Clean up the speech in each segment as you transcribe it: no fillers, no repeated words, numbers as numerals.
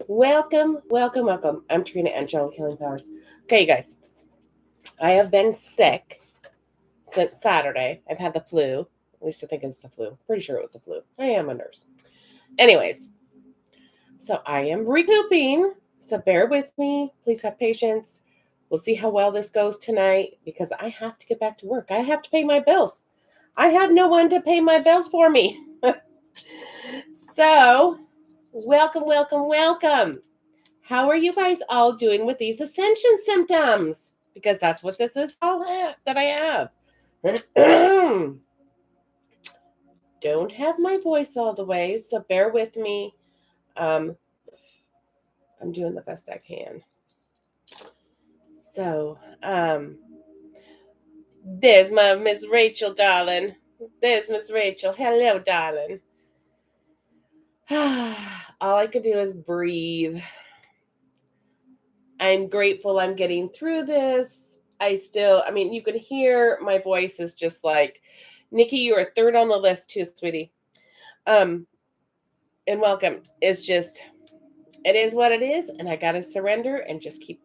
Welcome, welcome, welcome. I'm Trina, AngelicHealingPowers. Okay, you guys. I have been sick since Saturday. I've had the flu. At least I think it's the flu. Pretty sure it was the flu. I am a nurse. Anyways, so I am recouping. So bear with me. Please have patience. We'll see how well this goes tonight because I have to get back to work. I have to pay my bills. I have no one to pay my bills for me. So, welcome, welcome, welcome. How are you guys all doing with these ascension symptoms? Because that's what this is all that I have. Don't have my voice all the way, so bear with me. I'm doing the best I can. So, there's my Miss Rachel, darling. There's Miss Rachel. Hello, darling. All I could do is breathe. I'm grateful I'm getting through this. You can hear my voice is just like, Nikki, you are third on the list too, sweetie. And welcome. It's just, it is what it is, and I got to surrender and just keep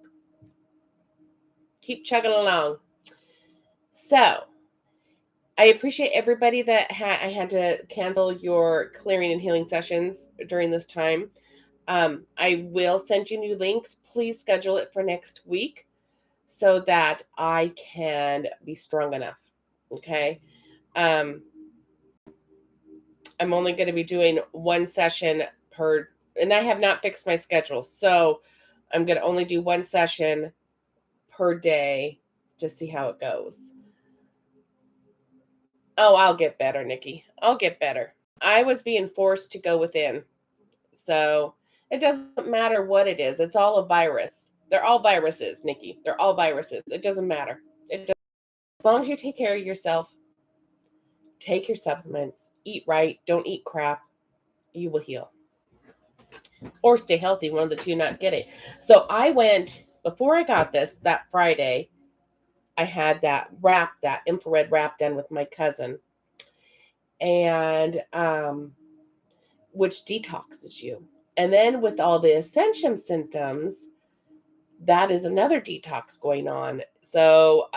chugging along. So, I appreciate everybody that I had to cancel your clearing and healing sessions during this time. I will send you new links. Please schedule it for next week so that I can be strong enough. Okay. I'm only going to be doing one session per, and I have not fixed my schedule. So I'm going to only do one session per day to see how it goes. Oh, I'll get better, Nikki. I'll get better. I was being forced to go within. So it doesn't matter what it is. It's all a virus. They're all viruses, Nikki. They're all viruses. It doesn't matter. As long as you take care of yourself, take your supplements, eat right, don't eat crap, you will heal. Or stay healthy, one of the two, not get it. So I went, before I got this, that Friday, I had that infrared wrap done with my cousin. And which detoxes you. And then with all the ascension symptoms, that is another detox going on. So,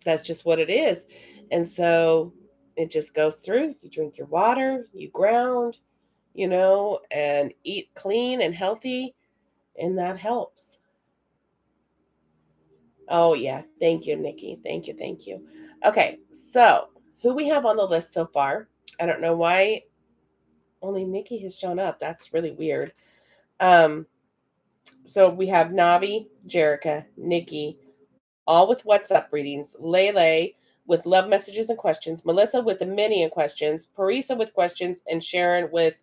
that's just what it is. And so it just goes through. You drink your water, you ground, and eat clean and healthy, and that helps. Oh, yeah. Thank you, Nikki. Thank you. Thank you. Okay. So who we have on the list so far? I don't know why only Nikki has shown up. That's really weird. So we have Navi, Jerica, Nikki, all with WhatsApp readings. Lele with love messages and questions. Melissa with the mini and questions. Parisa with questions. And Sharon with,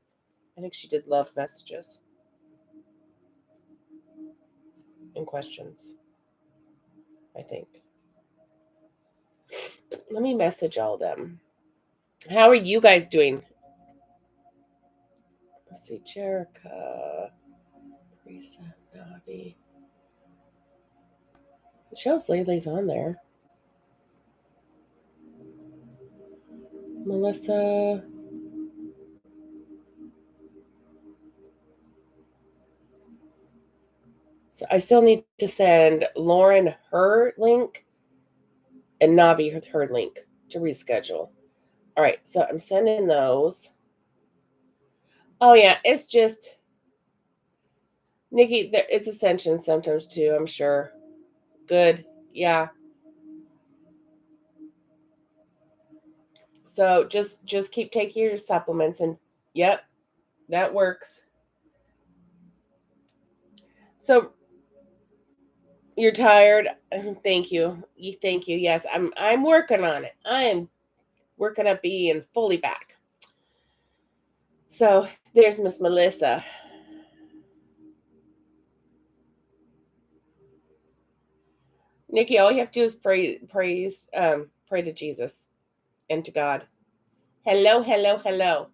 I think she did love messages and questions. I think. Let me message all of them. How are you guys doing? Let's see. Jerica, Parisa, Navi. It shows Lele's on there. Melissa. So I still need to send Lauren her link and Navi her link to reschedule. All right, so I'm sending those. Oh, yeah, it's just, Nikki, there is ascension symptoms too, I'm sure. Good, yeah. So just keep taking your supplements and, yep, that works. So you're tired. Thank you. Thank you. Yes, I'm working on it. I'm working at being fully back. So there's Miss Melissa. Nikki, all you have to do is pray to Jesus and to God. Hello, hello, hello.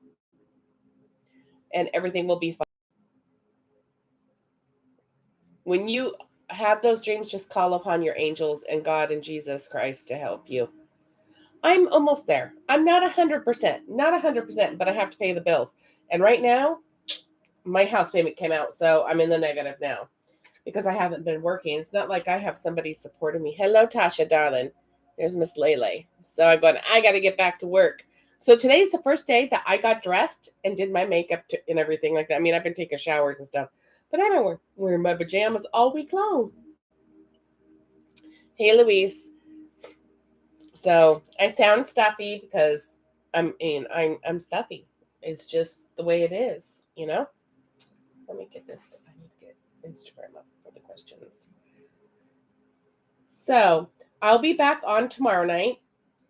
And everything will be fine. When you have those dreams, just call upon your angels and God and Jesus Christ to help you. I'm almost there. I'm not 100%, but I have to pay the bills. And right now, my house payment came out, so I'm in the negative now because I haven't been working. It's not like I have somebody supporting me. Hello, Tasha, darling. There's Miss Lele. So I got to get back to work. So today's the first day that I got dressed and did my makeup and everything like that. I mean, I've been taking showers and stuff, but I've been wearing my pajamas all week long. Hey, Louise. So I sound stuffy because I'm stuffy. It's just the way it is, you know? Let me get this. I need to get Instagram up for the questions. So I'll be back on tomorrow night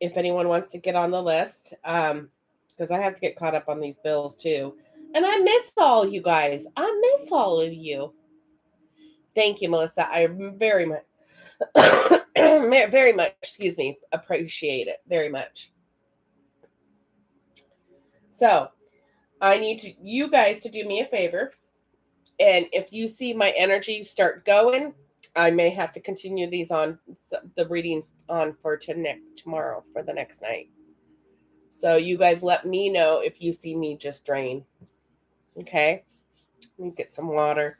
if anyone wants to get on the list, because I have to get caught up on these bills too. And I miss all you guys. I miss all of you. Thank you, Melissa. I very much, very much, appreciate it very much. So I need you guys to do me a favor. And if you see my energy start going, I may have to continue these on the readings on for tomorrow for the next night. So you guys let me know if you see me just drain. Okay? Let me get some water.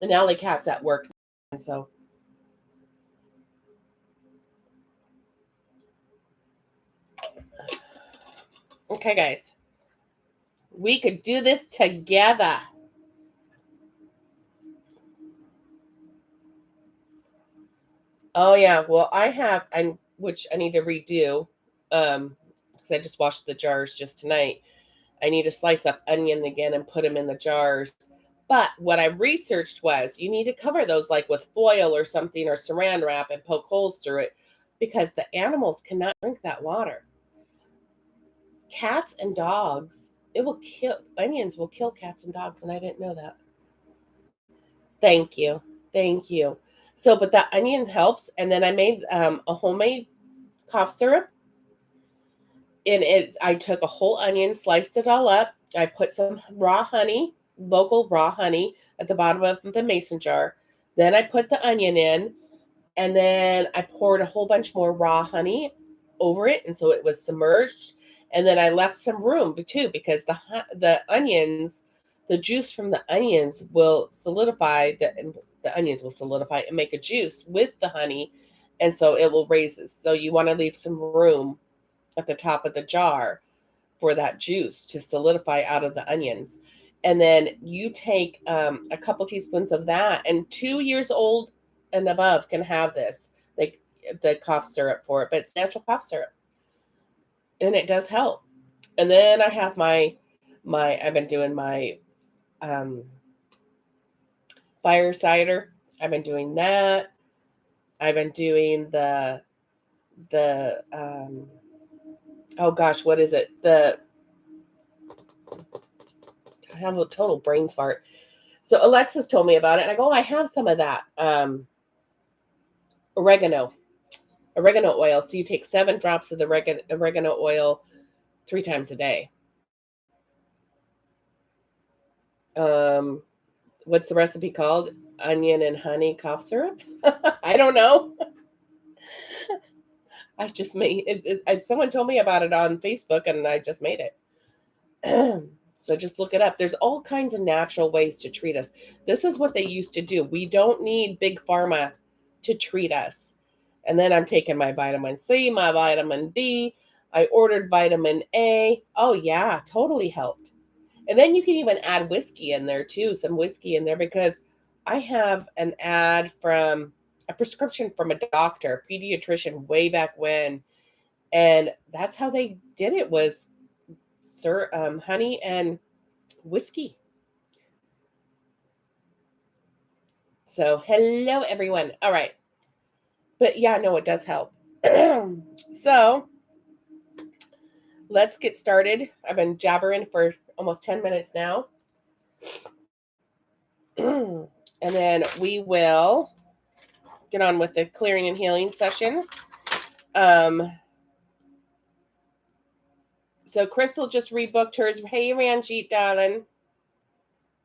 And Alley Cat's at work. So. Okay, guys. We could do this together. Oh, yeah. Well, which I need to redo, because I just washed the jars just tonight. I need to slice up onion again and put them in the jars. But what I researched was you need to cover those like with foil or something or saran wrap and poke holes through it because the animals cannot drink that water. Cats and dogs, onions will kill cats and dogs, and I didn't know that. Thank you. So, but the onion helps, and then I made a homemade cough syrup. I took a whole onion, sliced it all up. I put some raw honey, local raw honey, at the bottom of the mason jar. Then I put the onion in, and then I poured a whole bunch more raw honey over it, and so it was submerged. And then I left some room too, because the onions, the juice from the onions will solidify. The onions will solidify and make a juice with the honey, and so it will raise it. So you want to leave some room at the top of the jar for that juice to solidify out of the onions. And then you take a couple teaspoons of that, and 2 years old and above can have this, like the cough syrup for it, but it's natural cough syrup. And it does help. And then I have I've been doing my fire cider. I've been doing that. I've been doing the oh gosh, what is it? I have a total brain fart. So Alexis told me about it, and I go, I have some of that. Oregano oil. So you take 7 drops of the oregano oil 3 times a day. What's the recipe called? Onion and honey cough syrup? I don't know. I just made it. Someone told me about it on Facebook, and I just made it. So just look it up. There's all kinds of natural ways to treat us. This is what they used to do. We don't need big pharma to treat us. And then I'm taking my vitamin C, my vitamin D. I ordered vitamin A. Oh, yeah, totally helped. And then you can even add whiskey in there too, some whiskey in there, because I have an ad from a prescription from a doctor, pediatrician way back when. And that's how they did it, was honey and whiskey. So hello, everyone. All right. But yeah, no, it does help. So let's get started. I've been jabbering for almost 10 minutes now. And then we will get on with the clearing and healing session. So Crystal just rebooked hers. Hey, Ranjit, darling.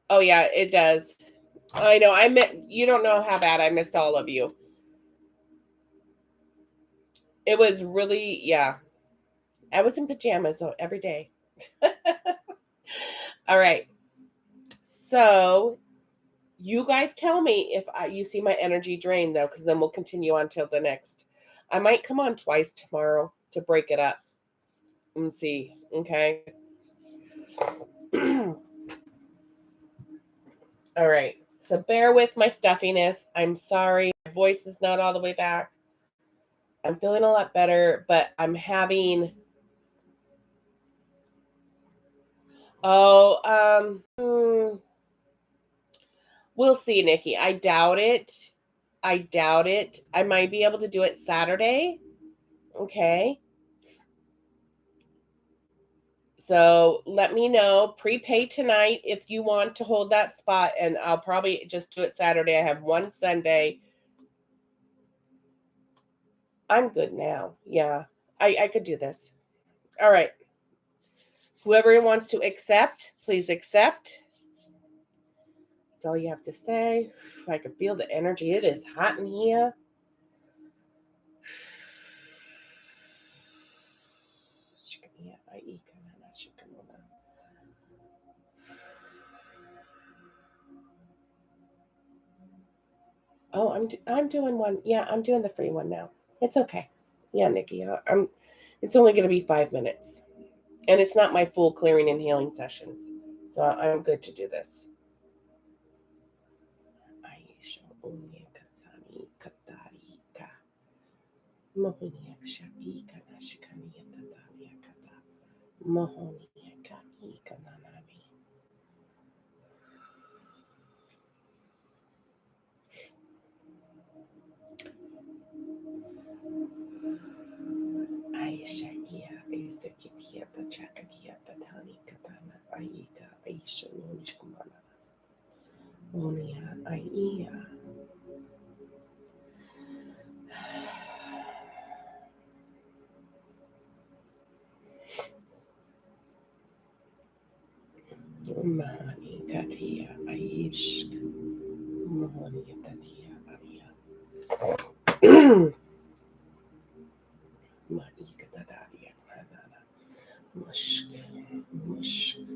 Oh, yeah, it does. I know. You don't know how bad I missed all of you. It was really, yeah. I was in pajamas every day. All right. So you guys tell me if you see my energy drain, though, because then we'll continue on till the next. I might come on twice tomorrow to break it up and see. Okay. All right. So bear with my stuffiness. I'm sorry. My voice is not all the way back. I'm feeling a lot better, but I'm having... We'll see, Nikki. I doubt it. I might be able to do it Saturday. Okay. So let me know. Prepay tonight if you want to hold that spot, and I'll probably just do it Saturday. I have one Sunday. I'm good now. Yeah, I could do this. All right. Whoever wants to accept, please accept. That's all you have to say. I can feel the energy. It is hot in here. Oh, I'm doing one. Yeah, I'm doing the free one now. It's okay. Yeah, Nikki. It's only going to be 5 minutes, and it's not my full clearing and healing sessions, so I'm good to do this. Aisha iya Aisha kitia the chakatia the tani katana Aika Aisha Nunchkumana Onia Aia Mahani Katia Aish Mahani Tatia Aia Maika Tadaria Hanana Mushk Mushk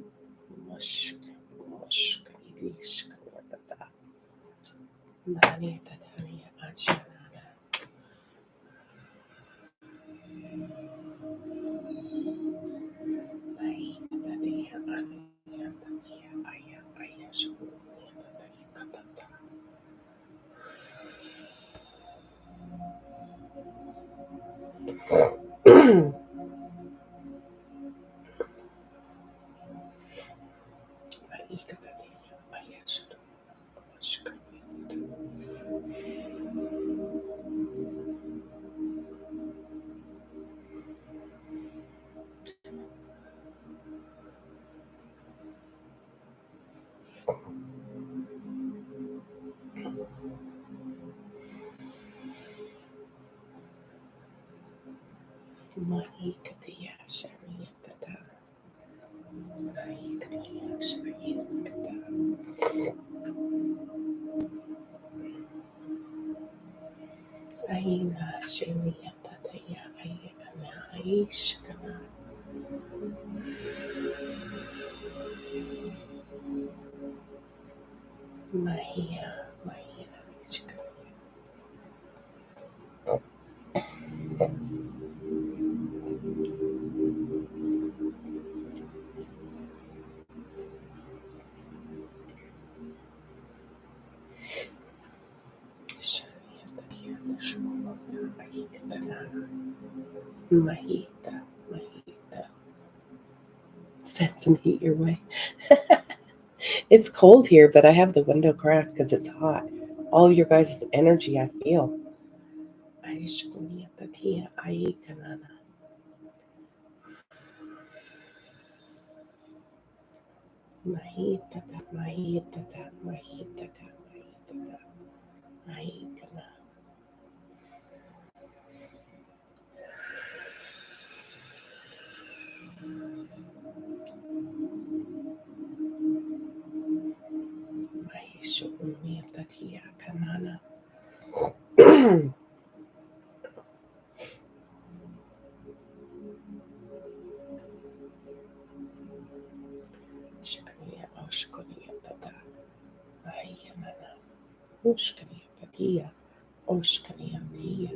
Mushk Mushk Ilishk Watata Mani Tadaria Achanana Maika Tadia Ania Tatia Aya Aya Shunia Tadaria Katata Maika Tadia Aya Shudu Mushk Maika Tia Sharia Tata Maika Tia Sharia Tata Aina Sharia Tata Ya Ayakana Aishkana Mahia Mahia Ishkana Sharia Tata Shukuna Aikatana Mahita Mahita. Send some heat your way. It's cold here, but I have the window cracked because it's hot. All your guys' energy I feel. Aishkunia Tatia Aikanana. Mahita Mahita Mahita Mahita Aikana. Mahishunia Tatia Kanana. Oshkaniatata. Ayanana. Oshkaniatatia. Oshkaniatia.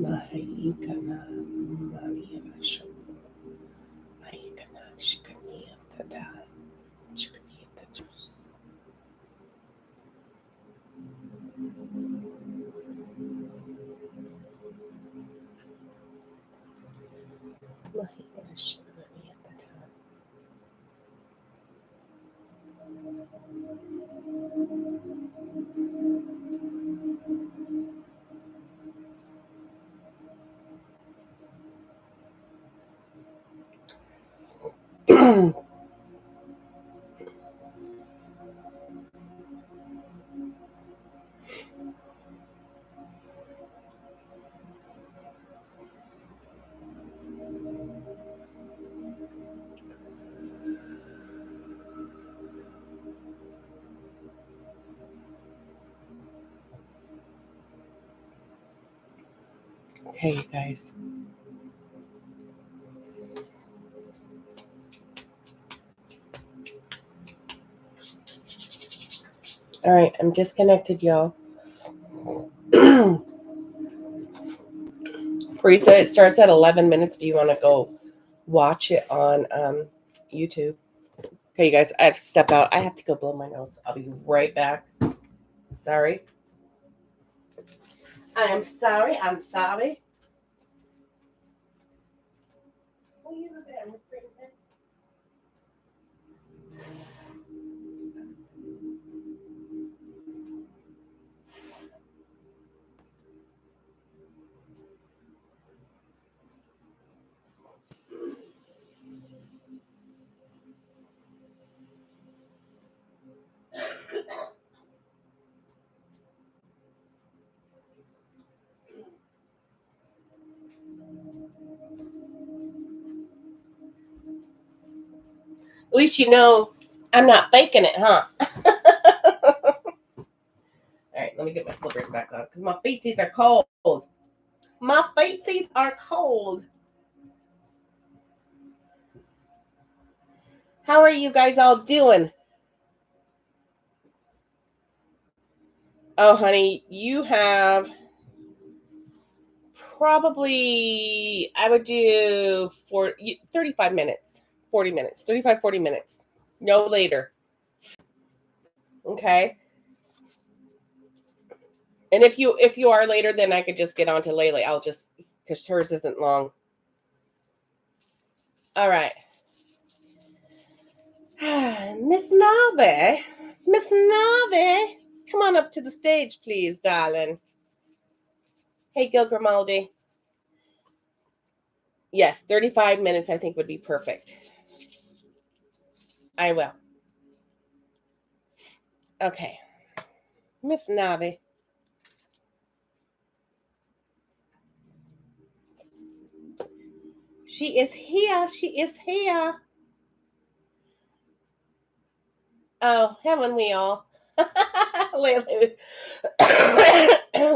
Mahaikana. Marianasho. Aikana. Shkaniatada. Shkaniatatus. Okay, you guys. All right, I'm disconnected, y'all. Parisa, it starts at 11 minutes if you want to go watch it on YouTube. Okay, you guys, I have to step out. I have to go blow my nose. I'll be right back. Sorry. I'm sorry. I'm sorry. Will you look at Miss Princess? At least you know I'm not faking it, huh? All right, let me get my slippers back on because my feetsies are cold. My feetsies are cold. How are you guys all doing? Oh, honey, you have probably, I would do 35 minutes, 40 minutes, 35, 40 minutes. No later. Okay. And if you are later, then I could just get on to Lele. I'll just, because hers isn't long. All right. Miss Navi. Miss Navi. Come on up to the stage, please, darling. Hey, Gil Grimaldi. Yes, 35 minutes I think would be perfect. I will. Okay. Miss Navi. She is here. She is here. Oh, haven't we all?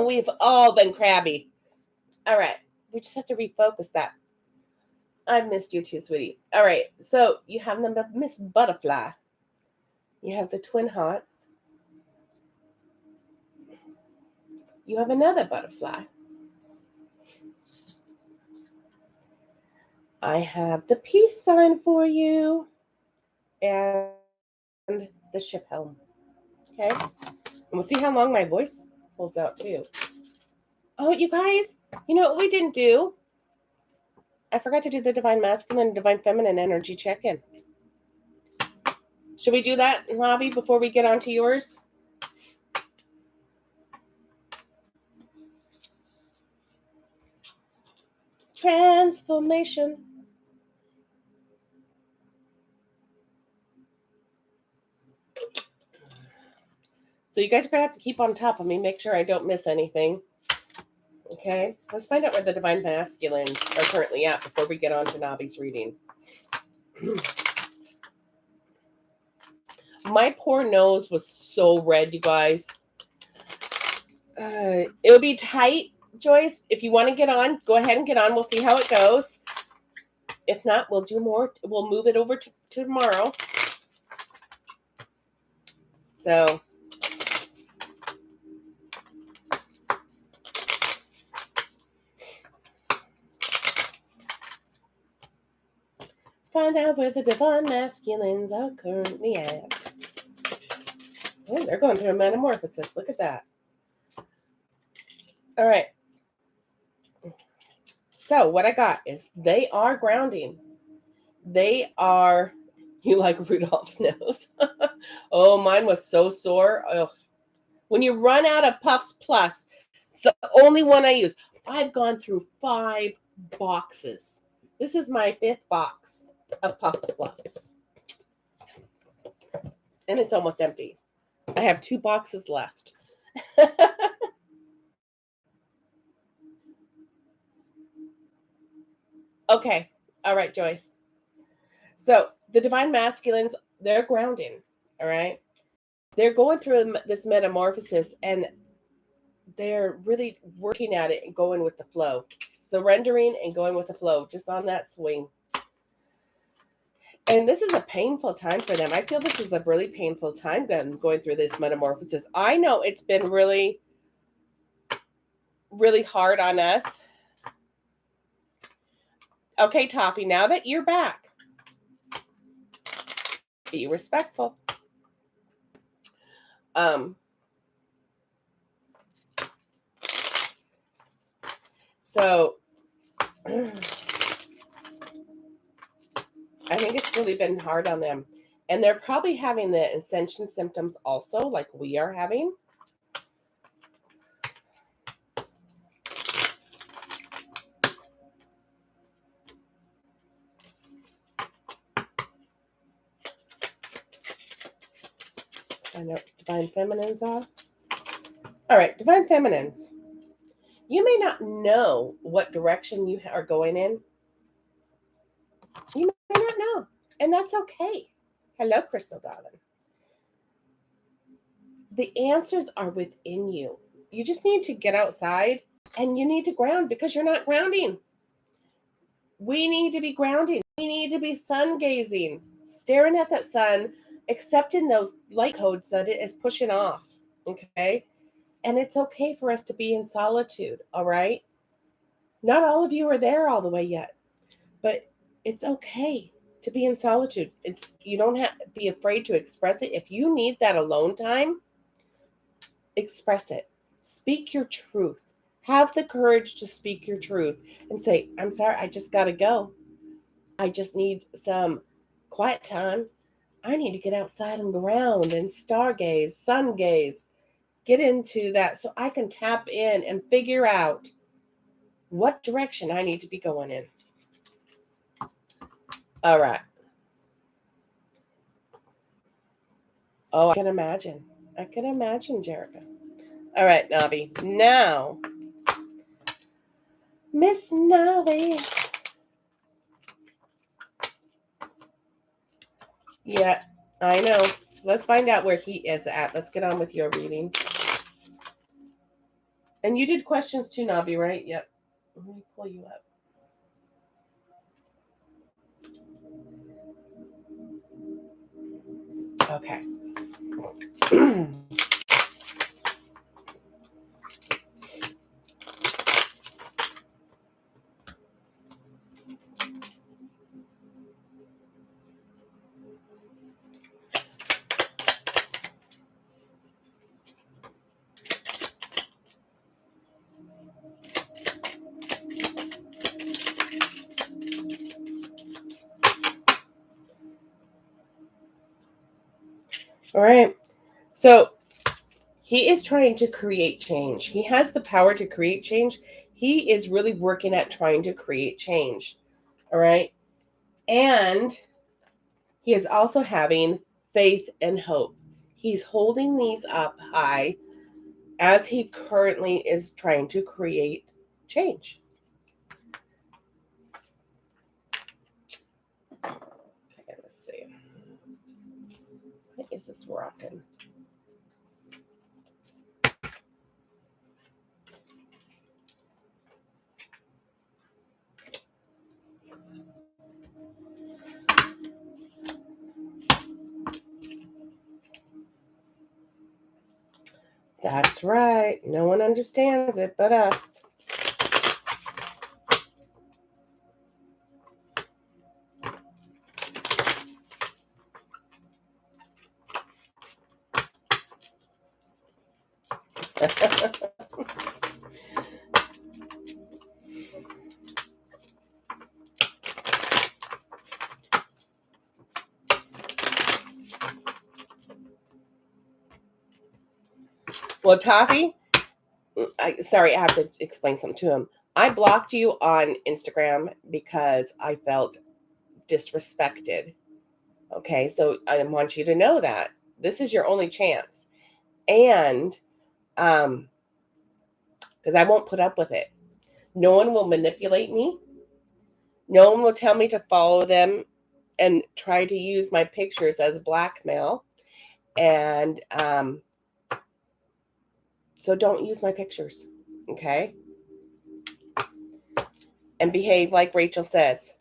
We've all been crabby. All right. We just have to refocus that. I've missed you too, sweetie. All right. So you have the Miss Butterfly. You have the Twin Hearts. You have another butterfly. I have the peace sign for you. And the ship helm. Okay. And we'll see how long my voice holds out too. Oh, you guys, you know what we didn't do? I forgot to do the divine masculine and divine feminine energy check-in. Should we do that, Navi, before we get on to yours? Transformation. So you guys are going to have to keep on top of me, make sure I don't miss anything. Okay, let's find out where the divine masculines are currently at before we get on to Navi's reading. My poor nose was so red, you guys. It'll be tight, Joyce. If you want to get on, go ahead and get on. We'll see how it goes. If not, we'll do more. We'll move it over to tomorrow. So let's find out where the divine masculines are currently at. Oh, they're going through a metamorphosis. Look at that. All right. So what I got is they are grounding. They are, you like Rudolph's nose. Oh, mine was so sore. Oh. When you run out of Puffs Plus, it's the only one I use. I've gone through 5 boxes. This is my 5th box of Puffs Plus. And it's almost empty. I have 2 boxes left. Okay. All right, Joyce. So the divine masculines, they're grounding. All right. They're going through this metamorphosis and they're really working at it and going with the flow. Surrendering and going with the flow, just on that swing. And this is a painful time for them. I feel this is a really painful time going through this metamorphosis. I know it's been really, really hard on us. Okay, Toffee, now that you're back, be respectful. So I think it's really been hard on them. And they're probably having the ascension symptoms also, like we are having. Let's find out what divine feminines are. All right, divine feminines. You may not know what direction you are going in. You may not know, and that's okay. Hello, Crystal darling. The answers are within you. You just need to get outside and you need to ground because you're not grounding. We need to be grounding. We need to be sun gazing, staring at that sun, accepting those light codes that it is pushing off. Okay. And it's okay for us to be in solitude. All right. Not all of you are there all the way yet, but it's okay to be in solitude. You don't have to be afraid to express it. If you need that alone time, express it. Speak your truth. Have the courage to speak your truth and say, I'm sorry, I just got to go. I just need some quiet time. I need to get outside and ground and stargaze, sun gaze, get into that so I can tap in and figure out what direction I need to be going in. All right. Oh, I can imagine. I can imagine, Jerica. All right, Navi. Now, Miss Navi. Yeah, I know. Let's find out where he is at. Let's get on with your reading. And you did questions too, Navi, right? Yep. Let me pull you up. Okay. All right. So he is trying to create change. He has the power to create change. He is really working at trying to create change. All right. And he is also having faith and hope. He's holding these up high as he currently is trying to create change. Okay, let's see. What is this rocking? That's right. No one understands it but us. Well, Taffy, sorry, I have to explain something to him. I blocked you on Instagram because I felt disrespected. Okay, so I want you to know that this is your only chance. And because I won't put up with it. No one will manipulate me. No one will tell me to follow them and try to use my pictures as blackmail. And so don't use my pictures, okay? And behave like Rachel says.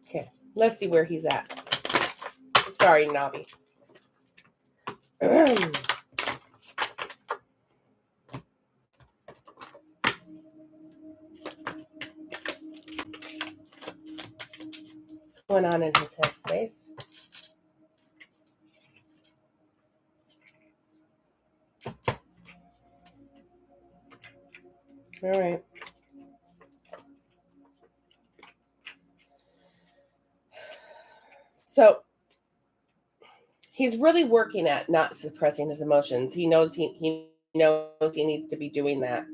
Okay, let's see where he's at. Sorry, Navi. What's going on in his headspace? All right. So he's really working at not suppressing his emotions. He knows he knows he needs to be doing that.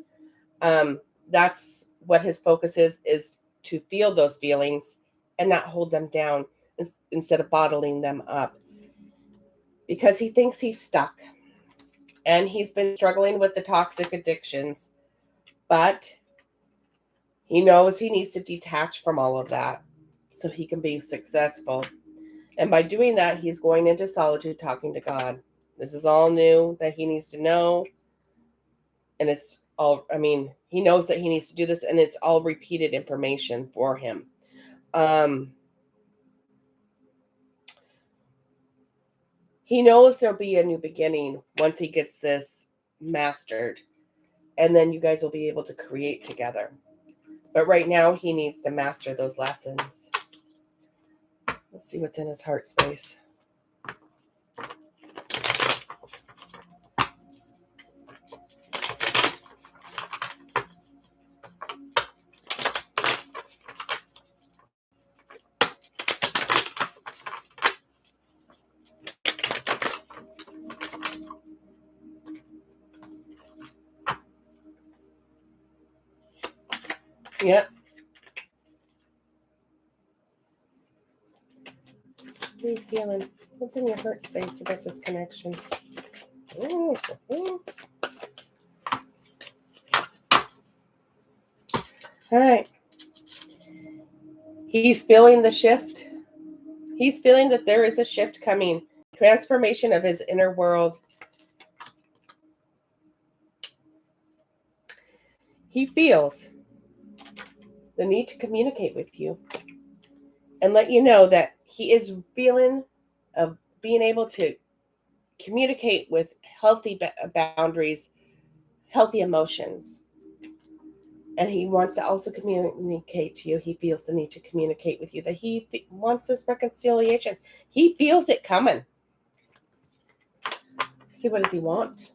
That's what his focus is to feel those feelings and not hold them down instead of bottling them up, because he thinks he's stuck and he's been struggling with the toxic addictions, but he knows he needs to detach from all of that so he can be successful. And by doing that, he's going into solitude, talking to God. This is all new that he needs to know. And it's all, I mean, he knows that he needs to do this, and it's all repeated information for him. He knows there'll be a new beginning once he gets this mastered. And then you guys will be able to create together. But right now, he needs to master those lessons. Let's see what's in his heart space. Yep. What are you feeling? What's in your heart space about this connection? Ooh, ooh. All right. He's feeling the shift. He's feeling that there is a shift coming. Transformation of his inner world. He feels the need to communicate with you and let you know that he is feeling of being able to communicate with healthy boundaries, healthy emotions. And he wants to also communicate to you. He feels the need to communicate with you, that he wants this reconciliation. He feels it coming. See, what does he want?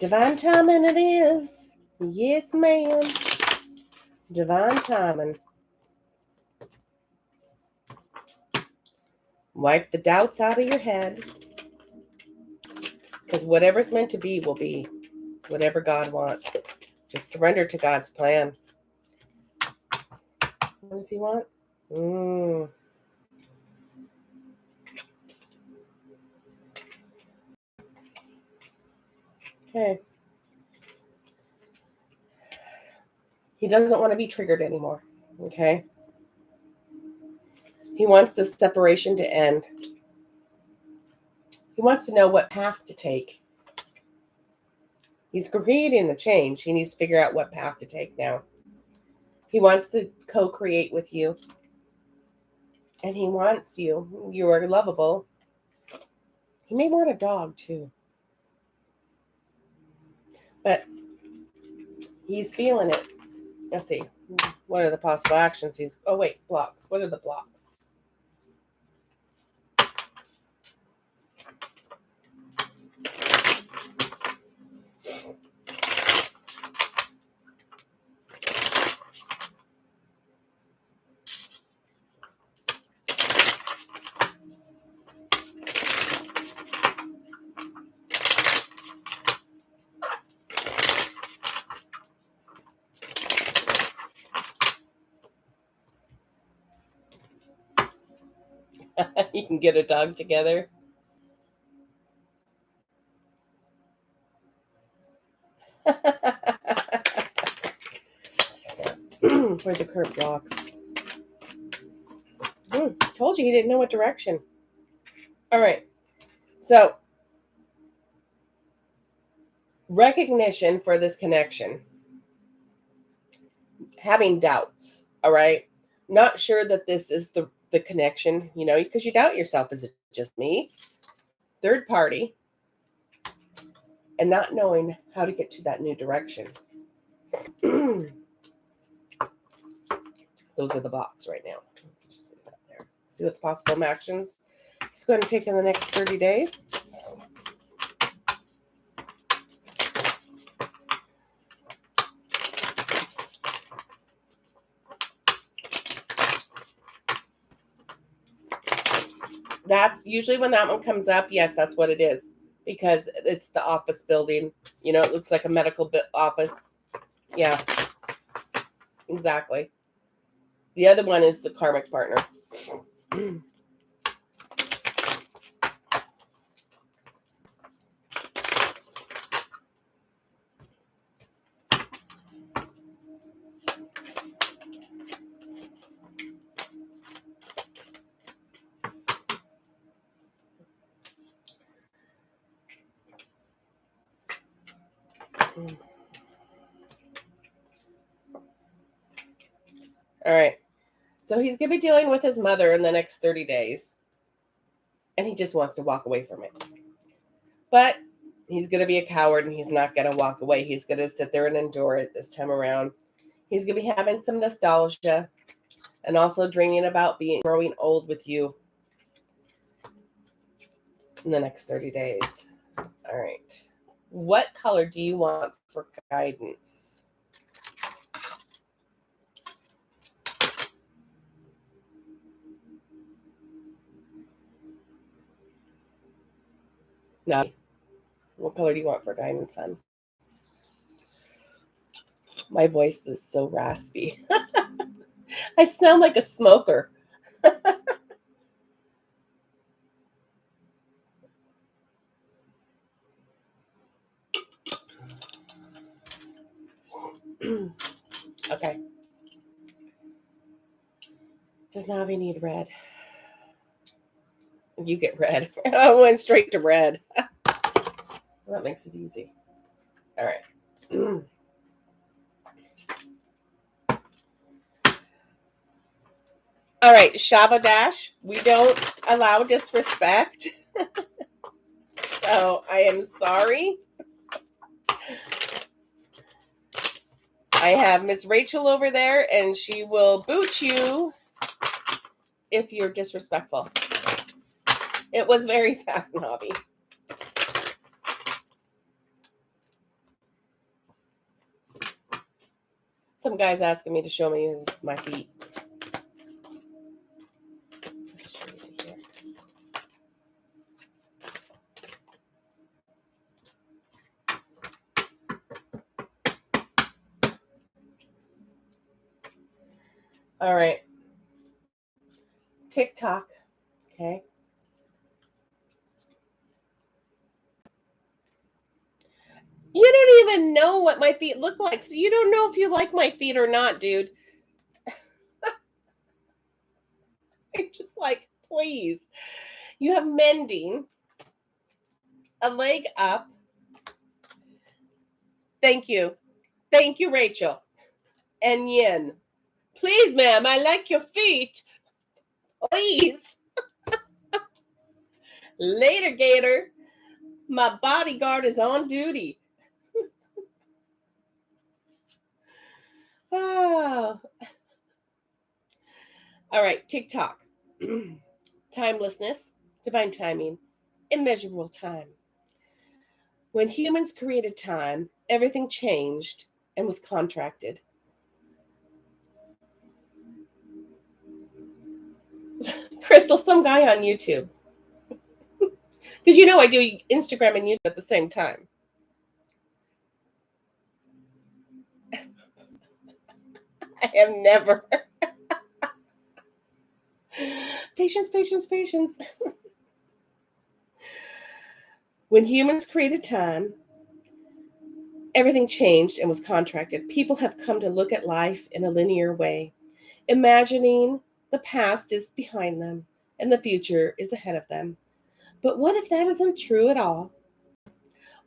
Divine timing it is. Yes, ma'am. Divine timing. Wipe the doubts out of your head. Because whatever's meant to be will be. Whatever God wants. Just surrender to God's plan. What does he want? Okay. He doesn't want to be triggered anymore. Okay. He wants this separation to end. He wants to know what path to take. He's creating the change. He needs to figure out what path to take now. He wants to co-create with you. And he wants you. You are lovable. He may want a dog too. But he's feeling it. Let's see. What are the possible actions? Oh wait, blocks. What are the blocks? You can get a dog together. For the current blocks. Told you he didn't know what direction. All right. So, recognition for this connection. Having doubts. All right. Not sure that this is the connection, because you doubt yourself. Is it just me? Third party. And not knowing how to get to that new direction. Those are the blocks right now. Just put that there. See what the possible actions he's going to take in the next 30 days. That's usually when that one comes up. Yes, that's what it is. Because it's the office building. It looks like a medical office. Yeah. Exactly. The other one is the karmic partner. All right. So he's going to be dealing with his mother in the next 30 days. And he just wants to walk away from it. But he's going to be a coward and he's not going to walk away. He's going to sit there and endure it this time around. He's going to be having some nostalgia and also dreaming about growing old with you in the next 30 days. All right. What color do you want for guidance? Navi, what color do you want for guidance, son? My voice is so raspy. I sound like a smoker. Okay. Does Navi need red? You get red. I went straight to red. Well, that makes it easy. All right. All right, Shaba Dash. We don't allow disrespect. So I am sorry. I have Miss Rachel over there, and she will boot you if you're disrespectful. It was very fast, Navi. Some guy's asking me to show me my feet. All right. TikTok. Okay. You don't even know what my feet look like, so you don't know if you like my feet or not, dude. I'm just like, please. You have mending, a leg up. Thank you. Thank you, Rachel. And yin. Please, ma'am, I like your feet. Please. Later, Gator. My bodyguard is on duty. Oh. All right, TikTok. Timelessness, divine timing, immeasurable time. When humans created time, everything changed and was contracted. Crystal, some guy on YouTube. Because you know I do Instagram and YouTube at the same time. I have never. Patience, patience, patience. When humans created time, everything changed and was contracted. People have come to look at life in a linear way, imagining the past is behind them and the future is ahead of them. But what if that isn't true at all?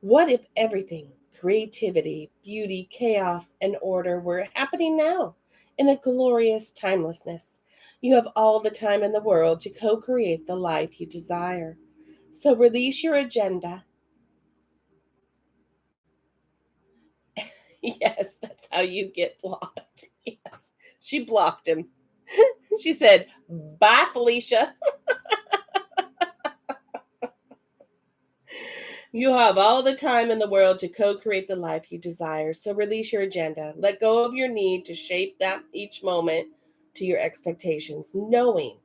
What if everything, creativity, beauty, chaos, and order were happening now in a glorious timelessness? You have all the time in the world to co-create the life you desire. So release your agenda. Yes, that's how you get blocked. Yes, she blocked him. She said, bye, Felicia. You have all the time in the world to co-create the life you desire. So release your agenda. Let go of your need to shape that each moment to your expectations, knowing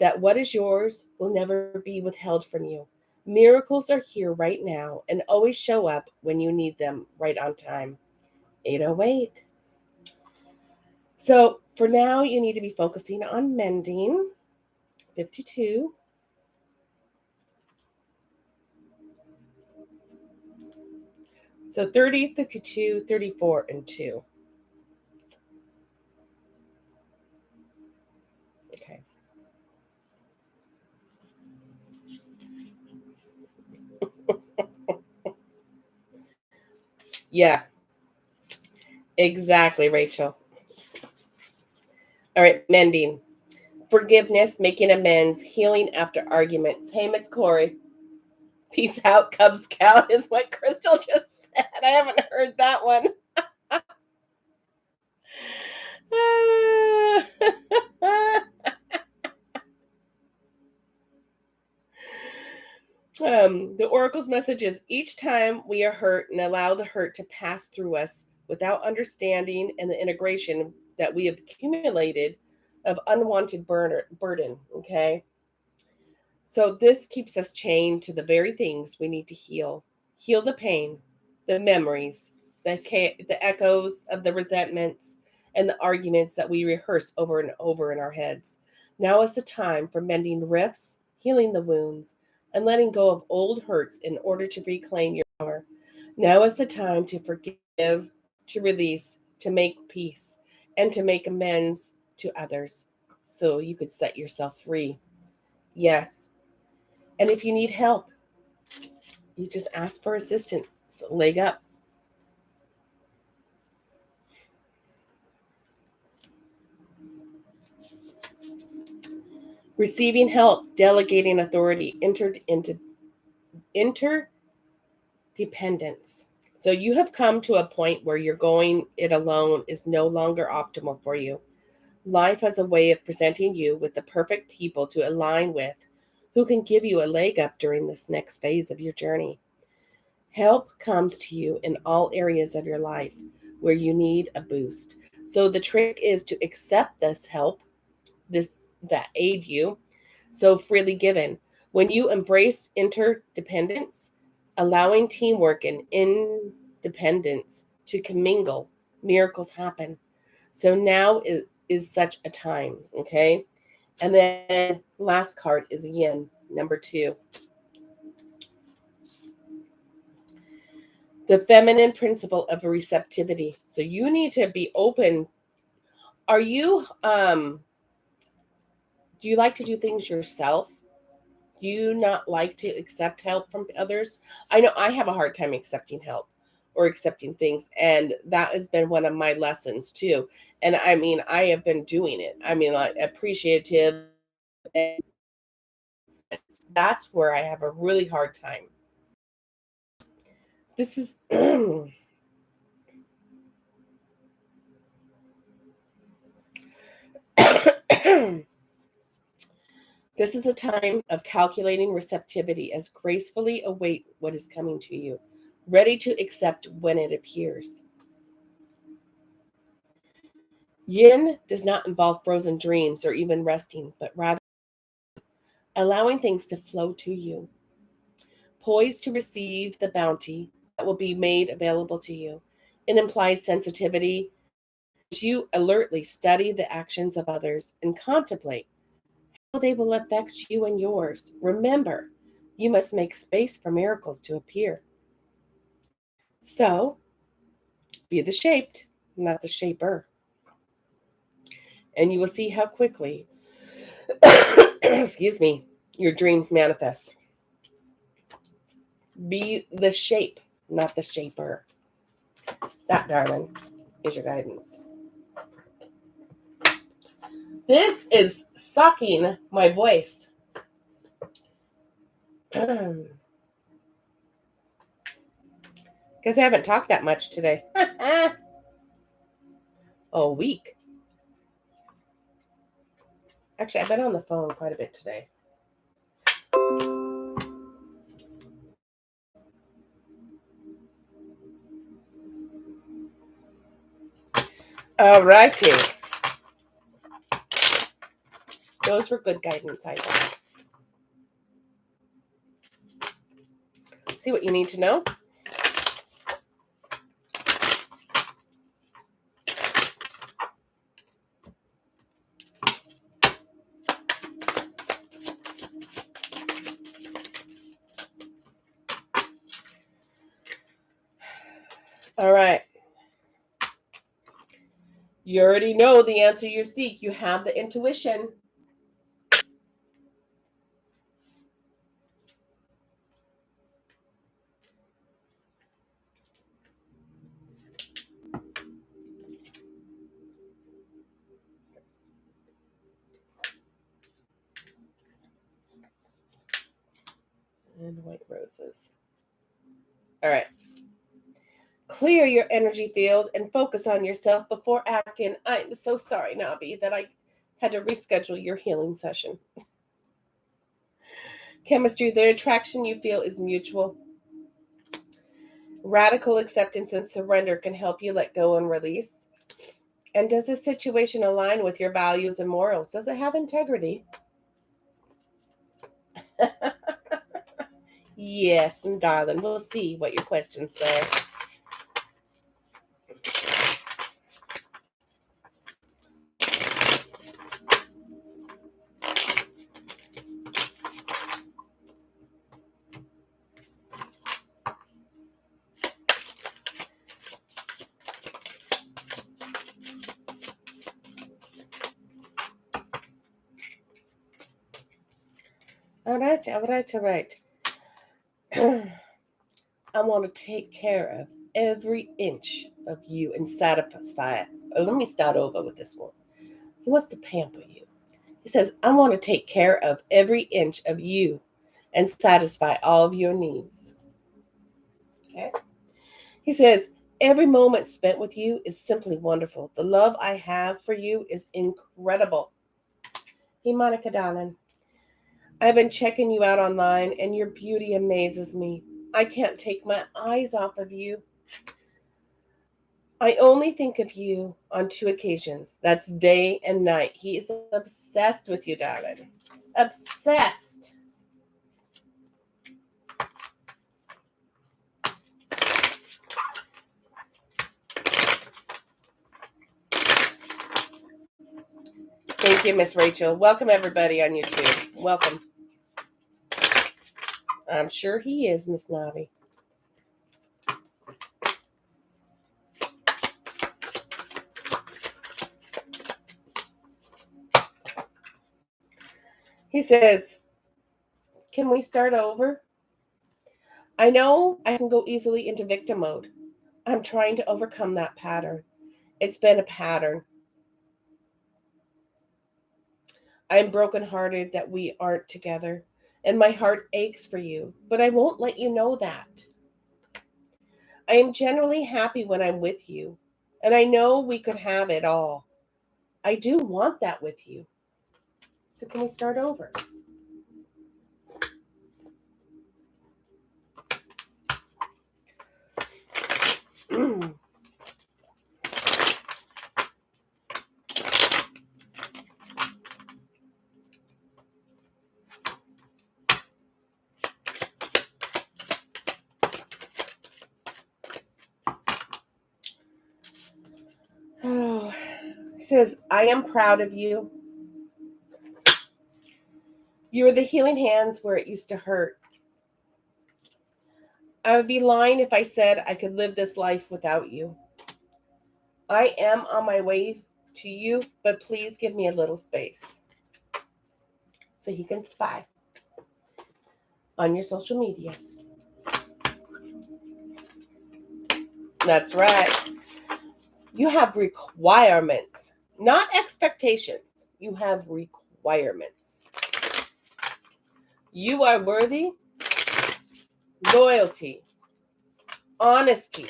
that what is yours will never be withheld from you. Miracles are here right now and always show up when you need them, right on time. 808. So for now, you need to be focusing on mending. 52. So 30, 52, 34, and 2. Okay. Yeah, exactly, Rachel. All right, mending. Forgiveness, making amends, healing after arguments. Hey, Miss Corey. Peace out, Cub Scout, is what Crystal just said. I haven't heard that one. The Oracle's message is each time we are hurt and allow the hurt to pass through us without understanding and the integration that we have accumulated of unwanted burden, okay? So this keeps us chained to the very things we need to heal. Heal the pain, the memories, the echoes of the resentments, and the arguments that we rehearse over and over in our heads. Now is the time for mending rifts, healing the wounds, and letting go of old hurts in order to reclaim your power. Now is the time to forgive, to release, to make peace, and to make amends to others so you could set yourself free. Yes. And if you need help, you just ask for assistance. Leg up. Receiving help, delegating authority, entered into interdependence. So you have come to a point where you're going it alone is no longer optimal for you. Life has a way of presenting you with the perfect people to align with who can give you a leg up during this next phase of your journey. Help comes to you in all areas of your life where you need a boost. So the trick is to accept this help, this that aid you, so freely given. When you embrace interdependence, allowing teamwork and independence to commingle, miracles happen. So now is such a time, okay? And then last card is yin, number 2. The feminine principle of receptivity. So you need to be open. Are you, do you like to do things yourself? Do you not like to accept help from others? I know I have a hard time accepting help or accepting things. And that has been one of my lessons too. And I mean, I have been doing it. I mean, like appreciative. And that's where I have a really hard time. This is this is a time of calculating receptivity as gracefully await what is coming to you, ready to accept when it appears. Yin does not involve frozen dreams or even resting, but rather allowing things to flow to you, poised to receive the bounty that will be made available to you. It implies sensitivity as you alertly study the actions of others and contemplate how they will affect you and yours. Remember, you must make space for miracles to appear. So, be the shaped, not the shaper. And you will see how quickly, excuse me, your dreams manifest. Be the shape, not the shaper. That, darling, is your guidance. This is sucking my voice. Because I haven't talked that much today. A week. Actually, I've been on the phone quite a bit today. All righty. Those were good guidance, I thought. See what you need to know? All right. You already know the answer you seek. You have the intuition. And white roses. All right. Clear your energy field and focus on yourself before acting. I'm so sorry, Navi, that I had to reschedule your healing session. Chemistry, the attraction you feel is mutual. Radical acceptance and surrender can help you let go and release. And does this situation align with your values and morals? Does it have integrity? Yes, and darling, we'll see what your questions say. All right. I want to take care of every inch of you and satisfy it. Oh, let me start over with this one. He wants to pamper you. He says, I want to take care of every inch of you and satisfy all of your needs. Okay. He says, every moment spent with you is simply wonderful. The love I have for you is incredible. Hey, Monica, darling. I've been checking you out online, and your beauty amazes me. I can't take my eyes off of you. I only think of you on 2 occasions. That's day and night. He is obsessed with you, darling. He's obsessed. Thank you, Miss Rachel. Welcome, everybody on YouTube. Welcome. I'm sure he is, Miss Navi. He says, can we start over? I know I can go easily into victim mode. I'm trying to overcome that pattern. It's been a pattern. I'm brokenhearted that we aren't together, and my heart aches for you, but I won't let you know that. I am generally happy when I'm with you, and I know we could have it all. I do want that with you. So can we start over? Oh, he says, I am proud of you. You are the healing hands where it used to hurt. I would be lying if I said I could live this life without you. I am on my way to you, but please give me a little space so he can spy on your social media. That's right. You have requirements, not expectations. You have requirements. You are worthy, loyalty, honesty,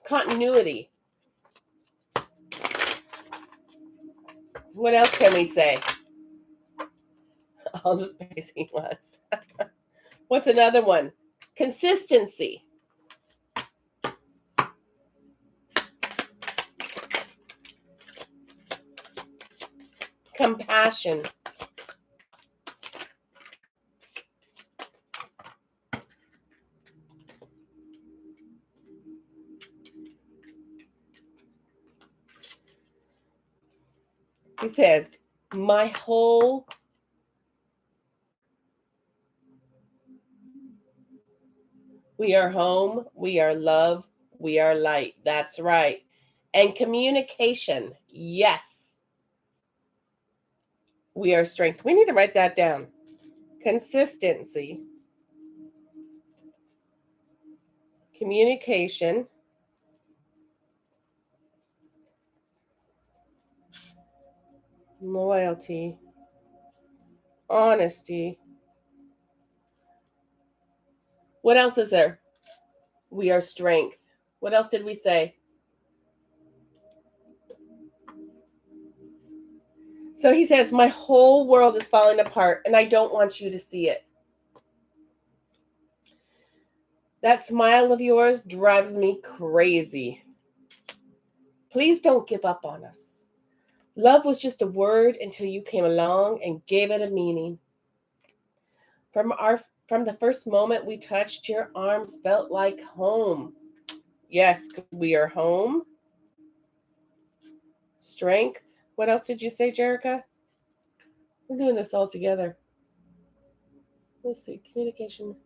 continuity. What else can we say? All the space he wants. What's another one? Consistency. Compassion. He says, my whole we are home, we are love, we are light. That's right. And communication. Yes. We are strength. We need to write that down. Consistency. Communication. Loyalty. Honesty. What else is there? We are strength. What else did we say? So he says, my whole world is falling apart and I don't want you to see it. That smile of yours drives me crazy. Please don't give up on us. Love was just a word until you came along and gave it a meaning. From the first moment we touched, your arms felt like home. Yes, because we are home. Strength. What else did you say, Jerica? We're doing this all together. Let's see. Communication.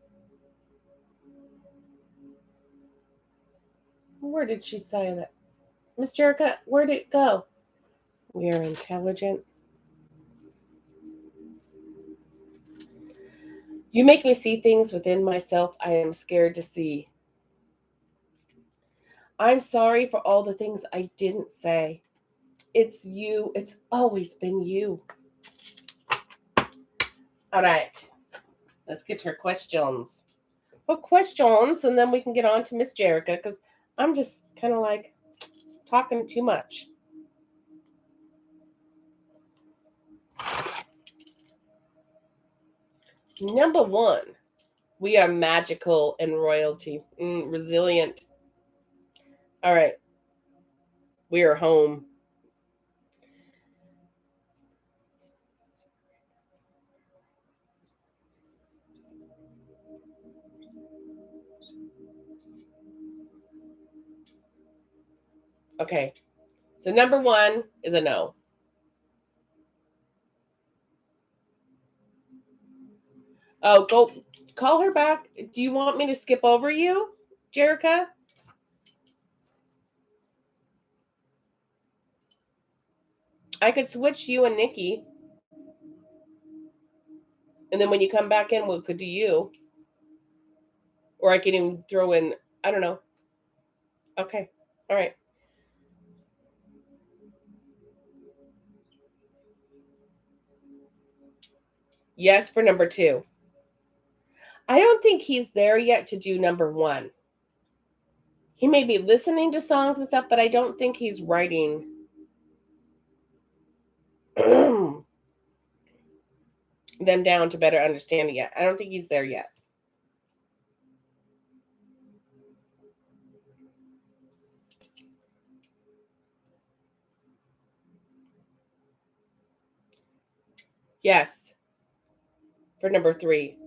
Where did she say that? Miss Jerica, where did it go? We are intelligent. You make me see things within myself I am scared to see. I'm sorry for all the things I didn't say. It's you. It's always been you. All right. Let's get to her questions. Questions, and then we can get on to Miss Jerica, because I'm just kind of like talking too much. Number one, we are magical and royalty. Resilient. All right. We are home. Okay. So number one is a no. Oh, go call her back. Do you want me to skip over you, Jerica? I could switch you and Nikki. And then when you come back in, we could do you. Or I can even throw in, I don't know. Okay. All right. Yes for number 2. I don't think he's there yet to do number 1. He may be listening to songs and stuff, but I don't think he's writing them down to better understand it yet. I don't think he's there yet. Yes for number 3.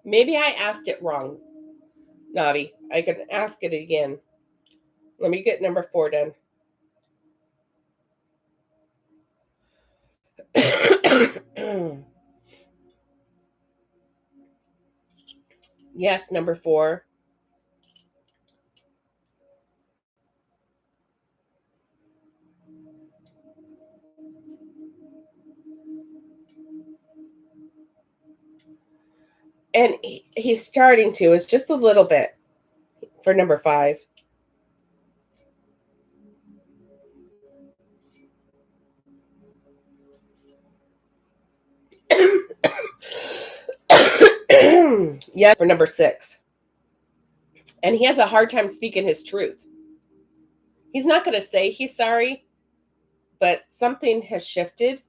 Maybe I asked it wrong, Navi. I can ask it again. Let me get number 4 done. Yes, number 4. And he's starting to. It's just a little bit for number 5. Yes, for number 6. And he has a hard time speaking his truth. He's not going to say he's sorry, but something has shifted,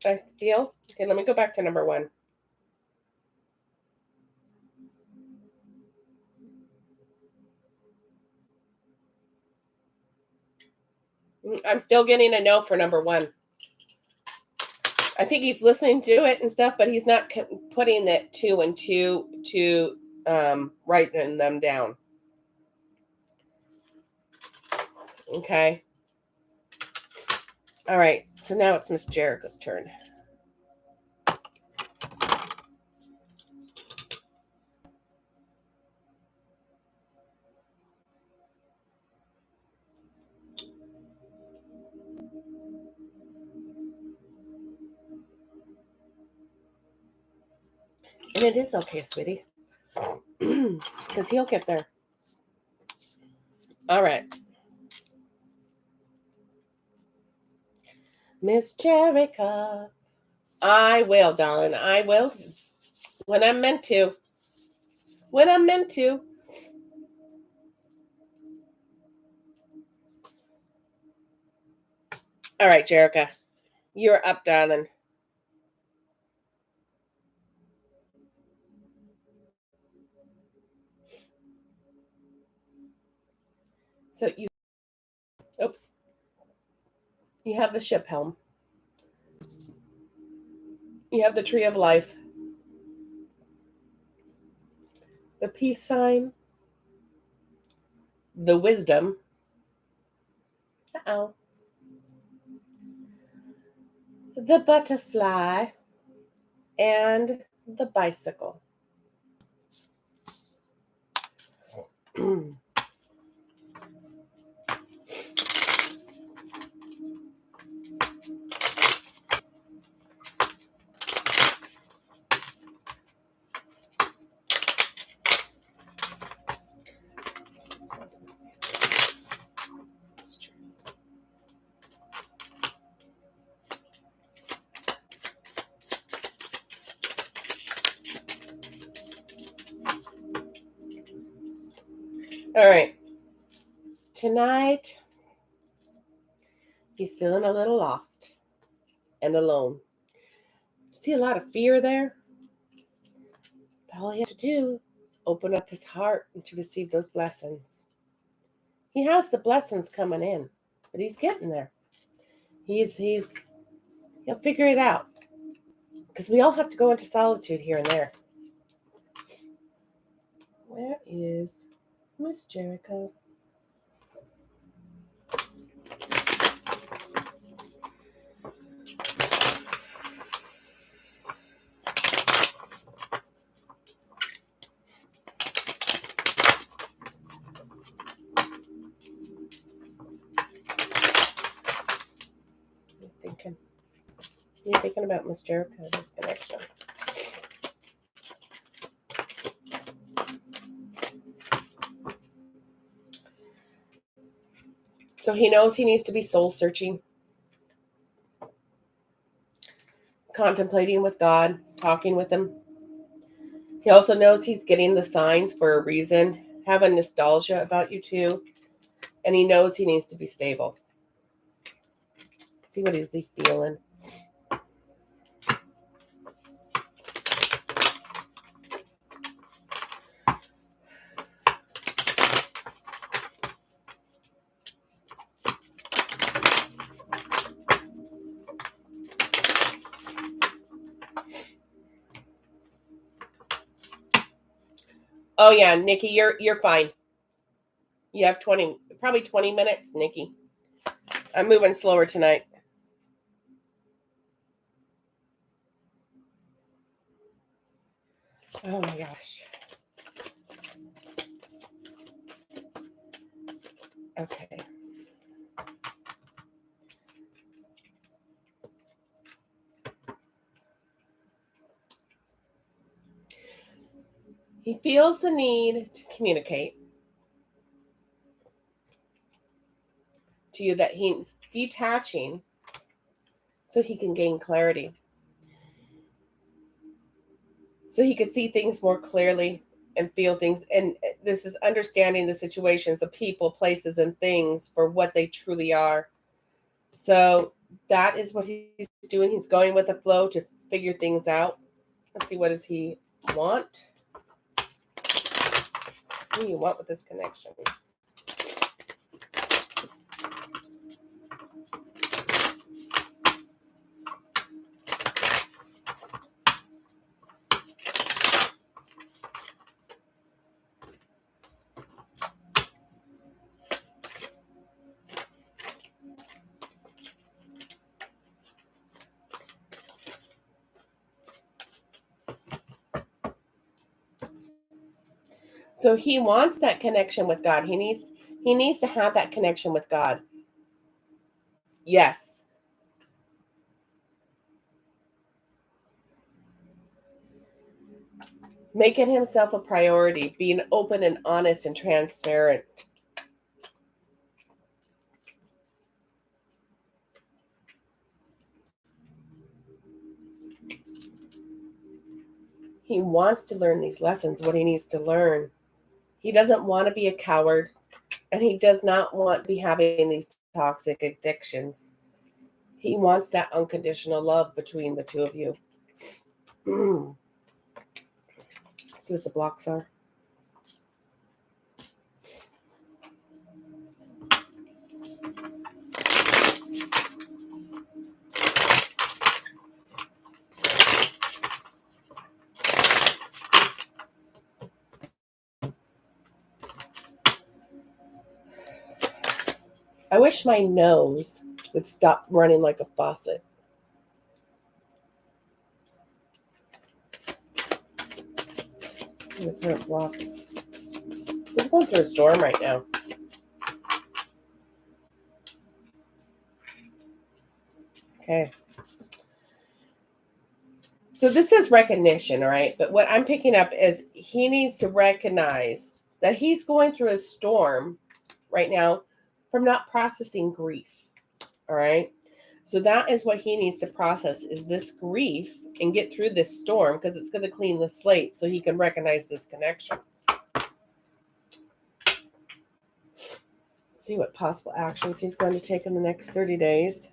I feel. Okay, let me go back to number 1. I'm still getting a no for number 1. I think he's listening to it and stuff, but he's not putting that 2 and 2 to writing them down. Okay. All right. So now it's Miss Jerica's turn. And it is okay, sweetie. Because he'll get there. All right. Miss Jerica. I will, darling. I will. When I'm meant to. When I'm meant to. All right, Jerica. You're up, darling. So you, oops. You have the ship helm. You have the tree of life. The peace sign. The wisdom. Uh-oh. The butterfly. And the bicycle. All right. Tonight, he's feeling a little lost and alone. See a lot of fear there? All he has to do is open up his heart and to receive those blessings. He has the blessings coming in, but he's getting there. He'll figure it out. Because we all have to go into solitude here and there. Where is Miss Jerica? I'm thinking. What are you thinking about Miss Jerica, this connection? So he knows he needs to be soul searching, contemplating with God, talking with him. He also knows he's getting the signs for a reason, having nostalgia about you too. And he knows he needs to be stable. See, what is he feeling? Oh yeah, Nikki, you're fine. You have probably 20 minutes, Nikki. I'm moving slower tonight. Oh my gosh. Okay. He feels the need to communicate to you that he's detaching so he can gain clarity. So he can see things more clearly and feel things. And this is understanding the situations, the people, places, and things for what they truly are. So that is what he's doing. He's going with the flow to figure things out. Let's see, what does he want? What do you want with this connection? So he wants that connection with God. He needs to have that connection with God. Yes. Making himself a priority, being open and honest and transparent. He wants to learn these lessons, what he needs to learn. He doesn't want to be a coward, and he does not want to be having these toxic addictions. He wants that unconditional love between the two of you. See what the blocks are. I wish my nose would stop running like a faucet. The current blocks. He's going through a storm right now. Okay. So this is recognition, all right? But what I'm picking up is he needs to recognize that he's going through a storm right now from not processing grief, all right? So that is what he needs to process, is this grief and get through this storm, because it's going to clean the slate so he can recognize this connection. See what possible actions he's going to take in the next 30 days.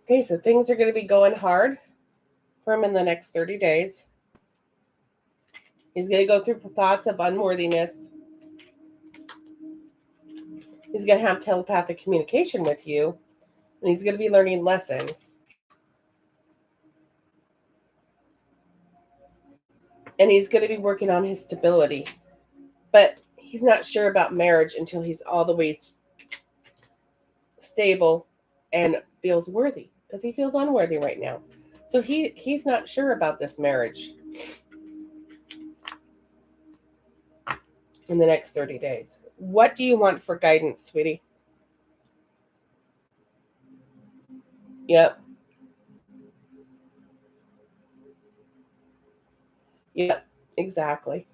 Okay, so things are going to be going hard for him in the next 30 days. He's going to go through thoughts of unworthiness. He's going to have telepathic communication with you, and he's going to be learning lessons. And he's going to be working on his stability. But he's not sure about marriage until he's all the way stable and feels worthy, because he feels unworthy right now. So he's not sure about this marriage in the next 30 days. What do you want for guidance, sweetie? Yep. Yep, exactly.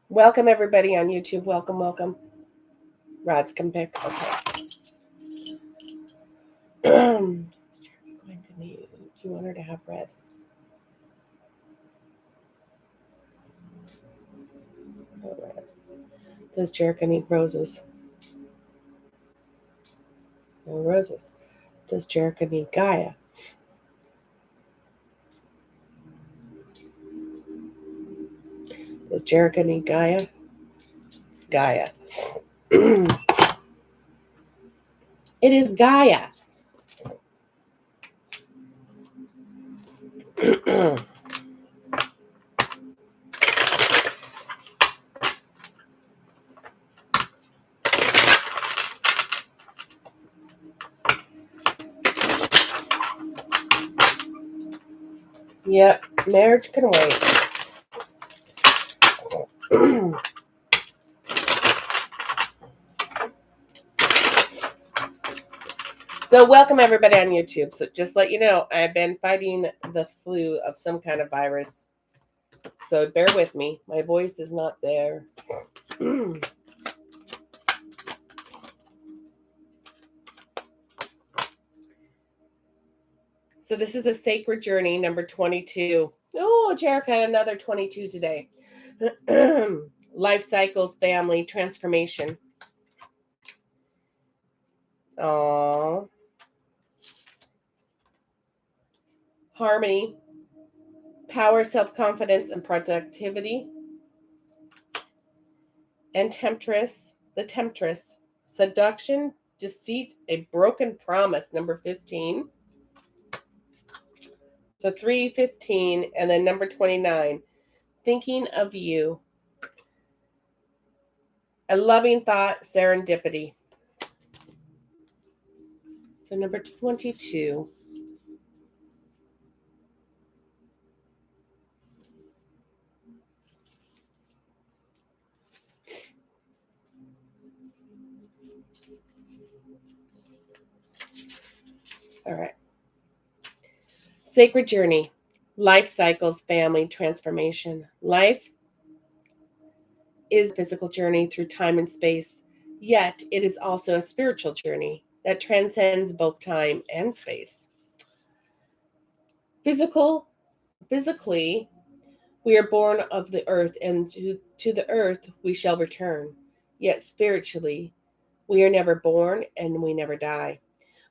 Welcome, everybody on YouTube. Welcome, welcome. Rods can pick. Okay. Is Jeremy going to need? Do you want her to have red? No red. Does Jerica need roses? No roses. Does Jerica need Gaia? Does Jerica need Gaia? It's Gaia. It is Gaia. Yep, marriage can wait. So welcome everybody on YouTube. So just let you know, I've been fighting the flu of some kind of virus. So bear with me. My voice is not there. So this is a sacred journey, number 22. Oh, Jerica had another 22 today. Life cycles, family, transformation. Aww. Harmony, power, self-confidence, and productivity. And temptress, the temptress. Seduction, deceit, a broken promise, number 15. So 3, 15, and then number 29. Thinking of you. A loving thought, serendipity. So number 22. All right. Sacred journey. Life cycles, family, transformation. Life is a physical journey through time and space, yet it is also a spiritual journey that transcends both time and space. Physically, we are born of the earth, and to the earth we shall return. Yet spiritually, we are never born and we never die.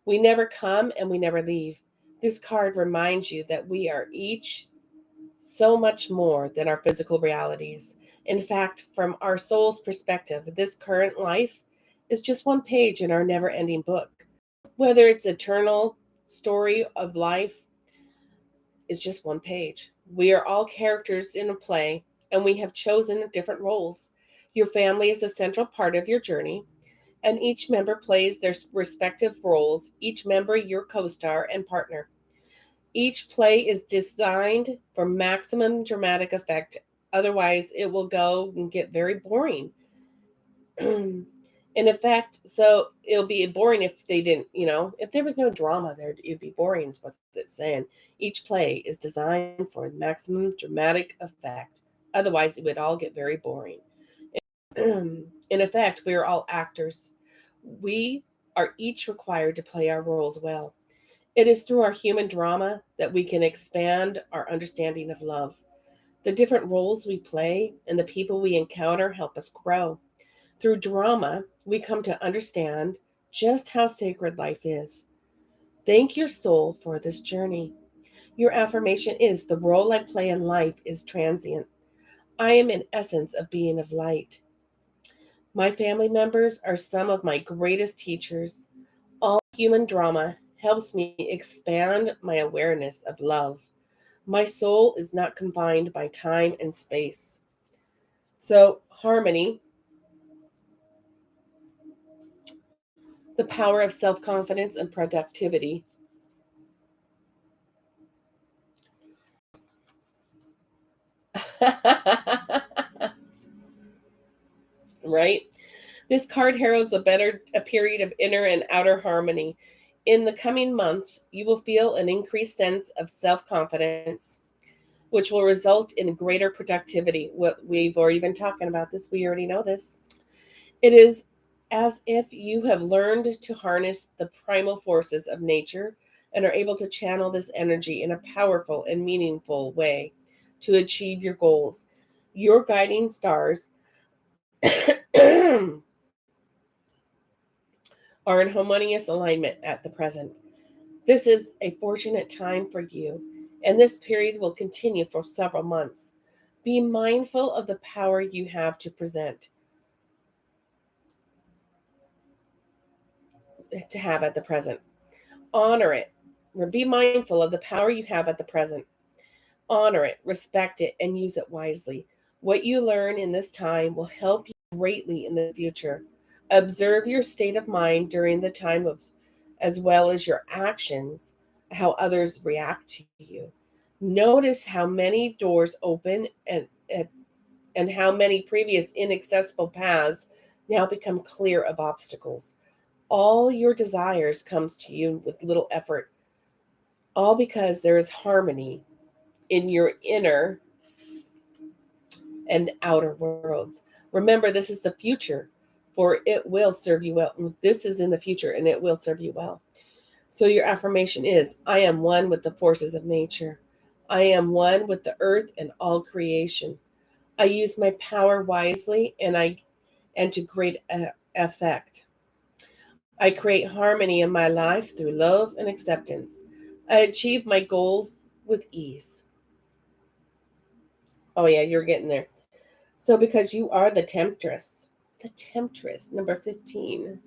We never come and we never leave. This card reminds you that we are each so much more than our physical realities. In fact, from our soul's perspective, this current life is just one page in our never-ending book. Whether it's eternal story of life, is just one page. We are all characters in a play, and we have chosen different roles. Your family is a central part of your journey, and each member plays their respective roles, each member your co-star and partner. Each play is designed for maximum dramatic effect. Otherwise, it will go and get very boring. In effect, so it'll be boring if they didn't, if there was no drama there, it'd be boring is what it's saying. Each play is designed for maximum dramatic effect. Otherwise, it would all get very boring. In effect, we are all actors. We are each required to play our roles well. It is through our human drama that we can expand our understanding of love. The different roles we play and the people we encounter help us grow. Through drama, we come to understand just how sacred life is. Thank your soul for this journey. Your affirmation is, the role I play in life is transient. I am in essence a being of light. My family members are some of my greatest teachers. All human drama helps me expand my awareness of love. My soul is not confined by time and space. So, harmony, the power of self-confidence and productivity. Right? This card heralds a period of inner and outer harmony. In the coming months, you will feel an increased sense of self-confidence, which will result in greater productivity. What we've already been talking about this. We already know this. It is as if you have learned to harness the primal forces of nature and are able to channel this energy in a powerful and meaningful way to achieve your goals. Your guiding stars are in harmonious alignment at the present. This is a fortunate time for you, and this period will continue for several months. Be mindful of the power you have to have at the present. Honor it. Be mindful of the power you have at the present. Honor it, respect it, and use it wisely. What you learn in this time will help you greatly in the future. Observe your state of mind during the time as well as your actions, how others react to you. Notice how many doors open and how many previous inaccessible paths now become clear of obstacles. All your desires comes to you with little effort, all because there is harmony in your inner and outer worlds. Remember, this is the future, for it will serve you well. This is in the future, and it will serve you well. So your affirmation is, I am one with the forces of nature. I am one with the earth and all creation. I use my power wisely and to great effect. I create harmony in my life through love and acceptance. I achieve my goals with ease. Oh yeah, you're getting there. So because you are the temptress, number 15.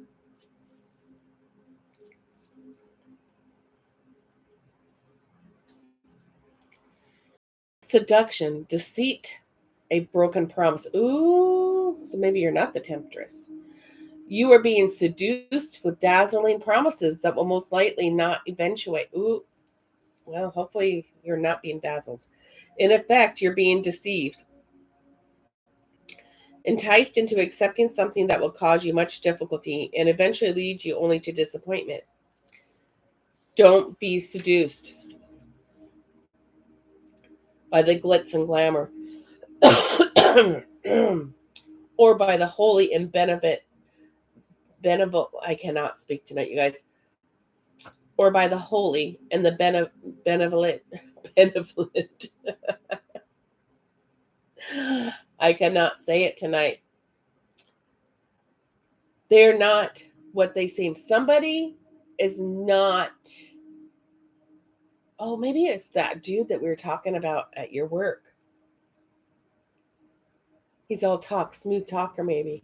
Seduction, deceit, a broken promise. Ooh, so maybe you're not the temptress. You are being seduced with dazzling promises that will most likely not eventuate. Ooh, well, hopefully you're not being dazzled. In effect, you're being deceived, enticed into accepting something that will cause you much difficulty and eventually lead you only to disappointment. Don't be seduced by the glitz and glamour or by the holy and benevolent, I cannot speak tonight, you guys, or by the holy and the benevolent, I cannot say it tonight. They're not what they seem. Somebody is not, oh, maybe it's that dude that we were talking about at your work. He's all smooth talker, maybe.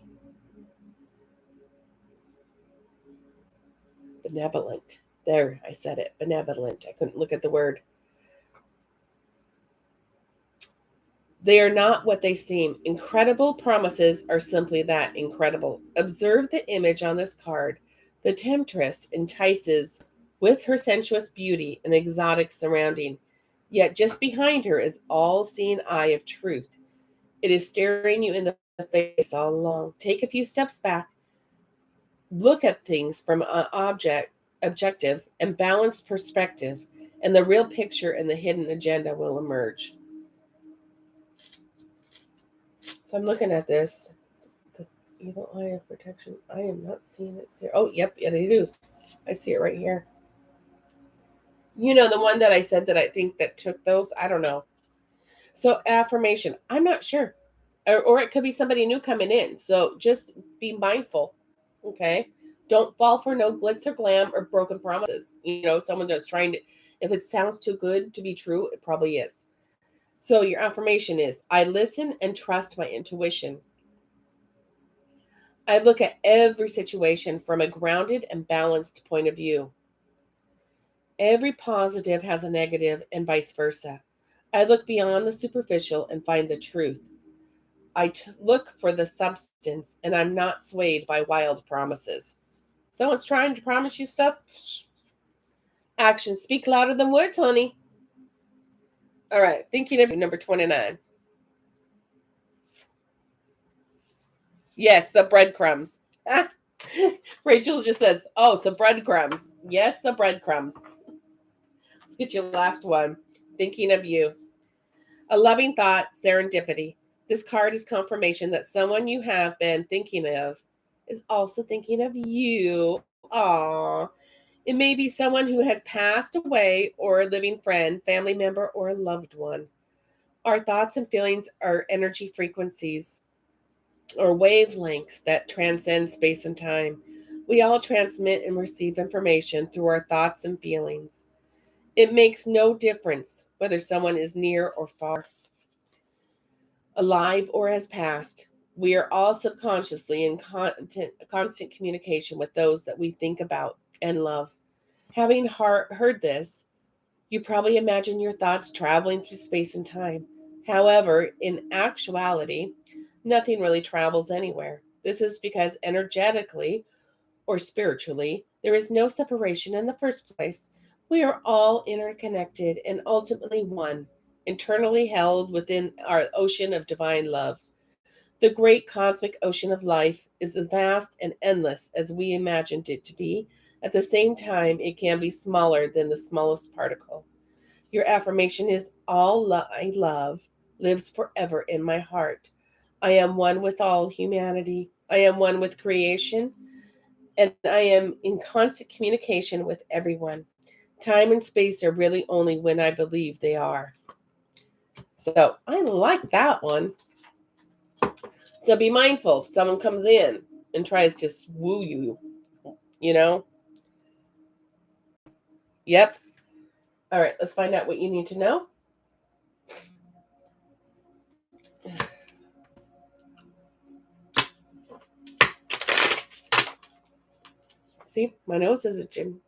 Benevolent. There, I said it. Benevolent. I couldn't look at the word. They are not what they seem. Incredible promises are simply that, incredible. Observe the image on this card. The temptress entices with her sensuous beauty and exotic surrounding. Yet just behind her is all-seeing eye of truth. It is staring you in the face all along. Take a few steps back. Look at things from an objective and balanced perspective, and the real picture and the hidden agenda will emerge. So I'm looking at this. The evil eye of protection. I am not seeing it here. Oh, yep, it is. I see it right here. You know, the one that I said that I think that took those? I don't know. So affirmation. I'm not sure. Or it could be somebody new coming in. So just be mindful. Okay? Don't fall for no glitz or glam or broken promises. You know, someone that's trying to, if it sounds too good to be true, it probably is. So your affirmation is, I listen and trust my intuition. I look at every situation from a grounded and balanced point of view. Every positive has a negative and vice versa. I look beyond the superficial and find the truth. I look for the substance, and I'm not swayed by wild promises. Someone's trying to promise you stuff. Actions speak louder than words, honey. All right, thinking of number 29. Yes, some breadcrumbs. Rachel just says, oh, some breadcrumbs. Yes, some breadcrumbs. Let's get your last one. Thinking of you. A loving thought, serendipity. This card is confirmation that someone you have been thinking of is also thinking of you. Aww. It may be someone who has passed away, or a living friend, family member, or a loved one. Our thoughts and feelings are energy frequencies or wavelengths that transcend space and time. We all transmit and receive information through our thoughts and feelings. It makes no difference whether someone is near or far, alive or has passed. We are all subconsciously in constant communication with those that we think about and love. Having heard this, you probably imagine your thoughts traveling through space and time. However, in actuality, nothing really travels anywhere. This is because energetically or spiritually, there is no separation in the first place. We are all interconnected and ultimately one, internally held within our ocean of divine love. The great cosmic ocean of life is as vast and endless as we imagined it to be. At the same time, it can be smaller than the smallest particle. Your affirmation is all I love lives forever in my heart. I am one with all humanity. I am one with creation, and I am in constant communication with everyone. Time and space are really only when I believe they are. So I like that one. So be mindful if someone comes in and tries to woo you, you know? Yep. All right, let's find out what you need to know. See, my nose is itching.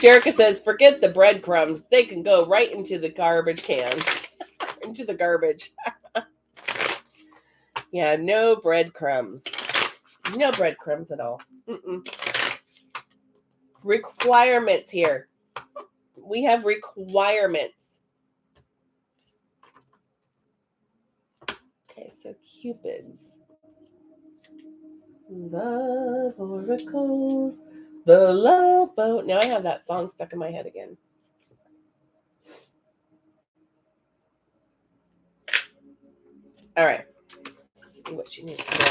Jerica says, forget the breadcrumbs. They can go right into the garbage cans. Into the garbage. Yeah, no breadcrumbs. No breadcrumbs at all. Mm-mm. Requirements here. We have requirements. Okay, so Cupids. Love oracles. The love boat. Now I have that song stuck in my head again. All right. Let's see what she needs to know.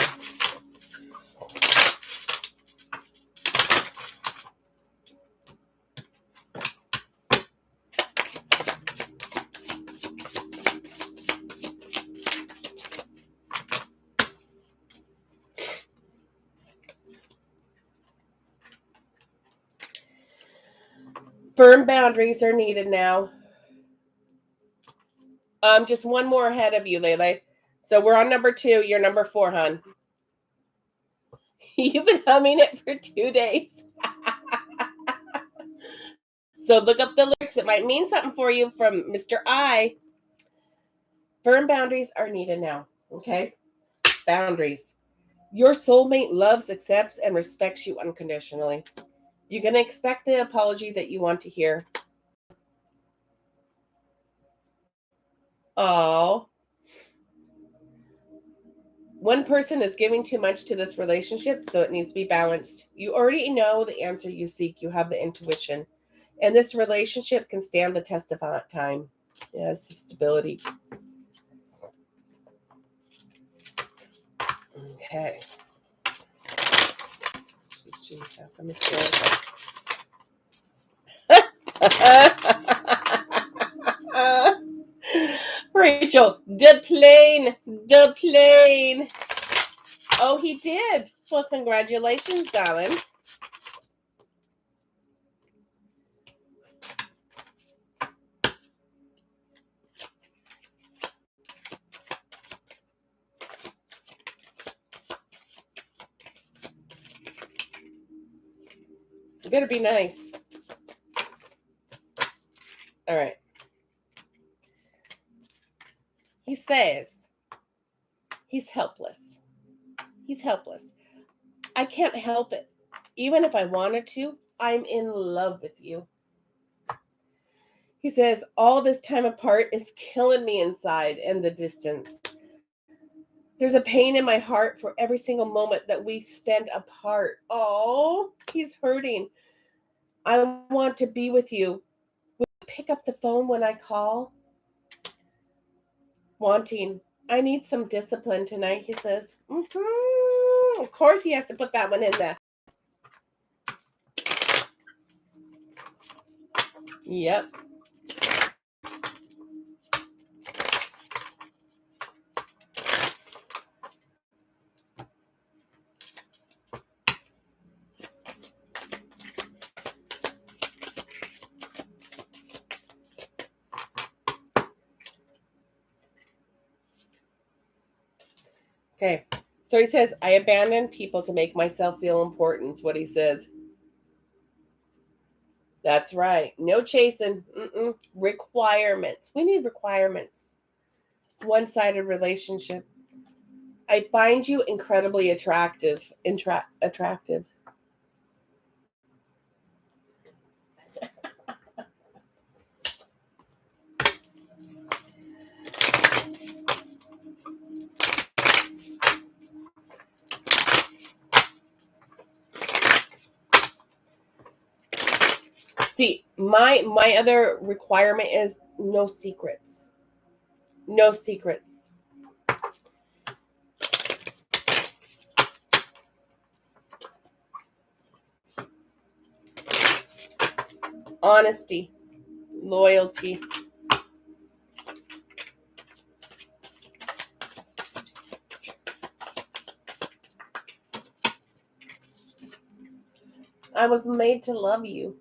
Firm boundaries are needed now. Just one more ahead of you, Lele. So we're on number 2. You're number 4, hon. You've been humming it for 2 days. So look up the lyrics. It might mean something for you from Mr. I. Firm boundaries are needed now. Okay? Boundaries. Your soulmate loves, accepts, and respects you unconditionally. You can expect the apology that you want to hear. Oh. One person is giving too much to this relationship, so it needs to be balanced. You already know the answer you seek. You have the intuition. And this relationship can stand the test of time. Yes, stability. Okay. This is Jerica. I miss Jerica. Rachel, the plane. Oh, he did. Well, congratulations, darling. You better be nice. All right. He says he's helpless. He's helpless. I can't help it. Even if I wanted to, I'm in love with you. He says, all this time apart is killing me inside and the distance. There's a pain in my heart for every single moment that we spend apart. Oh, he's hurting. I want to be with you. Will you pick up the phone when I call? Wanting. I need some discipline tonight, he says. Of course he has to put that one in there. Yep. Okay. So he says, I abandon people to make myself feel important, is what he says. That's right. No chasing. Requirements. We need requirements. One-sided relationship. I find you incredibly attractive. Attractive. See, my other requirement is no secrets. No secrets. Honesty. Loyalty. I was made to love you.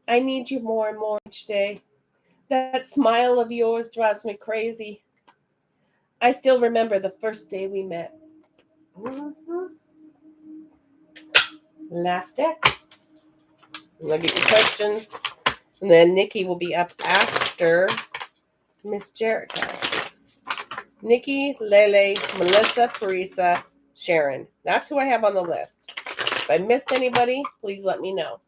I need you more and more each day. That smile of yours drives me crazy. I still remember the first day we met. Last deck. I'll get your questions. And then Nikki will be up after Miss Jerica. Nikki, Lele, Melissa, Parisa, Sharon. That's who I have on the list. If I missed anybody, please let me know.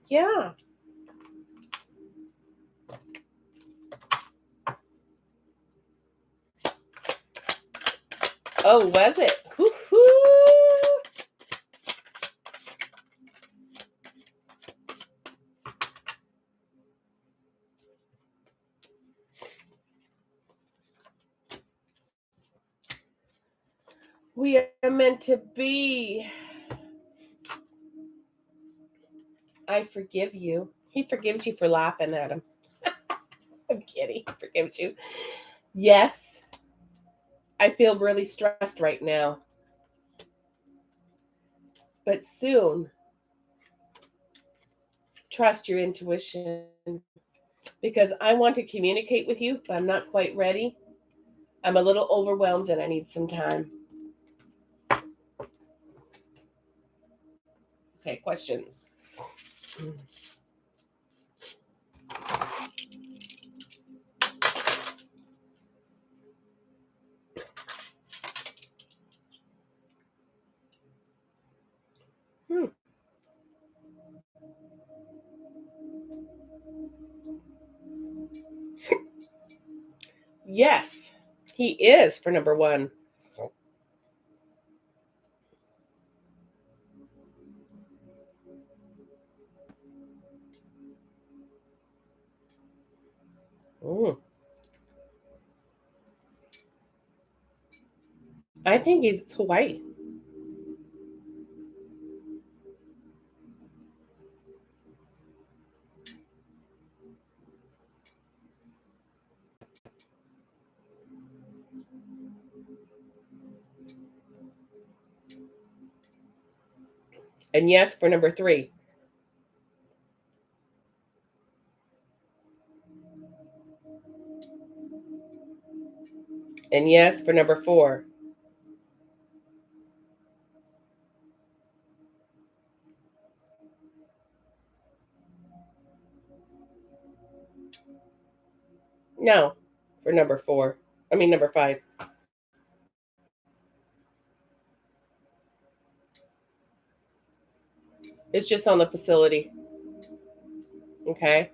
Yeah. Oh, was it? Hoo-hoo. We are meant to be. I forgive you. He forgives you for laughing at him. I'm kidding. He forgives you. Yes. I feel really stressed right now. But soon, trust your intuition. Because I want to communicate with you, but I'm not quite ready. I'm a little overwhelmed and I need some time. Okay, questions. Yes, he is for number one. I think he's Hawaii. And yes for number three. And yes for number four. No, for number 4. I mean, number 5. It's just on the facility. Okay.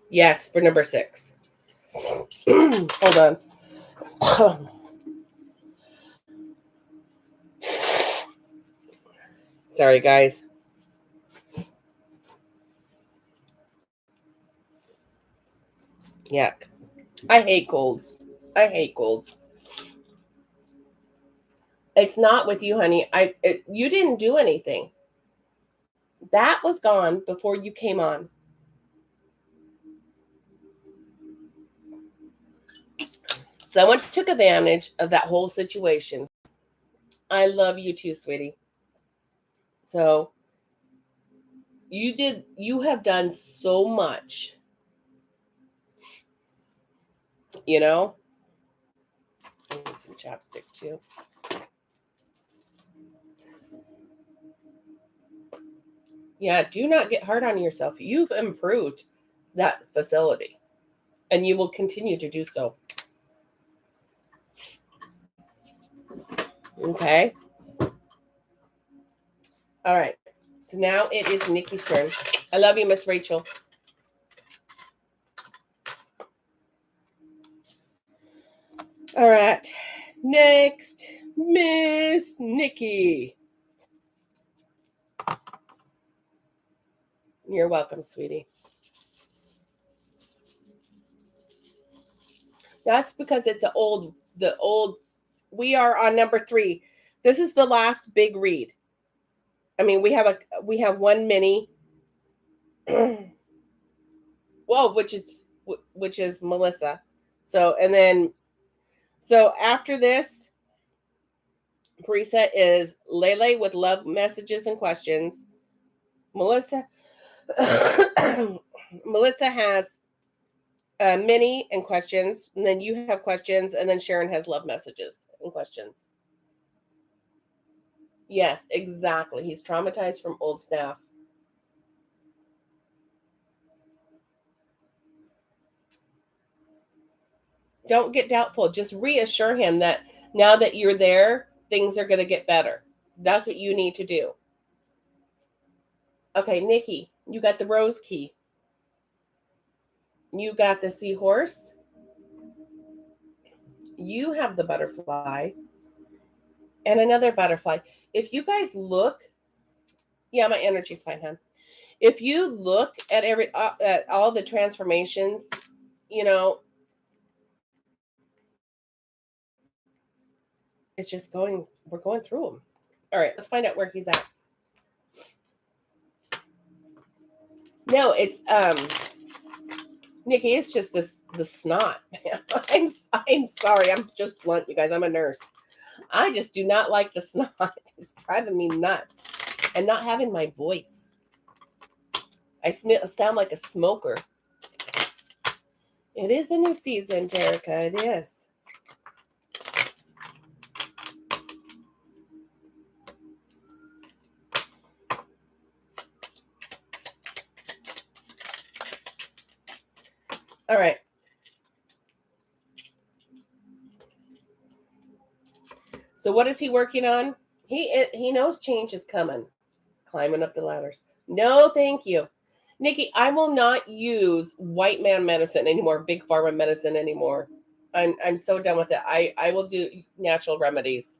Yes, for number 6. Hold on. Sorry, guys. Yuck. I hate colds. I hate colds. It's not with you, honey. You didn't do anything. That was gone before you came on. Someone took advantage of that whole situation. I love you too, sweetie. So you have done so much. You know? I need some chapstick too. Yeah, do not get hard on yourself. You've improved that facility, and you will continue to do so. Okay? All right. So now it is Nikki's turn. I love you, Miss Rachel. All right. Next, Miss Nikki. You're welcome, sweetie. That's because it's we are on number 3. This is the last big read. I mean, we have one mini. Whoa, which is Melissa. So after this, Parisa is Lele with love messages and questions. Melissa has mini and questions, and then you have questions, and then Sharon has love messages and questions. Yes, exactly. He's traumatized from old staff. Don't get doubtful. Just reassure him that now that you're there, things are going to get better. That's what you need to do. Okay, Nikki, you got the rose key. You got the seahorse. You have the butterfly. And another butterfly. If you guys look, yeah, my energy's fine, hon. If you look at at all the transformations, you know, it's just we're going through them. All right, let's find out where he's at. No, it's Nikki, it's just the snot. I'm sorry. I'm just blunt, you guys. I'm a nurse. I just do not like the snot. It's driving me nuts. And not having my voice. I sound like a smoker. It is the new season, Jerica. It is. All right. So what is he working on? He knows change is coming. Climbing up the ladders. No, thank you. Nikki, I will not use white man medicine anymore, big pharma medicine anymore. I'm so done with it. I will do natural remedies.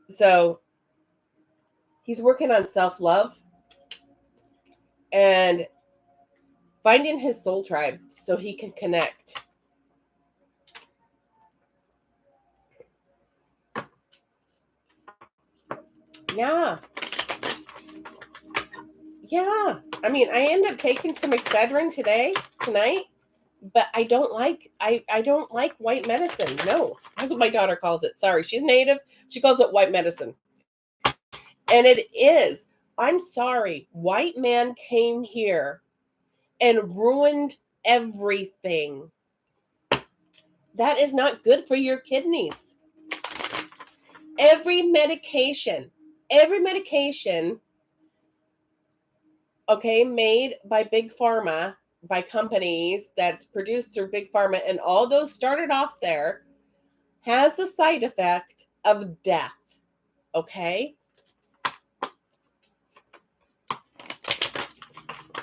So he's working on self-love and finding his soul tribe so he can connect. Yeah. Yeah. I mean, I end up taking some Excedrin tonight, but I don't like white medicine. No. That's what my daughter calls it. Sorry, she's native. She calls it white medicine. And it is. I'm sorry. White man came here and ruined everything. That is not good for your kidneys. Every medication, okay, made by Big Pharma, by companies that's produced through Big Pharma, and all those started off there, has the side effect of death, okay?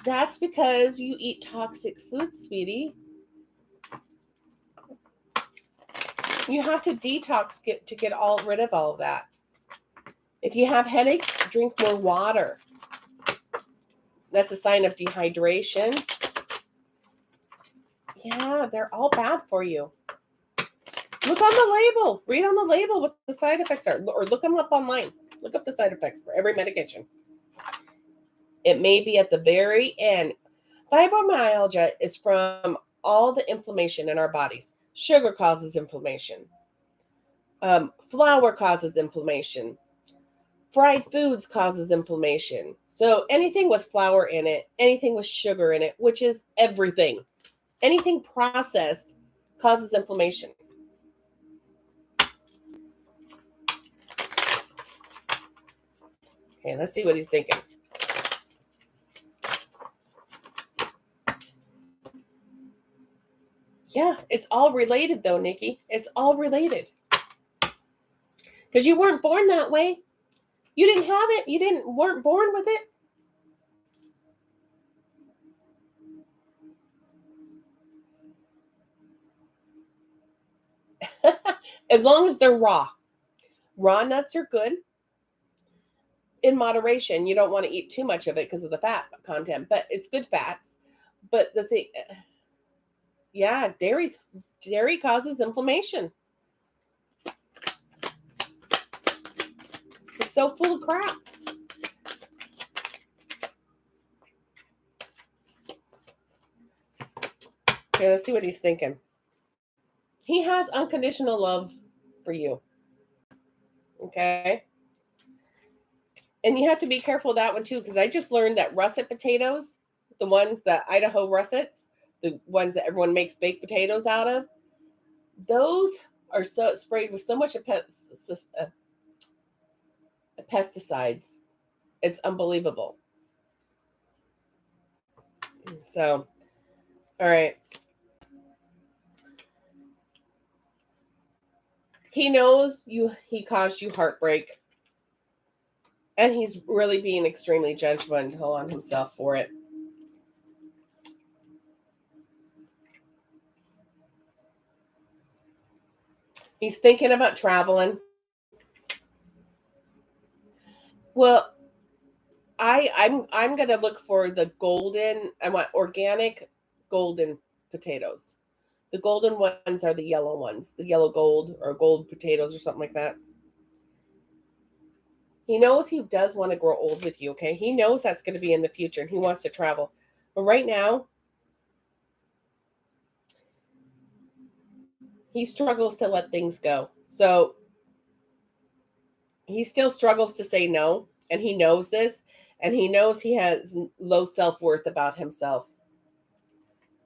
That's because you eat toxic foods, sweetie. You have to detox to get rid of all of that. If you have headaches, drink more water. That's a sign of dehydration. Yeah, they're all bad for you. Look on the label. Read on the label what the side effects are, or look them up online. Look up the side effects for every medication. It may be at the very end. Fibromyalgia is from all the inflammation in our bodies. Sugar causes inflammation. Flour causes inflammation. Fried foods causes inflammation. So anything with flour in it, anything with sugar in it, which is everything, anything processed causes inflammation. Okay, let's see what he's thinking. Yeah, it's all related though, Nikki. It's all related. Because you weren't born that way. You didn't have it. You weren't born with it. As long as they're raw. Raw nuts are good in moderation. You don't want to eat too much of it because of the fat content, but it's good fats. But the thing, yeah, dairy causes inflammation. It's so full of crap. Okay, let's see what he's thinking. He has unconditional love for you. Okay. And you have to be careful of that one too, because I just learned that russet potatoes, the ones that Idaho russets, the ones that everyone makes baked potatoes out of, those are so sprayed with so much pesticides. It's unbelievable. So, all right. He knows he caused you heartbreak. And he's really being extremely judgmental on himself for it. He's thinking about traveling. Well, I'm gonna look for the golden. I want organic golden potatoes. The golden ones are the yellow ones, the yellow gold or gold potatoes or something like that. He knows he does want to grow old with you, okay? He knows that's going to be in the future and he wants to travel. But right now, he struggles to let things go. So he still struggles to say no, and he knows this, and he knows he has low self-worth about himself.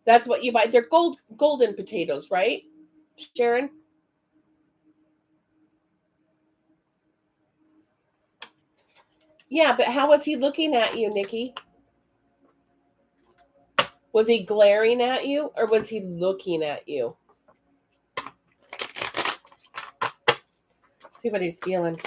That's what you buy. They're golden potatoes, right, Sharon? Yeah, but how was he looking at you, Nikki? Was he glaring at you or was he looking at you? See what he's feeling.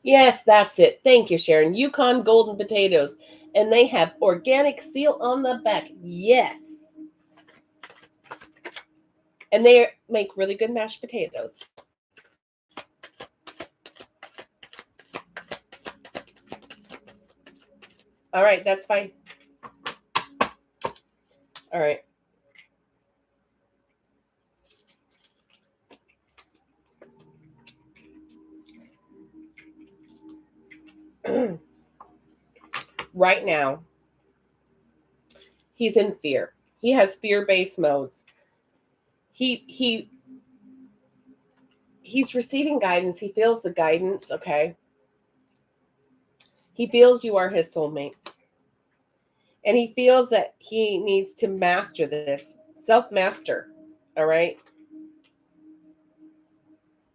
Yes, that's it. Thank you, Sharon. Yukon golden potatoes. And they have organic seal on the back. Yes. And they make really good mashed potatoes. All right, that's fine. All right. Right now, he's in fear. He has fear-based modes. He's receiving guidance. He feels the guidance, okay? He feels you are his soulmate. And he feels that he needs to master this, self-master, all right?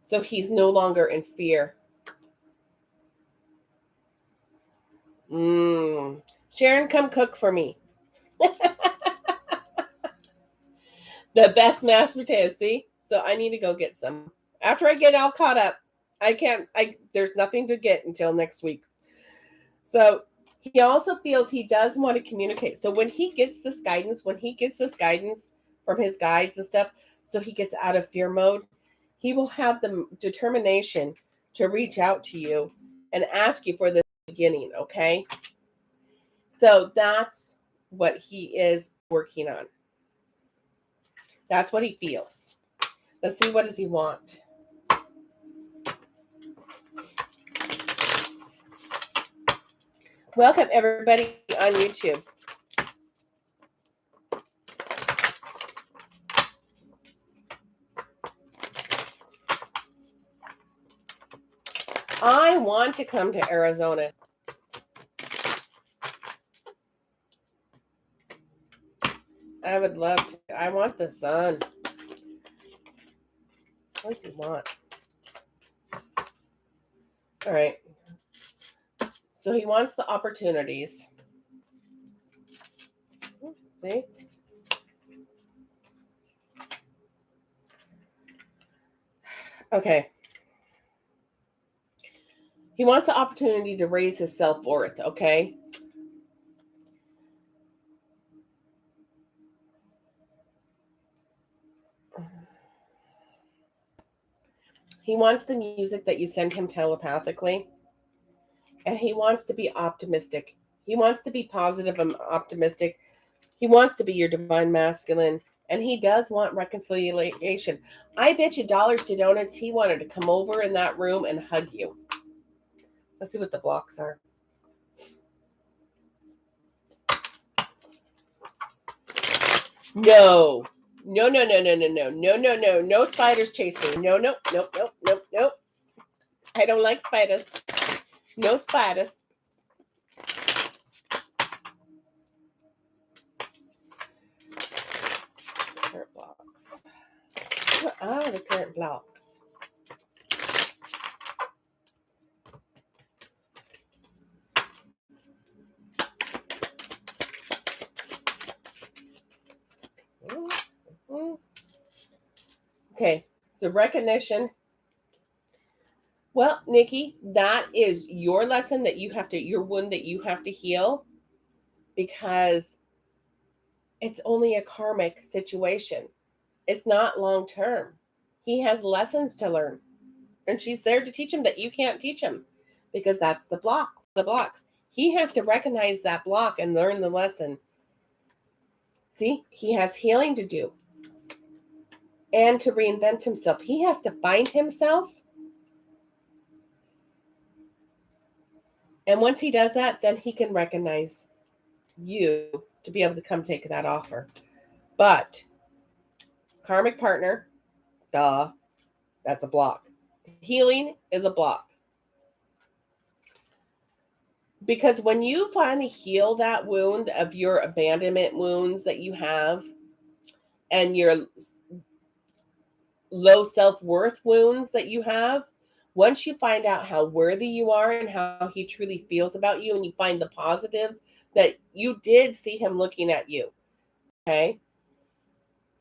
So he's no longer in fear. Sharon, come cook for me. The best mashed potatoes, see? So I need to go get some. After I get all caught up, there's nothing to get until next week. So he also feels he does want to communicate. So when he gets this guidance from his guides and stuff, so he gets out of fear mode, he will have the determination to reach out to you and ask you for the beginning, okay? So that's what he is working on. That's what he feels. Let's see, what does he want? Welcome, everybody on YouTube. I want to come to Arizona. I would love to. I want the sun. What does he want? All right. So he wants the opportunities. See? Okay. He wants the opportunity to raise his self-worth, okay? He wants the music that you send him telepathically. And he wants to be optimistic. He wants to be positive and optimistic. He wants to be your divine masculine. And he does want reconciliation. I bet you dollars to donuts he wanted to come over in that room and hug you. Let's see what the blocks are. No. No, no, no, no, no, no, no, no, no. No spiders chase me. No, no, nope, nope, nope, nope. I don't like spiders. No spiders. Current blocks. What are the current blocks? Okay, so recognition. Well, Nikki, that is your lesson that you have to, your wound that you have to heal, because it's only a karmic situation. It's not long term. He has lessons to learn, and she's there to teach him that you can't teach him, because that's the blocks. He has to recognize that block and learn the lesson. See, he has healing to do and to reinvent himself. He has to find himself. And once he does that, then he can recognize you to be able to come take that offer. But karmic partner, duh, that's a block. Healing is a block. Because when you finally heal that wound of your abandonment wounds that you have, and your low self-worth wounds that you have, once you find out how worthy you are and how he truly feels about you, and you find the positives that you did see him looking at you, okay?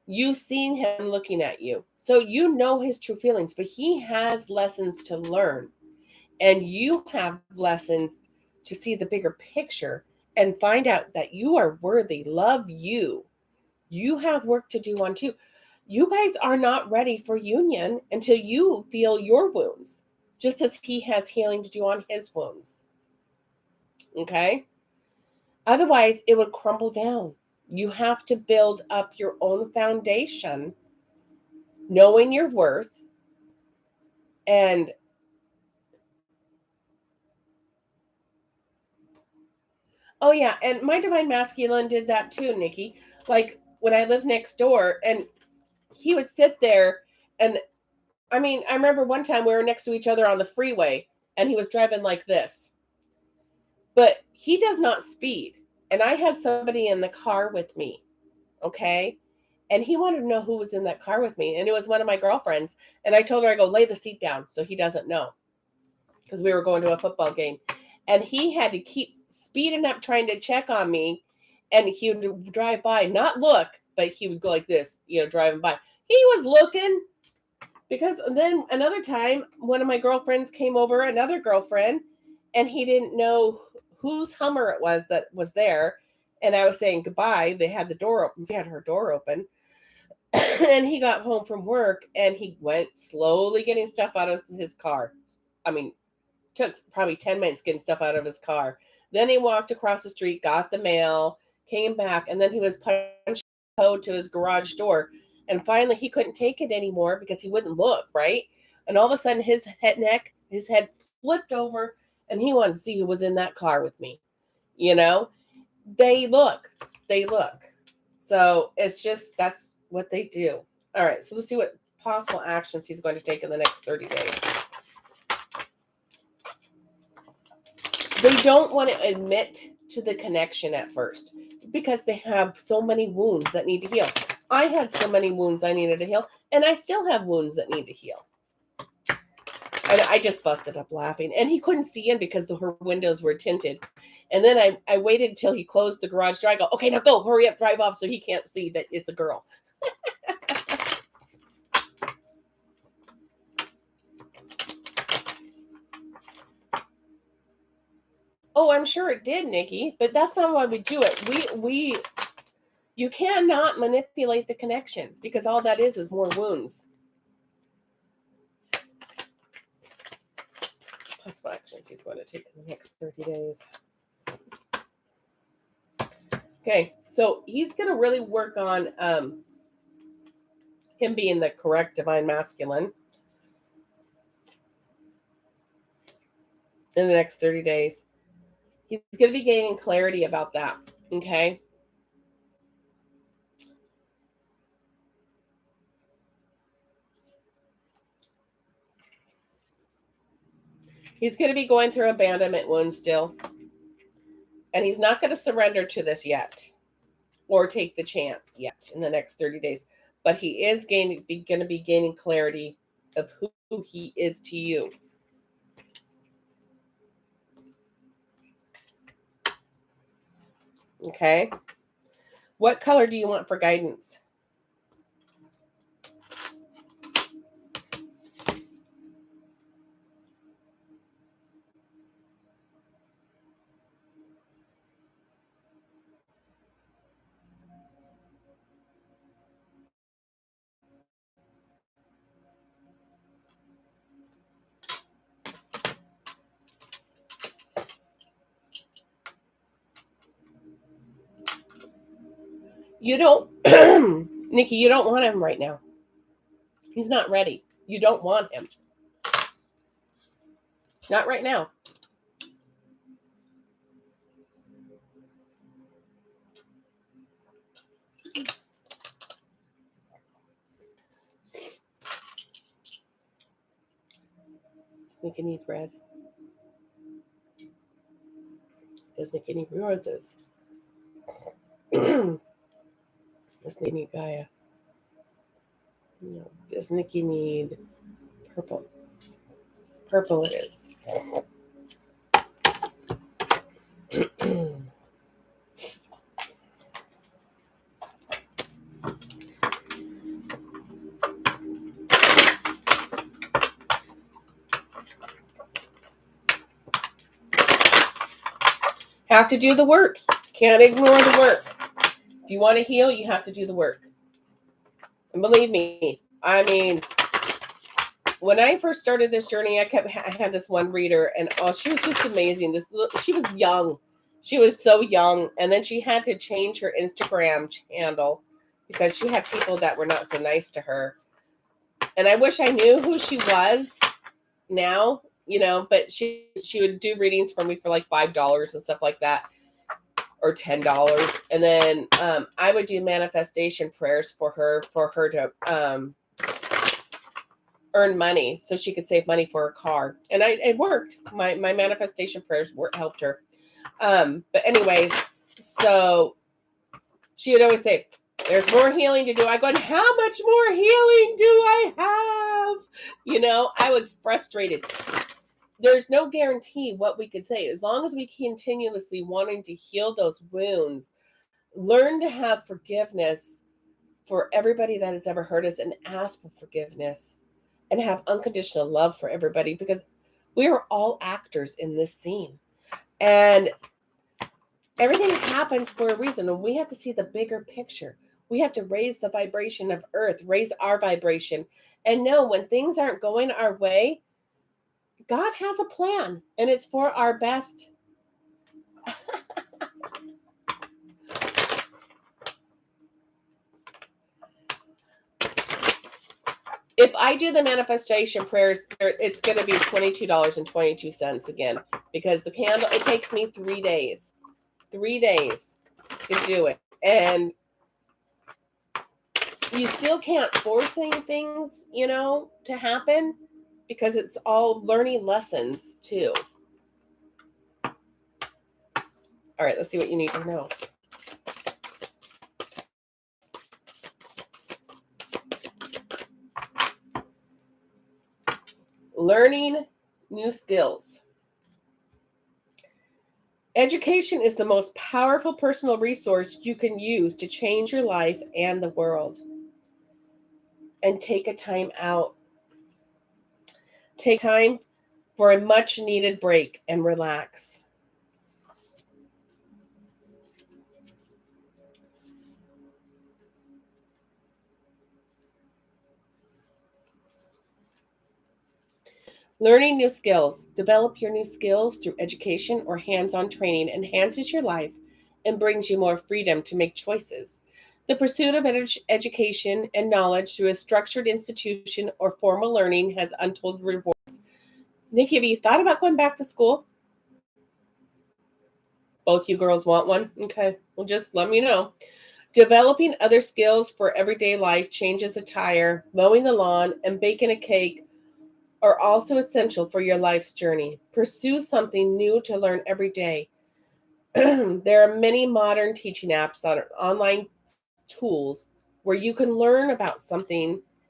You've seen him looking at you. So you know his true feelings, but he has lessons to learn. And you have lessons to see the bigger picture and find out that you are worthy. Love you. You have work to do on too. You guys are not ready for union until you feel your wounds, just as he has healing to do on his wounds. Okay? Otherwise, it would crumble down. You have to build up your own foundation, knowing your worth, and Oh yeah, and my divine masculine did that too, Nikki. Like when I lived next door, and he would sit there, and I mean, I remember one time we were next to each other on the freeway, and he was driving like this, but he does not speed. And I had somebody in the car with me, okay, and he wanted to know who was in that car with me, and it was one of my girlfriends. And I told her, I go, lay the seat down so he doesn't know, because we were going to a football game, and he had to keep speeding up trying to check on me, and he would drive by, not look, but he would go like this, driving by. He was looking, because then another time one of my girlfriends came over, another girlfriend, and he didn't know whose Hummer it was that was there, and I was saying goodbye. They had the door open. She had her door open. And he got home from work, and he went slowly getting stuff out of his car. I mean, took probably 10 minutes getting stuff out of his car. Then he walked across the street, got the mail, came back, and then he was punching code to his garage door. And finally he couldn't take it anymore because he wouldn't look, right? And all of a sudden his head flipped over, and he wanted to see who was in that car with me. They look. So it's just, that's what they do. All right, so let's see what possible actions he's going to take in the next 30 days. They don't want to admit to the connection at first because they have so many wounds that need to heal. I had so many wounds I needed to heal, and I still have wounds that need to heal. And I just busted up laughing. And he couldn't see in because her windows were tinted. And then I waited until he closed the garage door. I go, okay, now go, hurry up, drive off so he can't see that it's a girl. Oh, I'm sure it did, Nikki, but that's not why we do it. You cannot manipulate the connection because all that is more wounds. Possible actions he's going to take in the next 30 days. Okay, so he's going to really work on him being the correct divine masculine in the next 30 days. He's going to be gaining clarity about that, okay? He's going to be going through abandonment wounds still. And he's not going to surrender to this yet or take the chance yet in the next 30 days. But he is going to be gaining clarity of who he is to you. Okay? What color do you want for guidance? You don't, Nikki, you don't want him right now. He's not ready. You don't want him. Not right now. Does Nikki need bread? Does Nikki need roses? Does Nikki need Gaia? No. Does Nikki need purple? Purple it is. Have to do the work. Can't ignore the work. If you want to heal, you have to do the work. And believe me, I mean, when I first started this journey, I had this one reader, and she was just amazing. She was young. She was so young. And then she had to change her Instagram handle because she had people that were not so nice to her. And I wish I knew who she was now, but she would do readings for me for like $5 and stuff like that. or $10. And then I would do manifestation prayers for her to earn money so she could save money for her car. And it worked. My manifestation prayers helped her. But anyways, so she would always say, there's more healing to do. I go, how much more healing do I have? You know, I was frustrated. There's no guarantee what we could say. As long as we continuously wanting to heal those wounds, learn to have forgiveness for everybody that has ever hurt us and ask for forgiveness and have unconditional love for everybody, because we are all actors in this scene. And everything happens for a reason, and we have to see the bigger picture. We have to raise the vibration of Earth, raise our vibration, and know when things aren't going our way, God has a plan, and it's for our best. If I do the manifestation prayers, it's going to be $22.22 again, because the candle, it takes me 3 days. 3 days to do it. And you still can't force any things, you know, to happen, because it's all learning lessons too. All right, let's see what you need to know. Learning new skills. Education is the most powerful personal resource you can use to change your life and the world. And take a time out. Take time for a much needed break and relax. Learning new skills. Develop your new skills through education or hands-on training enhances your life and brings you more freedom to make choices. The pursuit of education and knowledge through a structured institution or formal learning has untold rewards. Nikki, have you thought about going back to school? Both you girls want one? Okay, well, just let me know. Developing other skills for everyday life, changes a tire, mowing the lawn, and baking a cake are also essential for your life's journey. Pursue something new to learn every day. There are many modern teaching apps on online tools where you can learn about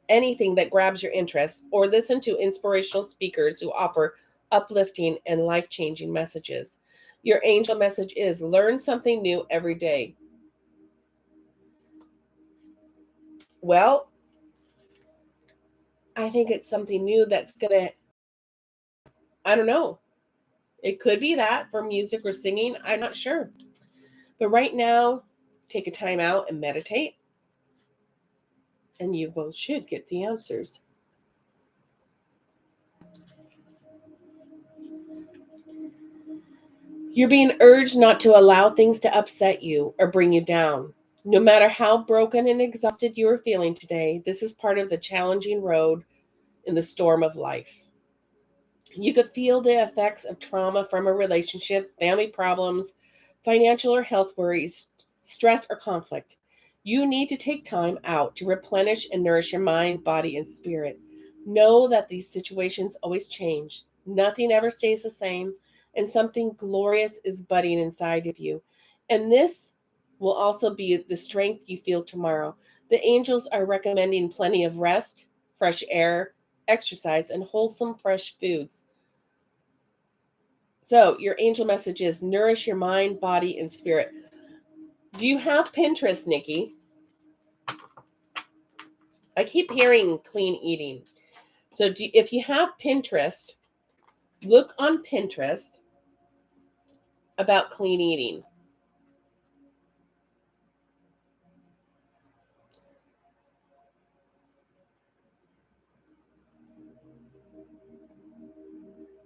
anything that grabs your interest, or listen to inspirational speakers who offer uplifting and life-changing messages. Your angel message is learn something new every day. Well, I think it's something new that's going to, I don't know. It could be that for music or singing. I'm not sure. But right now, take a time out and meditate, and you both should get the answers. You're being urged not to allow things to upset you or bring you down. No matter how broken and exhausted you are feeling today, this is part of the challenging road in the storm of life. You could feel the effects of trauma from a relationship, family problems, financial or health worries, stress, or conflict. You need to take time out to replenish and nourish your mind, body, and spirit. Know that these situations always change. Nothing ever stays the same, and something glorious is budding inside of you. And this will also be the strength you feel tomorrow. The angels are recommending plenty of rest, fresh air, exercise, and wholesome fresh foods. So your angel message is nourish your mind, body, and spirit. Do you have Pinterest, Nikki? I keep hearing clean eating. So if you have Pinterest, look on Pinterest about clean eating.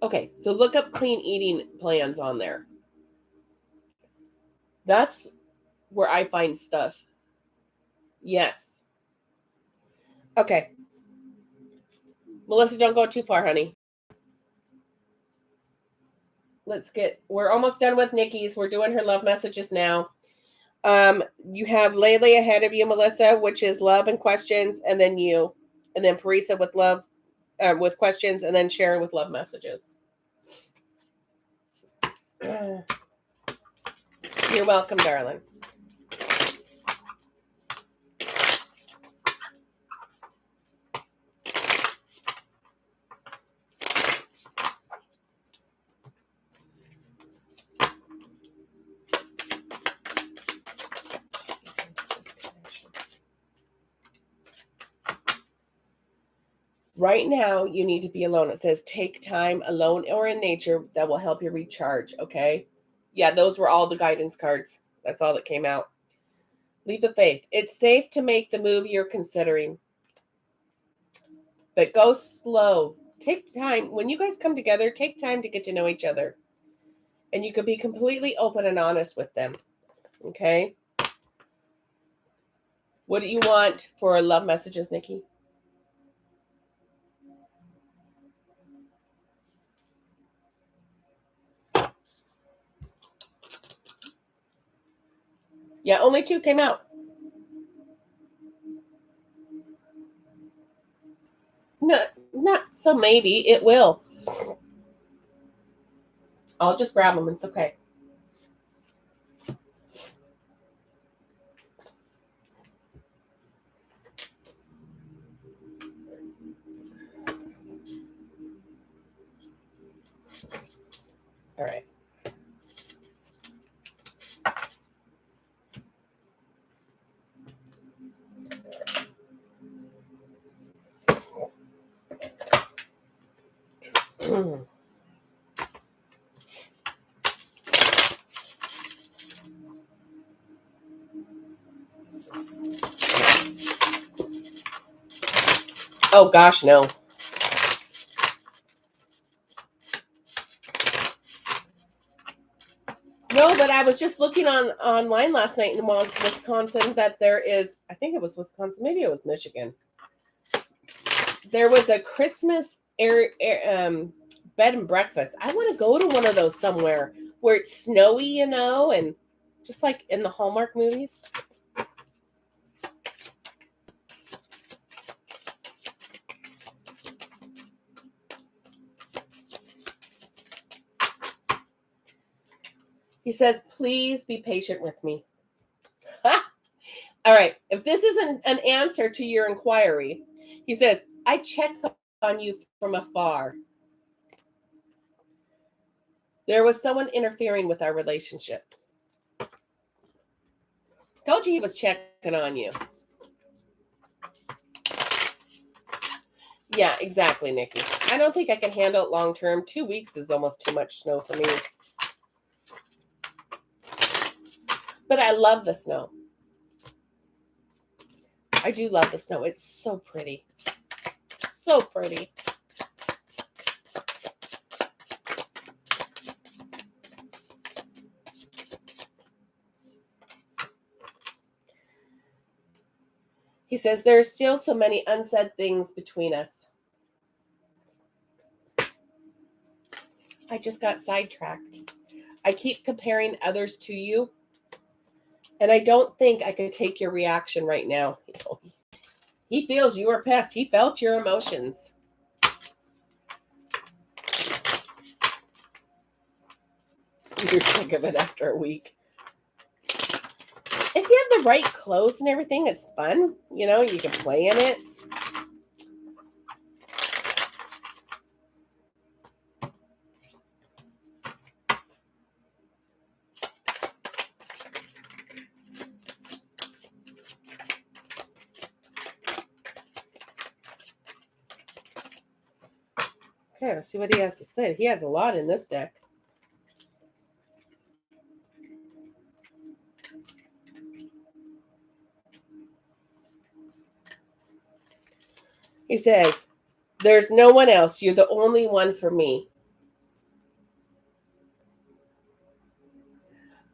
Okay, so look up clean eating plans on there. That's where I find stuff. Yes. Okay. Melissa, don't go too far, honey. we're almost done with Nikki's. We're doing her love messages now. You have Lele ahead of you, Melissa, which is love and questions, and then you, and then Parisa with love, with questions, and then Sharon with love messages. You're welcome, darling. Right now, you need to be alone. It says take time alone or in nature that will help you recharge, okay? Yeah, those were all the guidance cards. That's all that came out. Leap of faith. It's safe to make the move you're considering, but go slow. Take time. When you guys come together, take time to get to know each other. And you could be completely open and honest with them, okay? What do you want for love messages, Nikki? Yeah, only 2 came out. No, not so maybe it will. I'll just grab them. It's okay. All right. Oh gosh, no. No, but I was just looking online last night in Wisconsin that there is, I think it was Wisconsin, maybe it was Michigan. There was a Christmas bed and breakfast. I want to go to one of those somewhere where it's snowy, you know, and just like in the Hallmark movies. He says, please be patient with me. All right. If this isn't an answer to your inquiry, he says, I check on you from afar. There was someone interfering with our relationship. Told you he was checking on you. Yeah, exactly, Nikki. I don't think I can handle it long term. 2 weeks is almost too much snow for me. But I love the snow. I do love the snow. It's so pretty. So pretty. He says, there are still so many unsaid things between us. I just got sidetracked. I keep comparing others to you, and I don't think I could take your reaction right now. He feels you were pissed. He felt your emotions. You're sick of it after a week. If you have the right clothes and everything, it's fun. You know, you can play in it. Okay, let's see what he has to say. He has a lot in this deck. He says, there's no one else. You're the only one for me.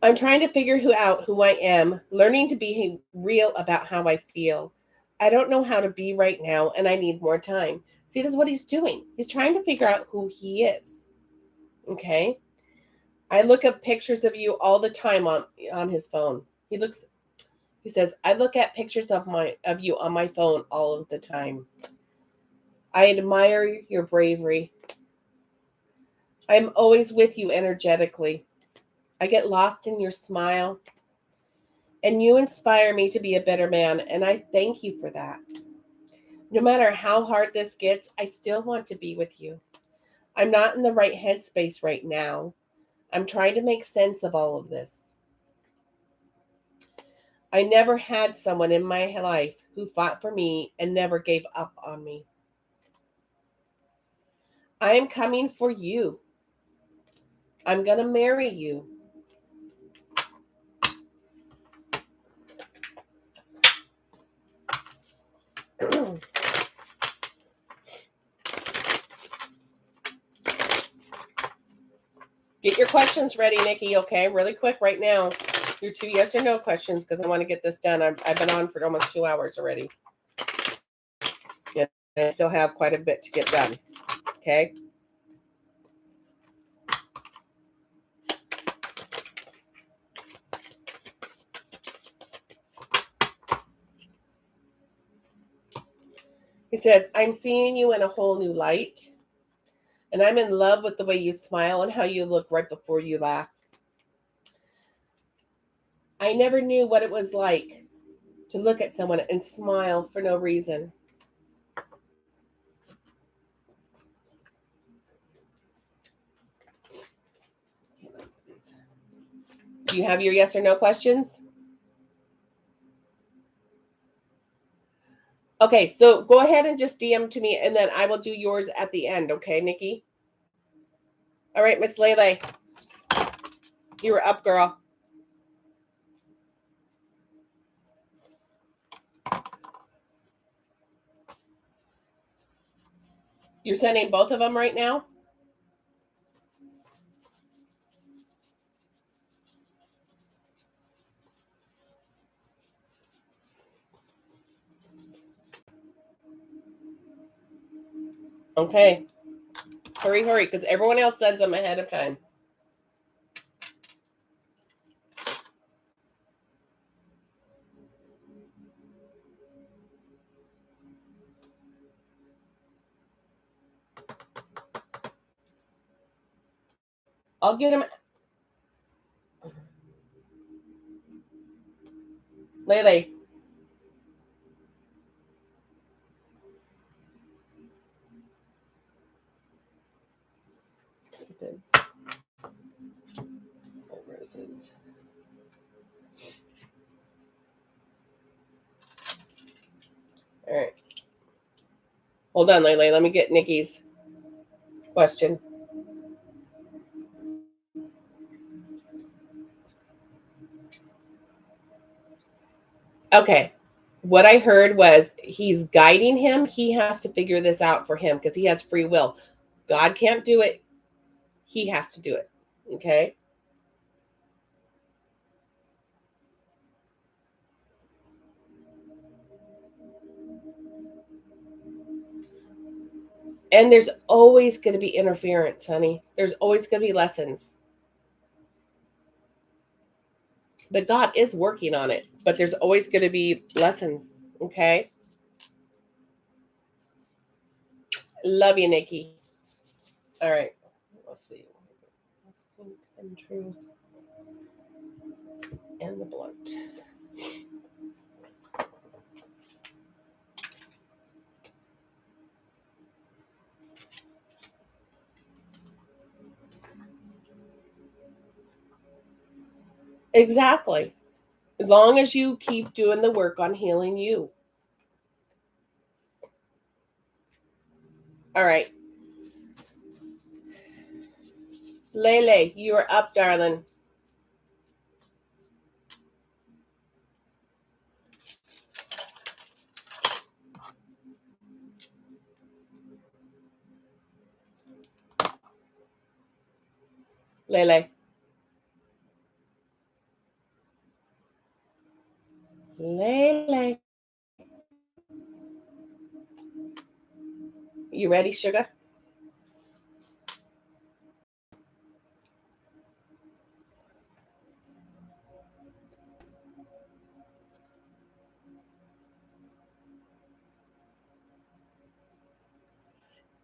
I'm trying to figure out who I am, learning to be real about how I feel. I don't know how to be right now, and I need more time. See, this is what he's doing. He's trying to figure out who he is. Okay? I look at pictures of you all the time on his phone. He says, I look at pictures of you on my phone all of the time. I admire your bravery. I'm always with you energetically. I get lost in your smile. And you inspire me to be a better man, and I thank you for that. No matter how hard this gets, I still want to be with you. I'm not in the right headspace right now. I'm trying to make sense of all of this. I never had someone in my life who fought for me and never gave up on me. I am coming for you. I'm going to marry you. Get your questions ready, Nikki, okay? Really quick right now. Your 2 yes or no questions, because I want to get this done. I've been on for almost 2 hours already. Yeah, I still have quite a bit to get done, okay? He says, I'm seeing you in a whole new light, and I'm in love with the way you smile and how you look right before you laugh. I never knew what it was like to look at someone and smile for no reason. Do you have your yes or no questions? Okay, so go ahead and just DM to me, and then I will do yours at the end, okay, Nikki? All right, Miss Lele. You were up, girl. You're sending both of them right now? Okay. Hurry, because everyone else sends them ahead of time. I'll get them. Lele. Roses. All right. Hold on, Lele. Let me get Nikki's question. Okay. What I heard was he's guiding him. He has to figure this out for him because he has free will. God can't do it. He has to do it. Okay. And there's always going to be interference, honey. There's always going to be lessons. But God is working on it. But there's always going to be lessons. Okay. Love you, Nikki. All right. Let's see. And true. And the blunt. Exactly. As long as you keep doing the work on healing you. All right. Lele, you are up, darling. Lele. Lele. You ready, sugar?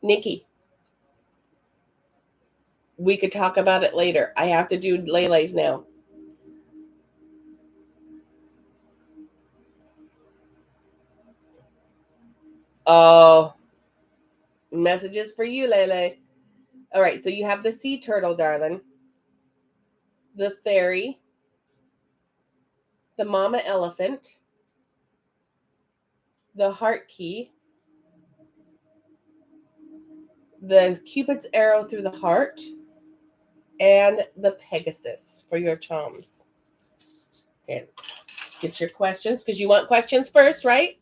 Nikki, we could talk about it later. I have to do Lele's now. Oh, messages for you, Lele. All right, so you have the sea turtle, darling, the fairy, the mama elephant, the heart key, the Cupid's arrow through the heart, and the Pegasus for your charms. Okay, get your questions, because you want questions first, right?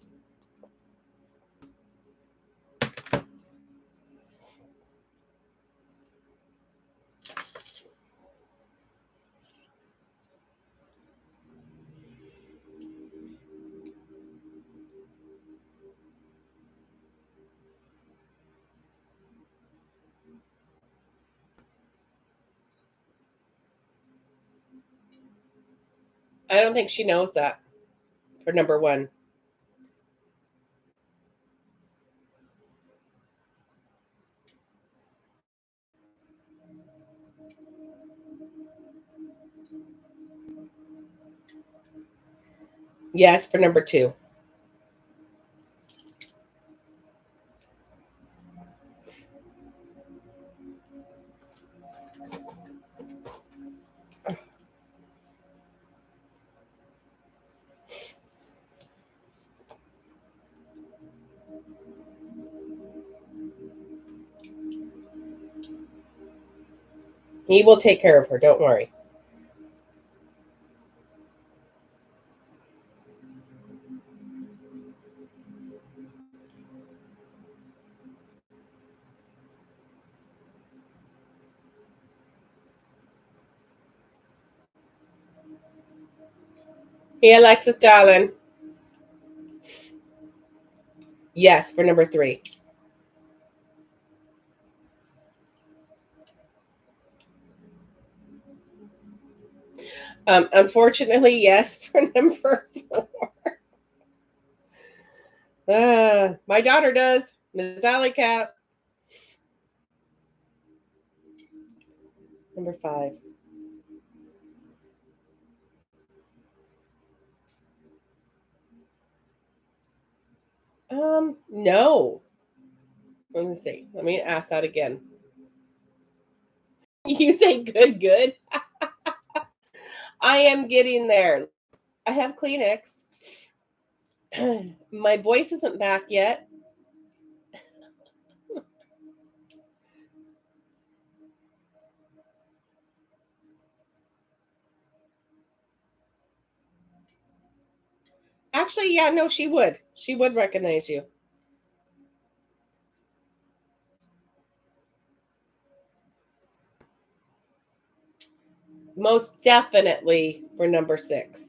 I don't think she knows that for number one. Yes, for number two. He will take care of her. Don't worry. Hey, Alexis, darling. Yes, for number three. Unfortunately, yes, for number four. My daughter does. Miss Alley Cat. Number five. No. Let me see. Let me ask that again. You say good. I am getting there. I have Kleenex. My voice isn't back yet. Actually, yeah, no, she would. She would recognize you. Most definitely for number six.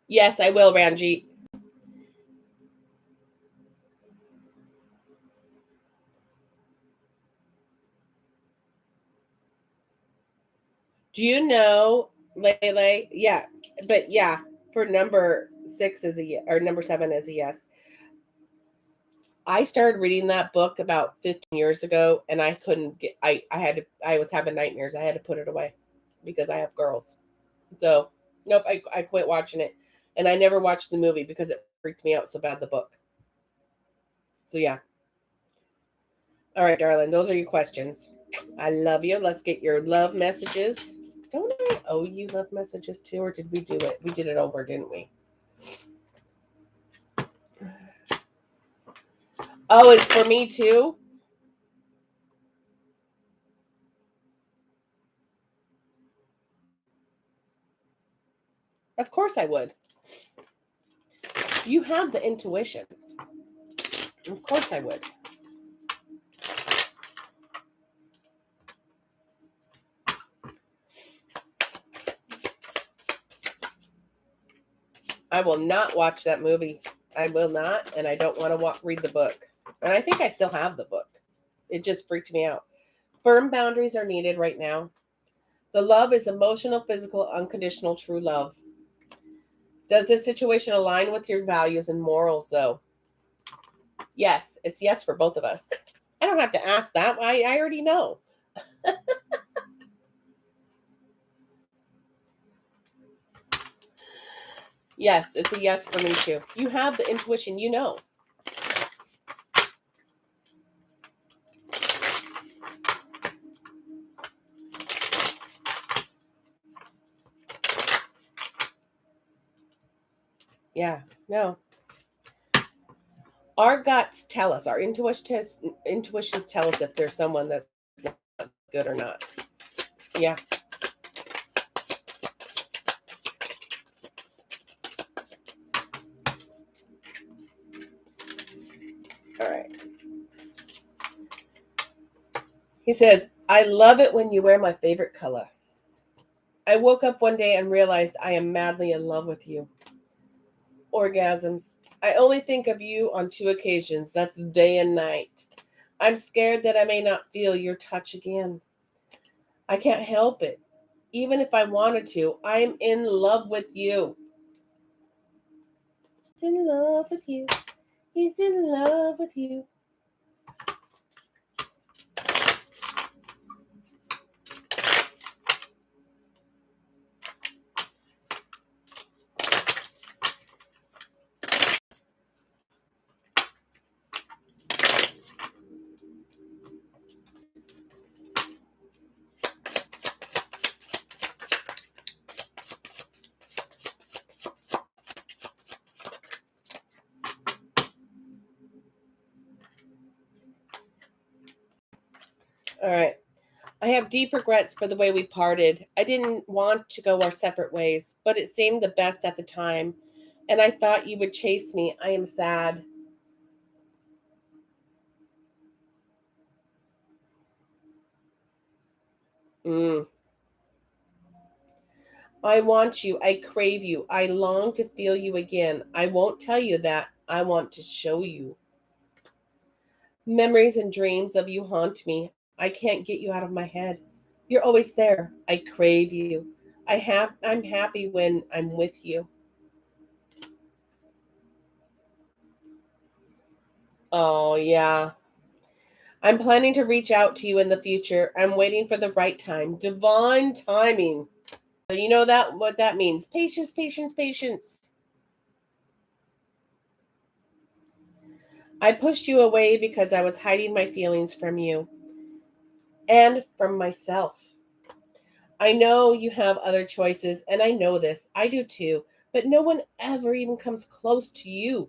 Yes, I will, Ranjit. Do you know, Lele? Yeah, but yeah, for number six is or number seven is a yes. I started reading that book about 15 years ago, and I couldn't get. I was having nightmares. I had to put it away because I have girls. So nope, I quit watching it, and I never watched the movie because it freaked me out so bad. The book. So yeah. All right, darling. Those are your questions. I love you. Let's get your love messages. Don't I owe you love messages too, or did we do it? We did it over, didn't we? Oh, it's for me too? Of course I would. You have the intuition. Of course I would. I will not watch that movie. I will not, and I don't want to read the book. And I think I still have the book. It just freaked me out. Firm boundaries are needed right now. The love is emotional, physical, unconditional, true love. Does this situation align with your values and morals, though? Yes, it's yes for both of us. I don't have to ask that. I already know. Yes, it's a yes for me too. You have the intuition, you know. Yeah, no. Our guts tell us, our intuitions tell us if there's someone that's not good or not. Yeah. All right. He says, I love it when you wear my favorite color. I woke up one day and realized I am madly in love with you. Orgasms. I only think of you on 2 occasions. That's day and night. I'm scared that I may not feel your touch again. I can't help it. Even if I wanted to, I'm in love with you. He's in love with you. He's in love with you. All right. I have deep regrets for the way we parted. I didn't want to go our separate ways, but it seemed the best at the time, and I thought you would chase me. I am sad. I want you. I crave you. I long to feel you again. I won't tell you that. I want to show you. Memories and dreams of you haunt me. I can't get you out of my head. You're always there. I crave you. I'm happy when I'm with you. Oh, yeah. I'm planning to reach out to you in the future. I'm waiting for the right time. Divine timing. You know that what that means. Patience, patience, patience. I pushed you away because I was hiding my feelings from you and from myself. I know you have other choices, and I know this. I do too. But no one ever even comes close to you.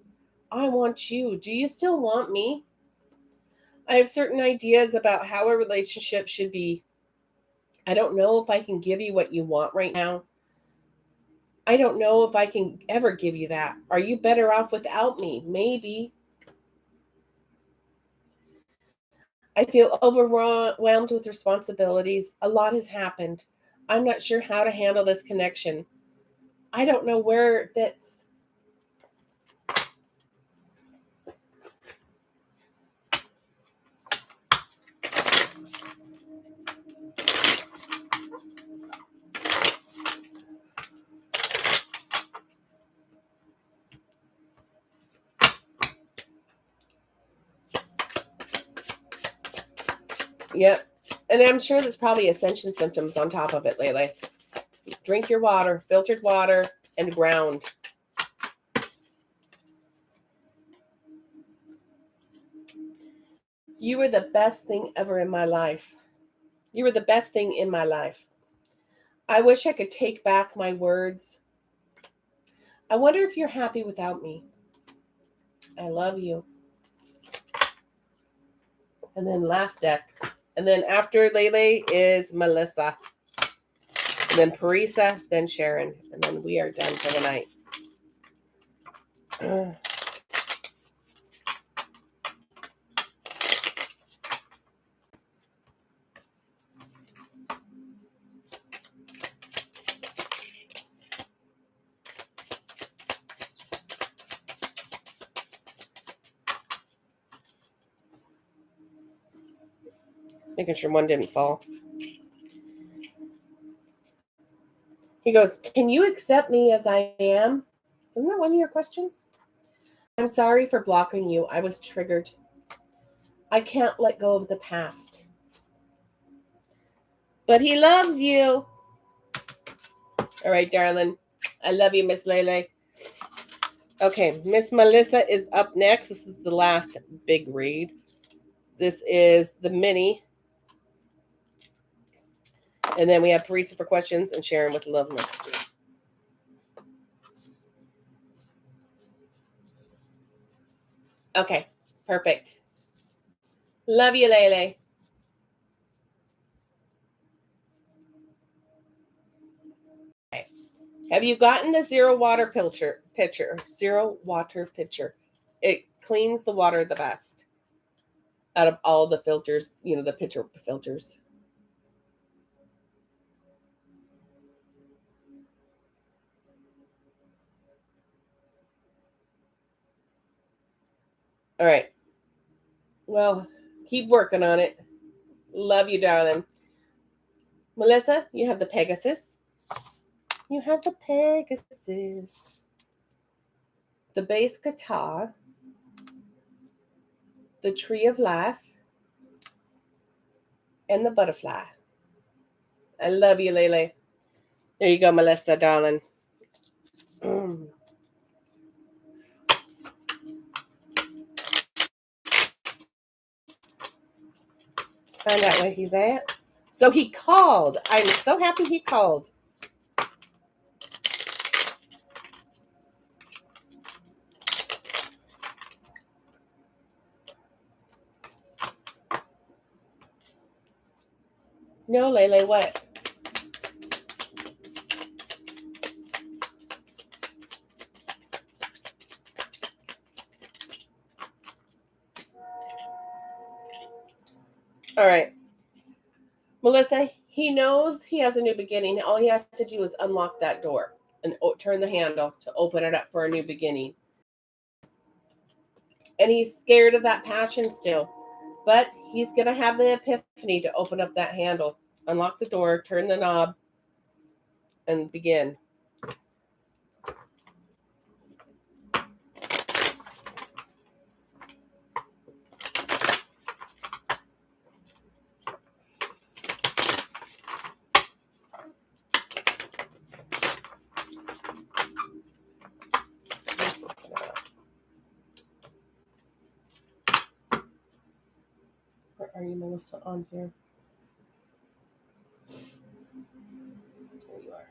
I want you. Do you still want me? I have certain ideas about how a relationship should be. I don't know if I can give you what you want right now. I don't know if I can ever give you that. Are you better off without me? Maybe. I feel overwhelmed with responsibilities. A lot has happened. I'm not sure how to handle this connection. I don't know where it fits. Yep. And I'm sure there's probably ascension symptoms on top of it, Lele. Drink your water, filtered water, and ground. You were the best thing ever in my life. You were the best thing in my life. I wish I could take back my words. I wonder if you're happy without me. I love you. And then last deck. And then after Lele is Melissa. And then Parisa, then Sharon. And then we are done for the night. Making sure one didn't fall. He goes, can you accept me as I am? Isn't that one of your questions? I'm sorry for blocking you. I was triggered. I can't let go of the past. But he loves you. All right, darling. I love you, Miss Lele. Okay, Miss Melissa is up next. This is the last big read. This is the mini. And then we have Parisa for questions and Sharon with love messages. Okay, perfect. Love you, Lele. Okay. Have you gotten the zero water pitcher? Zero water pitcher. It cleans the water the best out of all the filters, the pitcher filters. All right. Well, keep working on it. Love you, darling. Melissa, you have the Pegasus. You have the Pegasus. The bass guitar. The tree of life. And the butterfly. I love you, Lele. There you go, Melissa, darling. Let's find out where he's at. So he called. I'm so happy he called. No, Lele, what? All right. Melissa, he knows he has a new beginning. All he has to do is unlock that door and turn the handle to open it up for a new beginning. And he's scared of that passion still. But he's going to have the epiphany to open up that handle, unlock the door, turn the knob, and begin. Where are you, Melissa, on here? There you are.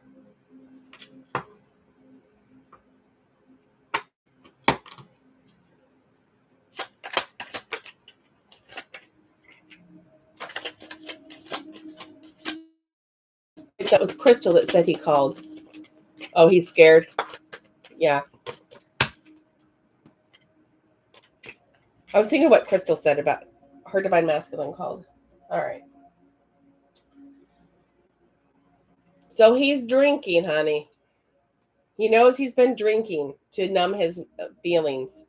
That was Crystal that said he called. Oh, he's scared. Yeah. I was thinking what Crystal said about her divine masculine called. All right. So he's drinking, honey. He knows he's been drinking to numb his feelings.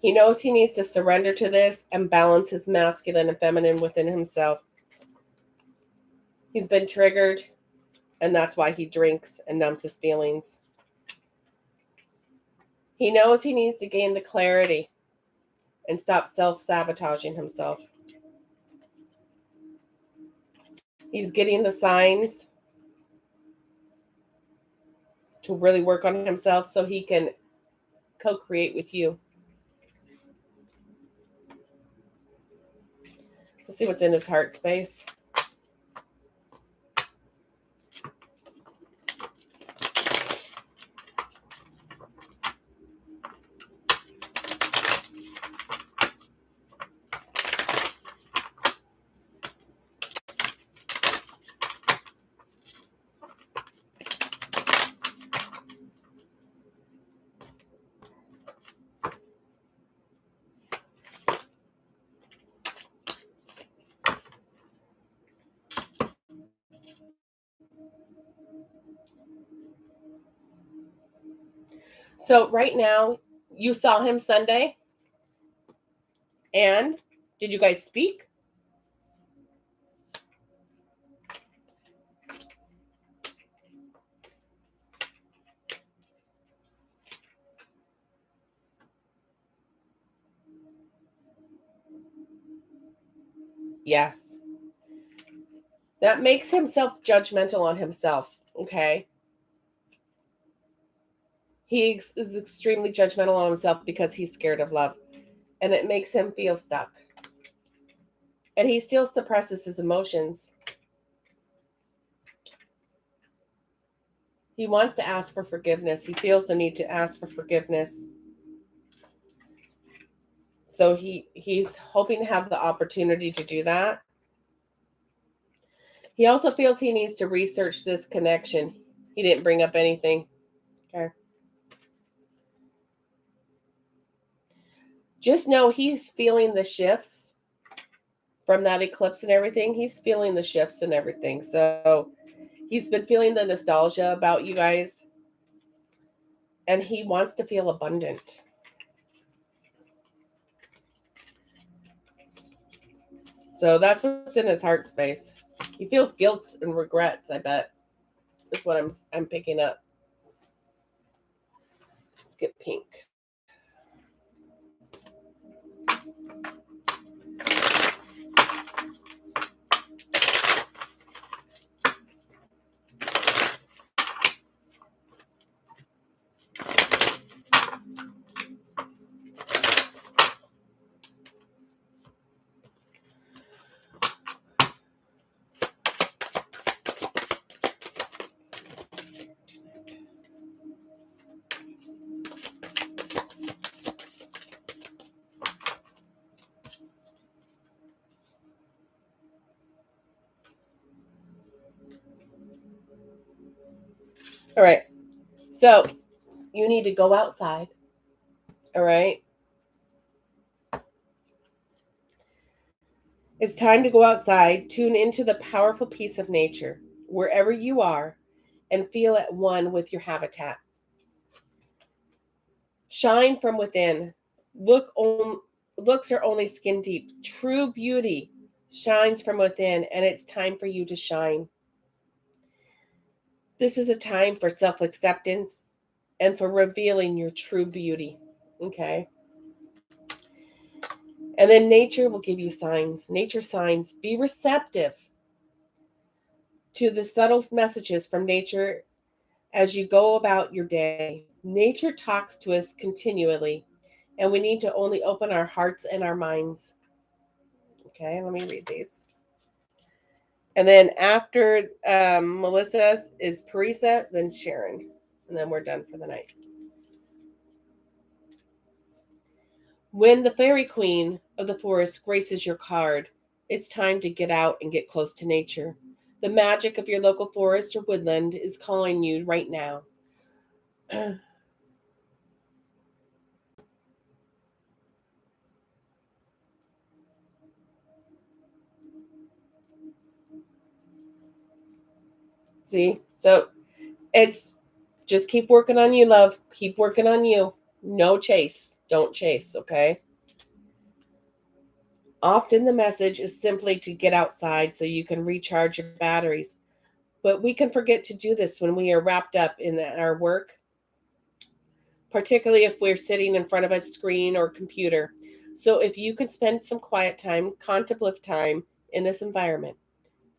He knows he needs to surrender to this and balance his masculine and feminine within himself. He's been triggered, and that's why he drinks and numbs his feelings. He knows he needs to gain the clarity and stop self-sabotaging himself. He's getting the signs to really work on himself so he can co-create with you. Let's see what's in his heart space. So right now, You saw him Sunday? And did you guys speak? Yes. That makes him self-judgmental on himself, okay? He is extremely judgmental on himself because he's scared of love. And it makes him feel stuck. And he still suppresses his emotions. He wants to ask for forgiveness. He feels the need to ask for forgiveness. So he's hoping to have the opportunity to do that. He also feels he needs to research this connection. He didn't bring up anything. Okay. Just know he's feeling the shifts from that eclipse and everything. He's feeling the shifts and everything. So he's been feeling the nostalgia about you guys. And he wants to feel abundant. So that's what's in his heart space. He feels guilt and regrets, I bet. That's what I'm picking up. Let's get pink. All right. So you need to go outside. All right. It's time to go outside, tune into the powerful peace of nature, wherever you are, and feel at one with your habitat. Shine from within. Looks are only skin deep. True beauty shines from within, and it's time for you to shine. This is a time for self-acceptance and for revealing your true beauty. Okay? And then nature will give you signs. Nature signs. Be receptive to the subtle messages from nature as you go about your day. Nature talks to us continually, and we need to only open our hearts and our minds. Okay, let me read these. And then after Melissa is Parisa, then Sharon. And then we're done for the night. When the fairy queen of the forest graces your card, it's time to get out and get close to nature. The magic of your local forest or woodland is calling you right now. See? So it's just keep working on you, love. Keep working on you. No chase. Don't chase, okay? Often the message is simply to get outside so you can recharge your batteries. But we can forget to do this when we are wrapped up in our work, particularly if we're sitting in front of a screen or computer. So if you can spend some quiet time, contemplative time in this environment,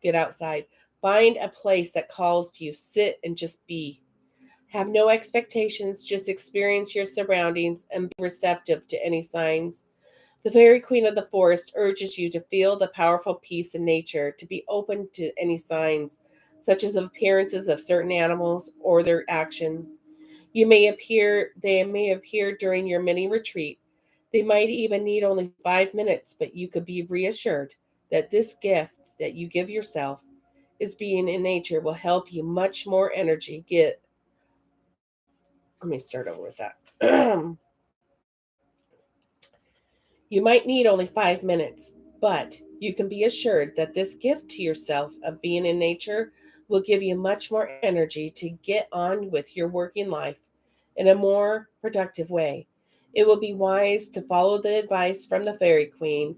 get outside. Find a place that calls to you. Sit and just be. Have no expectations, just experience your surroundings and be receptive to any signs. The fairy queen of the forest urges you to feel the powerful peace in nature, to be open to any signs, such as appearances of certain animals or their actions. They may appear during your mini retreat. They might even need only 5 minutes, but you could be reassured that this gift that you give yourself is being in nature will help you much more energy let me start over with that. You might need only 5 minutes, but you can be assured that this gift to yourself of being in nature will give you much more energy to get on with your working life in a more productive way. It will be wise to follow the advice from the fairy queen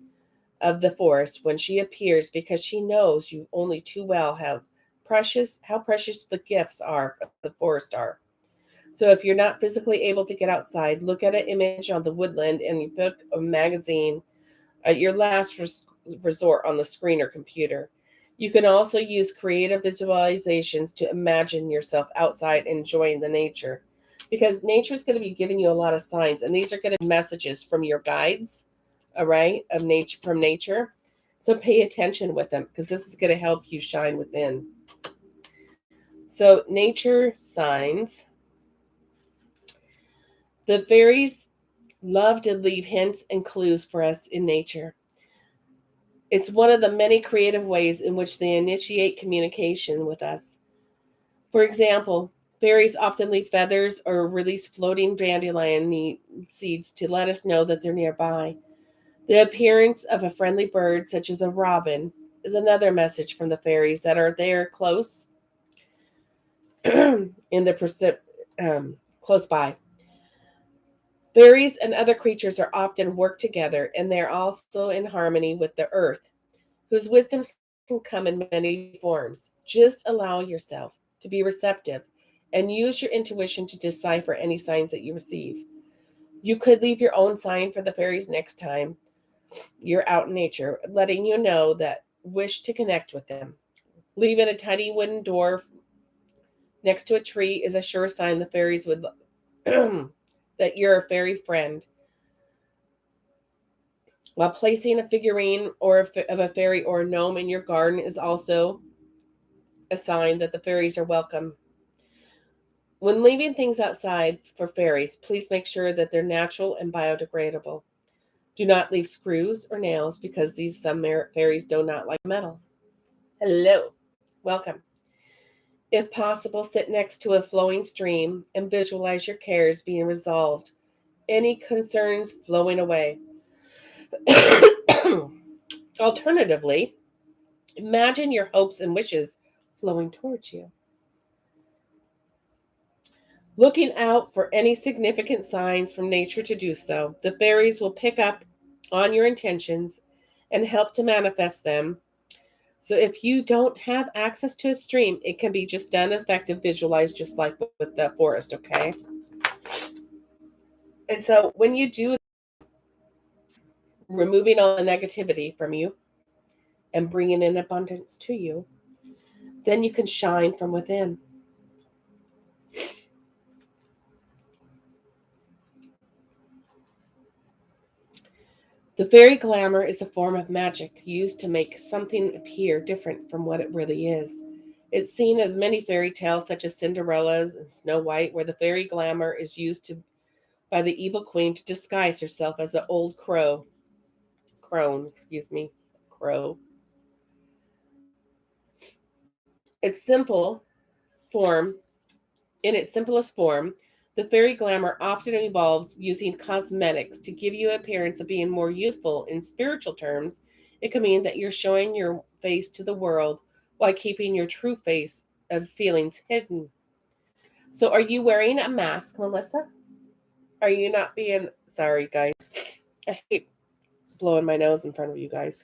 of the forest when she appears, because she knows you only too well how precious the gifts are of the forest are. So if you're not physically able to get outside, look at an image on the woodland in your book or magazine at your last resort on the screen or computer. You can also use creative visualizations to imagine yourself outside enjoying the nature, because nature is going to be giving you a lot of signs, and these are going to be messages from your guides, all right, of nature, from nature. So pay attention with them, because this is going to help you shine within. So nature signs. The fairies love to leave hints and clues for us in nature. It's one of the many creative ways in which they initiate communication with us. For example, fairies often leave feathers or release floating dandelion seeds to let us know that they're nearby. The appearance of a friendly bird, such as a robin, is another message from the fairies that are there close in the close by. Fairies and other creatures are often work together, and they are also in harmony with the earth, whose wisdom can come in many forms. Just allow yourself to be receptive and use your intuition to decipher any signs that you receive. You could leave your own sign for the fairies next time you're out in nature, letting you know that wish to connect with them. Leaving a tiny wooden door next to a tree is a sure sign the fairies would that you're a fairy friend. While placing a figurine of a fairy or a gnome in your garden is also a sign that the fairies are welcome. When leaving things outside for fairies, please make sure that they're natural and biodegradable. Do not leave screws or nails, because some fairies do not like metal. Hello, welcome. If possible, sit next to a flowing stream and visualize your cares being resolved, any concerns flowing away. Alternatively, imagine your hopes and wishes flowing towards you. Looking out for any significant signs from nature to do so. The fairies will pick up on your intentions and help to manifest them. So if you don't have access to a stream, it can be just done effective, visualized, just like with the forest, okay? And so when you do, removing all the negativity from you and bringing in abundance to you, then you can shine from within. The fairy glamour is a form of magic used to make something appear different from what it really is. It's seen as many fairy tales, such as Cinderella's and Snow White, where the fairy glamour is used by the evil queen to disguise herself as the old crow. Its simple form, in its simplest form, the fairy glamour often involves using cosmetics to give you an appearance of being more youthful. In spiritual terms, it can mean that you're showing your face to the world while keeping your true face of feelings hidden. So are you wearing a mask, Melissa? Are you not being... Sorry, guys. I hate blowing my nose in front of you guys.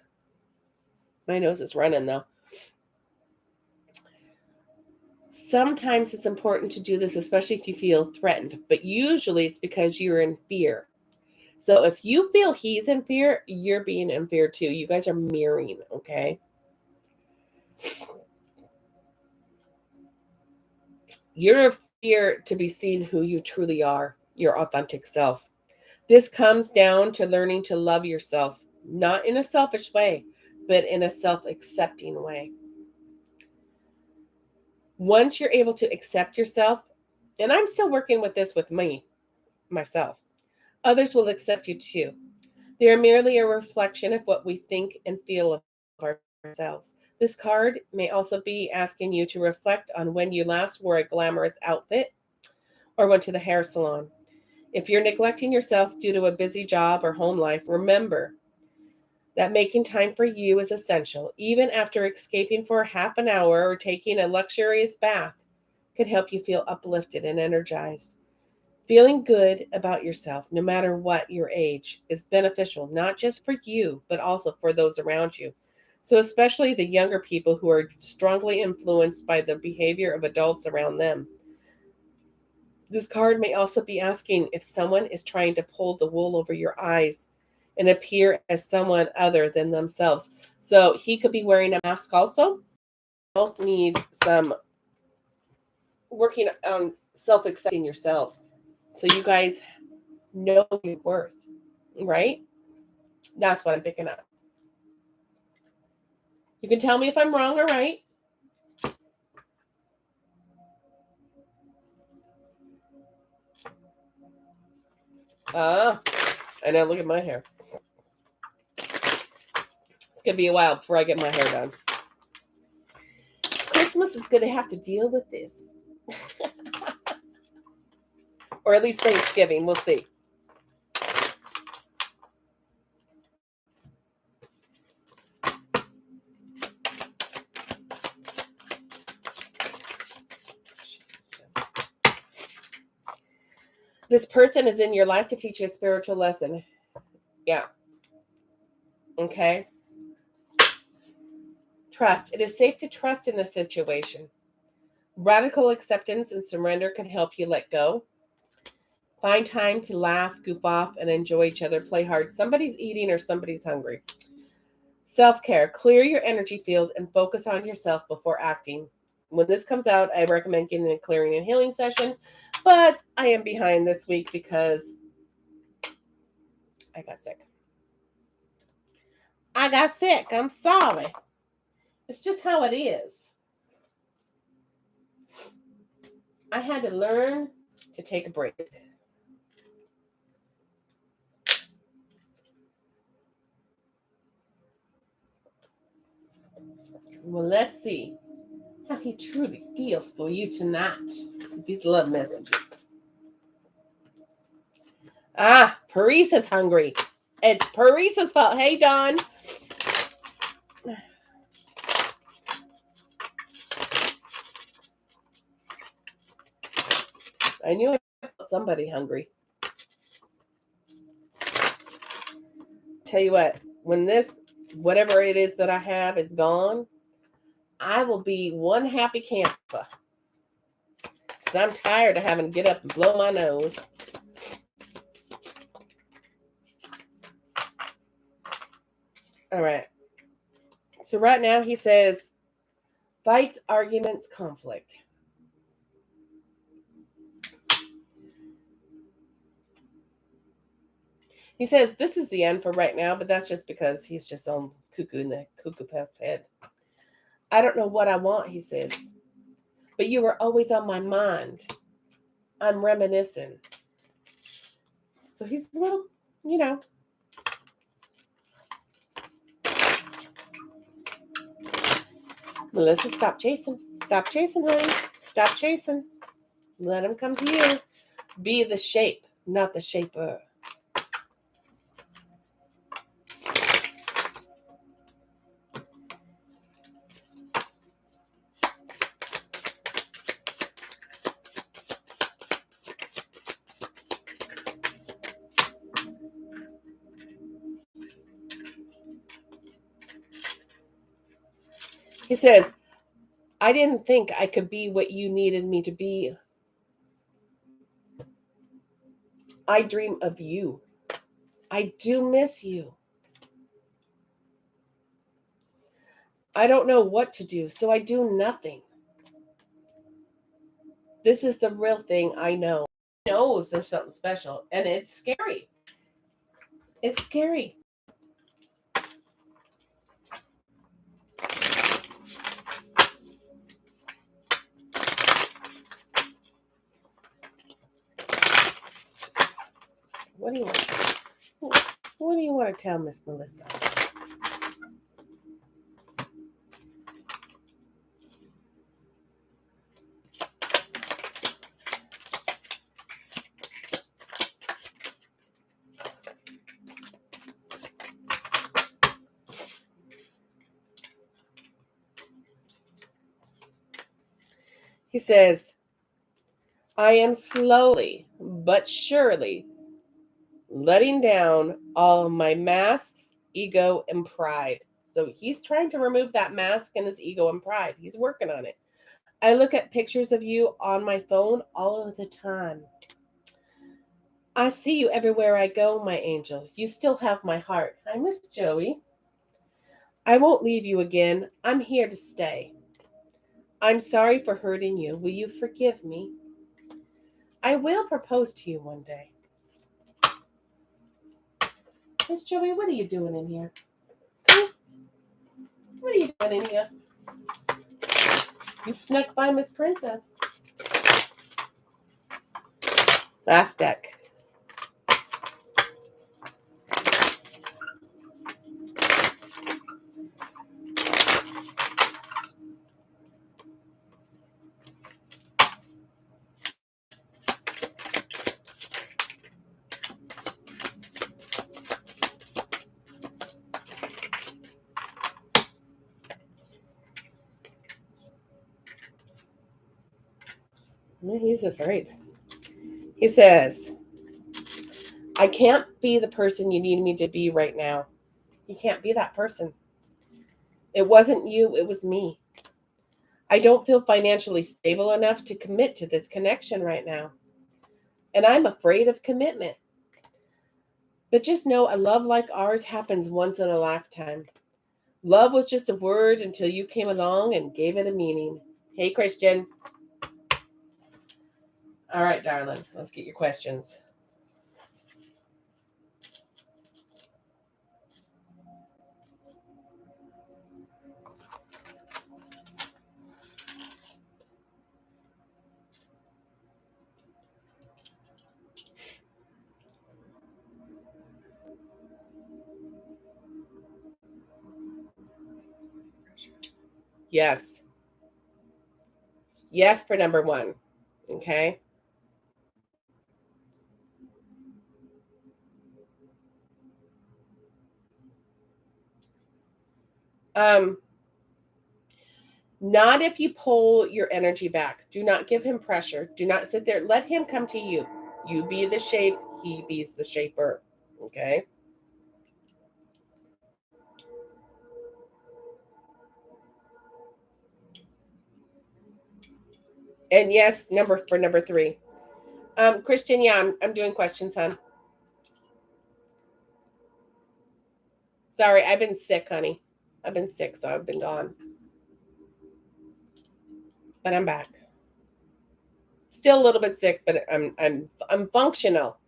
My nose is running, though. Sometimes it's important to do this, especially if you feel threatened, but usually it's because you're in fear. So if you feel he's in fear, you're being in fear too. You guys are mirroring, okay? You're in fear to be seen who you truly are, your authentic self. This comes down to learning to love yourself, not in a selfish way, but in a self-accepting way. Once you're able to accept yourself, and I'm still working with this with myself, others will accept you too. They are merely a reflection of what we think and feel of ourselves. This card may also be asking you to reflect on when you last wore a glamorous outfit or went to the hair salon. If you're neglecting yourself due to a busy job or home life, remember that making time for you is essential. Even after escaping for half an hour or taking a luxurious bath could help you feel uplifted and energized. Feeling good about yourself, no matter what your age, is beneficial, not just for you, but also for those around you. So, especially the younger people who are strongly influenced by the behavior of adults around them. This card may also be asking if someone is trying to pull the wool over your eyes and appear as someone other than themselves. So, he could be wearing a mask also. Both need some working on self-accepting yourselves. So you guys know your worth, right? That's what I'm picking up. You can tell me if I'm wrong or right. I know, look at my hair. It's going to be a while before I get my hair done. Christmas is going to have to deal with this. Or at least Thanksgiving, we'll see. This person is in your life to teach you a spiritual lesson. Yeah. Okay. Trust. It is safe to trust in this situation. Radical acceptance and surrender can help you let go. Find time to laugh, goof off, and enjoy each other. Play hard. Somebody's eating or somebody's hungry. Self-care. Clear your energy field and focus on yourself before acting. When this comes out, I recommend getting a clearing and healing session, but I am behind this week because I got sick. I'm sorry. It's just how it is. I had to learn to take a break. Well, let's see how he truly feels for you tonight. These love messages. Parisa's hungry. It's Parisa's fault. Hey, Dawn. I knew I felt somebody hungry. Tell you what, when this, whatever it is that I have is gone, I will be one happy camper. Because I'm tired of having to get up and blow my nose. All right. So right now he says, fights, arguments, conflict. He says this is the end for right now, but that's just because he's just on cuckoo in the cuckoo puff head. I don't know what I want, he says. But you were always on my mind. I'm reminiscing. So he's a little, Melissa, stop chasing. Stop chasing, honey. Stop chasing. Let him come to you. Be the shape, not the shaper. He says, I didn't think I could be what you needed me to be. I dream of you. I do miss you. I don't know what to do, so I do nothing. This is the real thing I know. He knows there's something special, and it's scary. It's scary. What do you want? What do you want to tell Miss Melissa? He says, I am slowly but surely letting down all of my masks, ego, and pride. So he's trying to remove that mask and his ego and pride. He's working on it. I look at pictures of you on my phone all of the time. I see you everywhere I go, my angel. You still have my heart. I miss Joey. I won't leave you again. I'm here to stay. I'm sorry for hurting you. Will you forgive me? I will propose to you one day. Miss Joey, what are you doing in here? What are you doing in here? You snuck by Miss Princess. Last deck. He's afraid. He says, I can't be the person you need me to be right now. You can't be that person. It wasn't you, it was me. I don't feel financially stable enough to commit to this connection right now. And I'm afraid of commitment. But just know a love like ours happens once in a lifetime. Love was just a word until you came along and gave it a meaning. Hey, Christian. All right, darling. Let's get your questions. Yes. Yes for number one. Okay. Not if you pull your energy back. Do not give him pressure. Do not sit there. Let him come to you. You be the shape, he be the shaper. Okay. And yes, number three. Christian, yeah, I'm doing questions, hon. Sorry, I've been sick, honey. I've been sick, so I've been gone. But I'm back. Still a little bit sick, but I'm functional.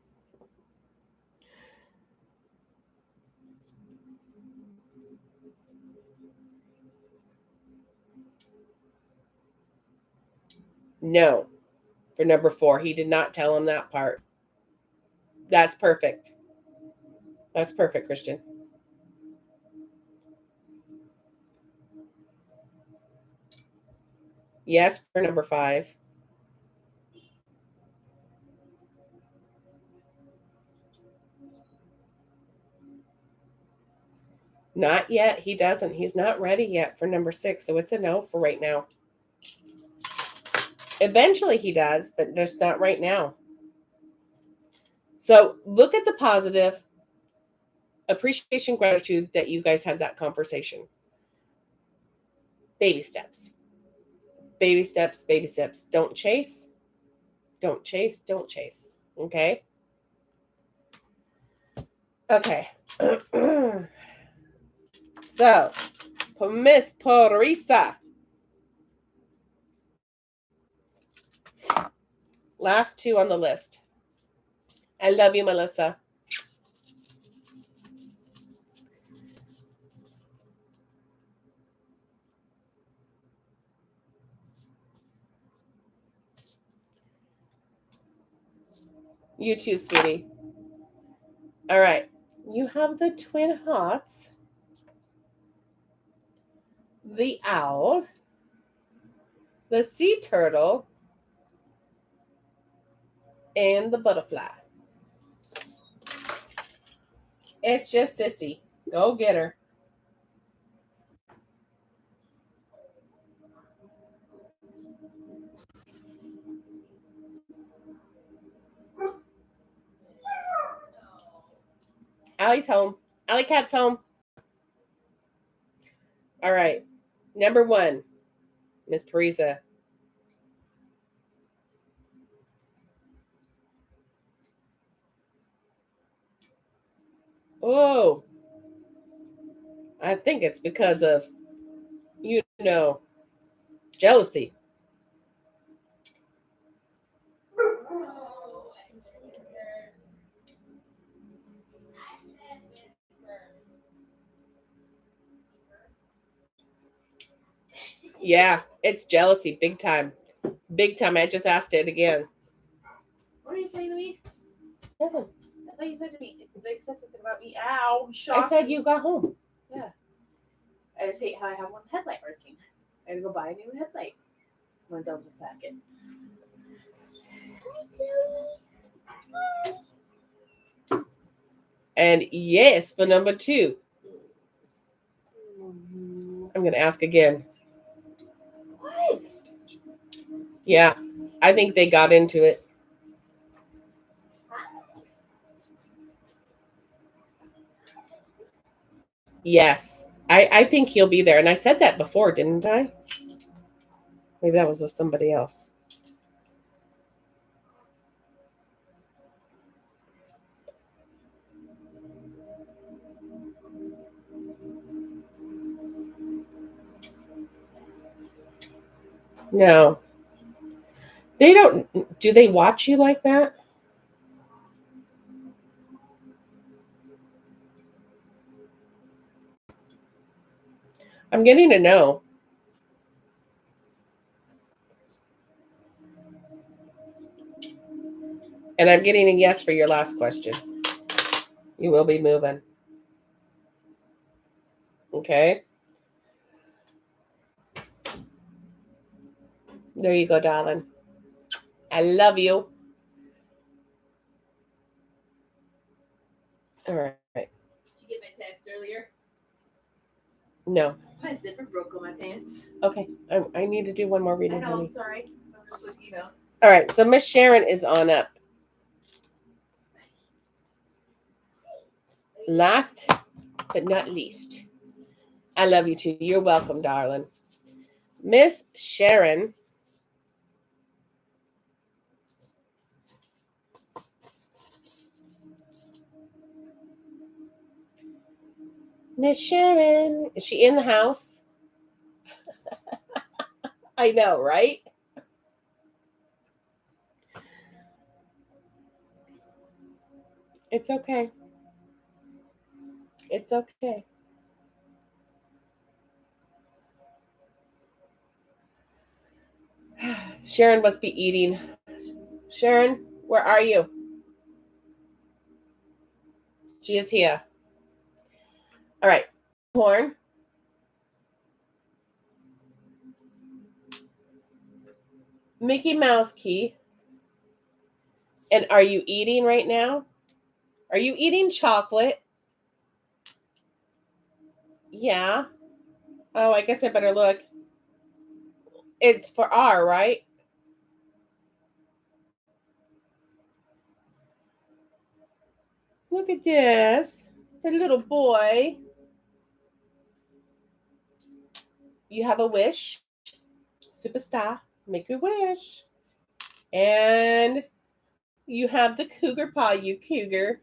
No. For number four, he did not tell him that part. That's perfect. That's perfect, Christian. Yes, for number five. Not yet. He doesn't. He's not ready yet for number six. So it's a no for right now. Eventually he does, but just not right now. So look at the positive. Appreciation, gratitude that you guys had that conversation. Baby steps. Baby steps, baby steps. Don't chase. Don't chase. Don't chase. Okay? Okay. So, Miss Parisa. Last two on the list. I love you, Melissa. You too, sweetie. All right. You have the twin hearts, the owl, the sea turtle, and the butterfly. It's just Sissy. Go get her. Allie's home. Allie Cat's home. All right. Number 1, Miss Parisa. Oh, I think it's because of, jealousy. Yeah, it's jealousy. Big time. Big time. I just asked it again. What are you saying to me? Nothing. I thought you said to me, they said something about me. Ow, I said you got home. Yeah. I just hate how I have one headlight working. I gotta go buy a new headlight. I'm gonna double pack it. And yes, for number 2. I'm going to ask again. What? Yeah, I think they got into it. Yes, I think he'll be there. And I said that before, didn't I? Maybe that was with somebody else. No. They don't. Do they watch you like that? I'm getting to know. And I'm getting a yes for your last question. You will be moving. Okay. There you go, darling. I love you. All right. Did you get my text earlier? No. My zipper broke on my pants. Okay. I need to do one more reading. I know, honey. I'm sorry. I'm just looking, All right. So Miss Sharon is on up. Last but not least. I love you too. You're welcome, darling. Miss Sharon. Miss Sharon. Is she in the house? I know, right? It's okay. It's okay. Sharon must be eating. Sharon, where are you? She is here. All right. Horn. Mickey Mouse key. And are you eating right now? Are you eating chocolate? Yeah. Oh, I guess I better look. It's for R, right? Look at this. The little boy. You have a wish. Superstar. Make a wish. And you have the cougar paw, you cougar.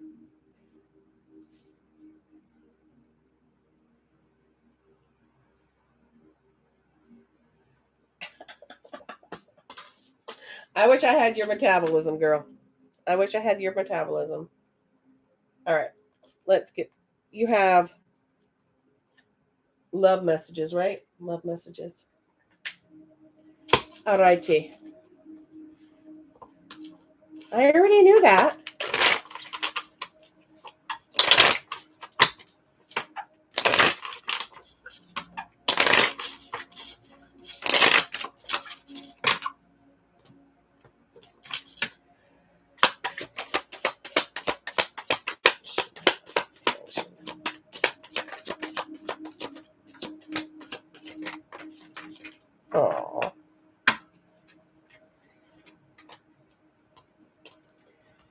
I wish I had your metabolism, girl. I wish I had your metabolism. All right. Let's get, you have love messages, right? Love messages. All righty. I already knew that. Oh.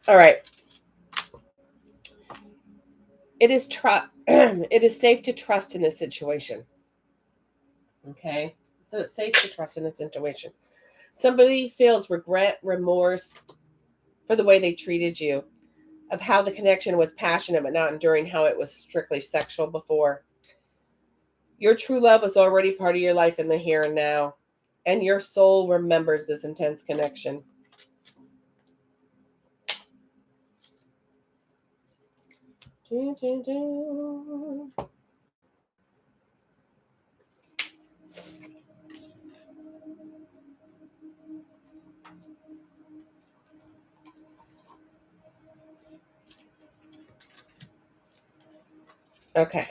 All right. It is it is safe to trust in this situation. Okay? So it's safe to trust in this situation. Somebody feels regret, remorse for the way they treated you, of how the connection was passionate but not enduring, how it was strictly sexual before. Your true love is already part of your life in the here and now, and your soul remembers this intense connection. Okay.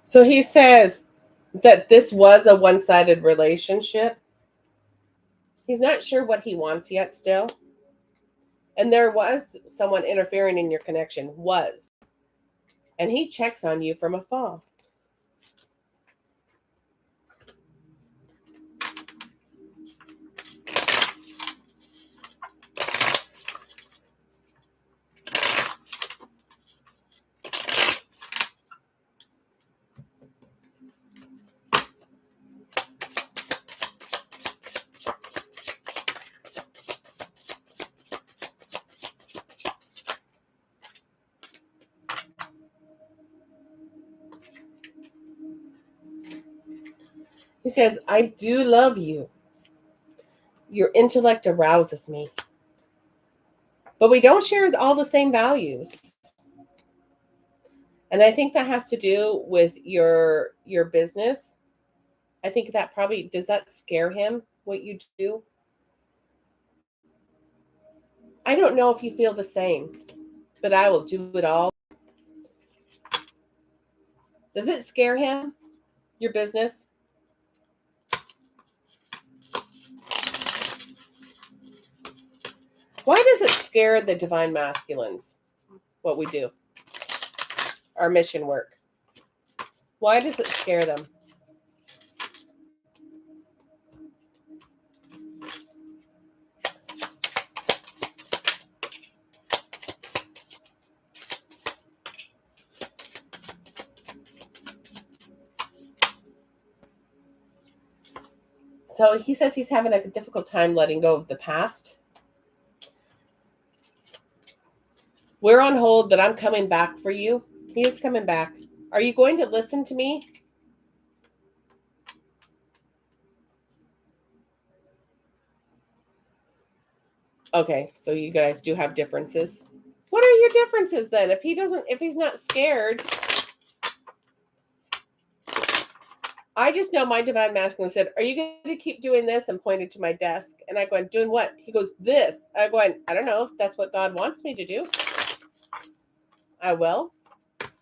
So he says that this was a one-sided relationship. He's not sure what he wants yet still. And there was someone interfering in your connection. Was. And he checks on you from afar. He says, I do love you. Your intellect arouses me. But we don't share all the same values. And I think that has to do with your business. I think that probably, does that scare him, what you do? I don't know if you feel the same, but I will do it all. Does it scare him, your business? Why does it scare the divine masculines, what we do, our mission work? Why does it scare them? So he says he's having a difficult time letting go of the past. We're on hold, but I'm coming back for you. He is coming back. Are you going to listen to me? Okay, so you guys do have differences. What are your differences then? If he's not scared. I just know my divine masculine said, are you going to keep doing this? And pointed to my desk. And I go, doing what? He goes, this. I go, I don't know if that's what God wants me to do. I will. Because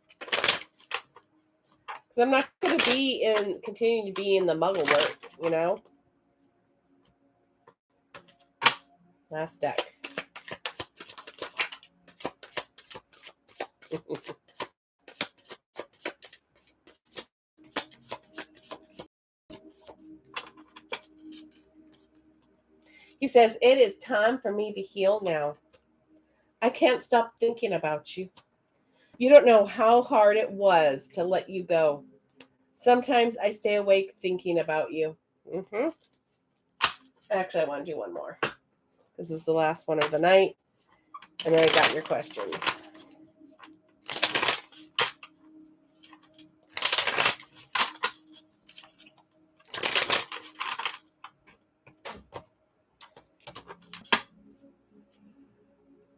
I'm not going to continue to be in the muggle work, you know? Last deck. He says, it is time for me to heal now. I can't stop thinking about you. You don't know how hard it was to let you go. Sometimes I stay awake thinking about you. Actually, I want to do one more. This is the last one of the night. And then I got your questions.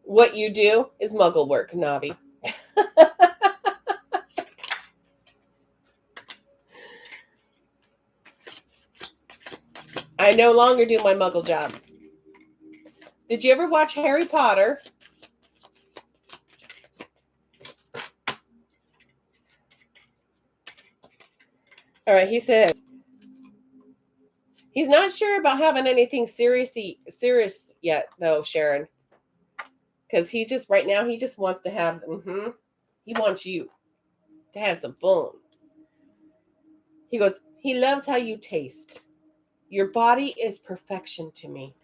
What you do is muggle work, Navi. I no longer do my muggle job. Did you ever watch Harry Potter? All right, he says he's not sure about having anything serious yet, though, Sharon. Because he just, right now, he just wants to have, he wants you to have some fun. He goes, he loves how you taste. Your body is perfection to me.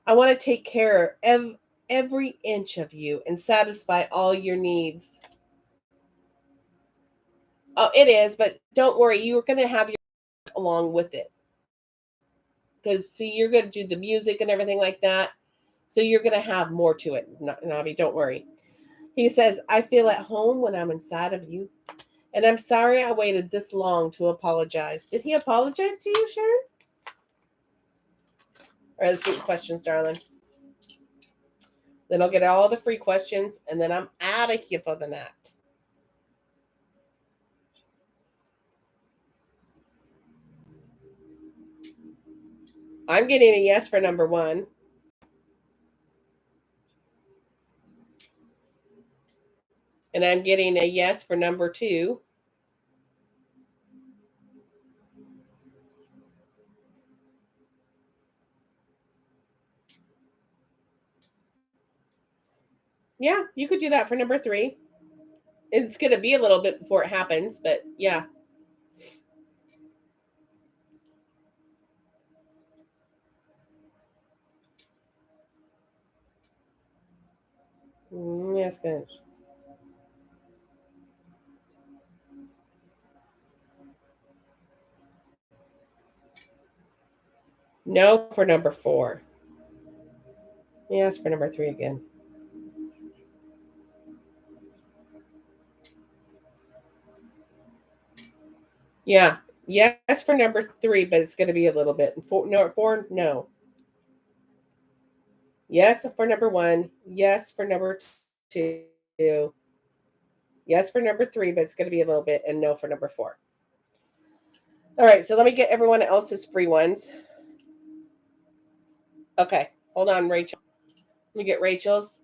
I want to take care of every inch of you and satisfy all your needs. Oh, it is, but don't worry. You're going to have your along with it. Because, see, you're going to do the music and everything like that. So you're going to have more to it, Navi. Don't worry. He says, I feel at home when I'm inside of you. And I'm sorry I waited this long to apologize. Did he apologize to you, Sharon? All right, let's get questions, darling. Then I'll get all the free questions, and then I'm out of here for the night. I'm getting a yes for number 1. And I'm getting a yes for number 2. Yeah, you could do that for number 3. It's going to be a little bit before it happens, but yeah. Yes, good. No for number 4. Yes for number 3 again. Yeah. Yes for number 3, but it's going to be a little bit. 4, no. Yes for number 1. Yes for number 2. Yes for number 3, but it's going to be a little bit. And no for number 4. All right, so let me get everyone else's free ones. Okay, hold on, Rachel. Let me get Rachel's.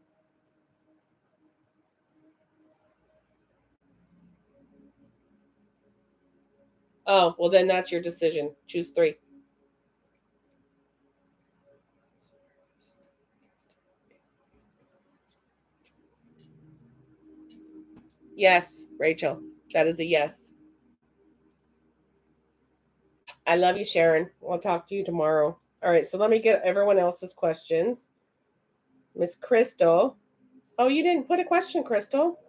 Oh, well, then that's your decision. Choose 3. Yes, Rachel. That is a yes. I love you, Sharon. I'll talk to you tomorrow. All right, so let me get everyone else's questions. Miss Crystal. Oh, you didn't put a question, Crystal.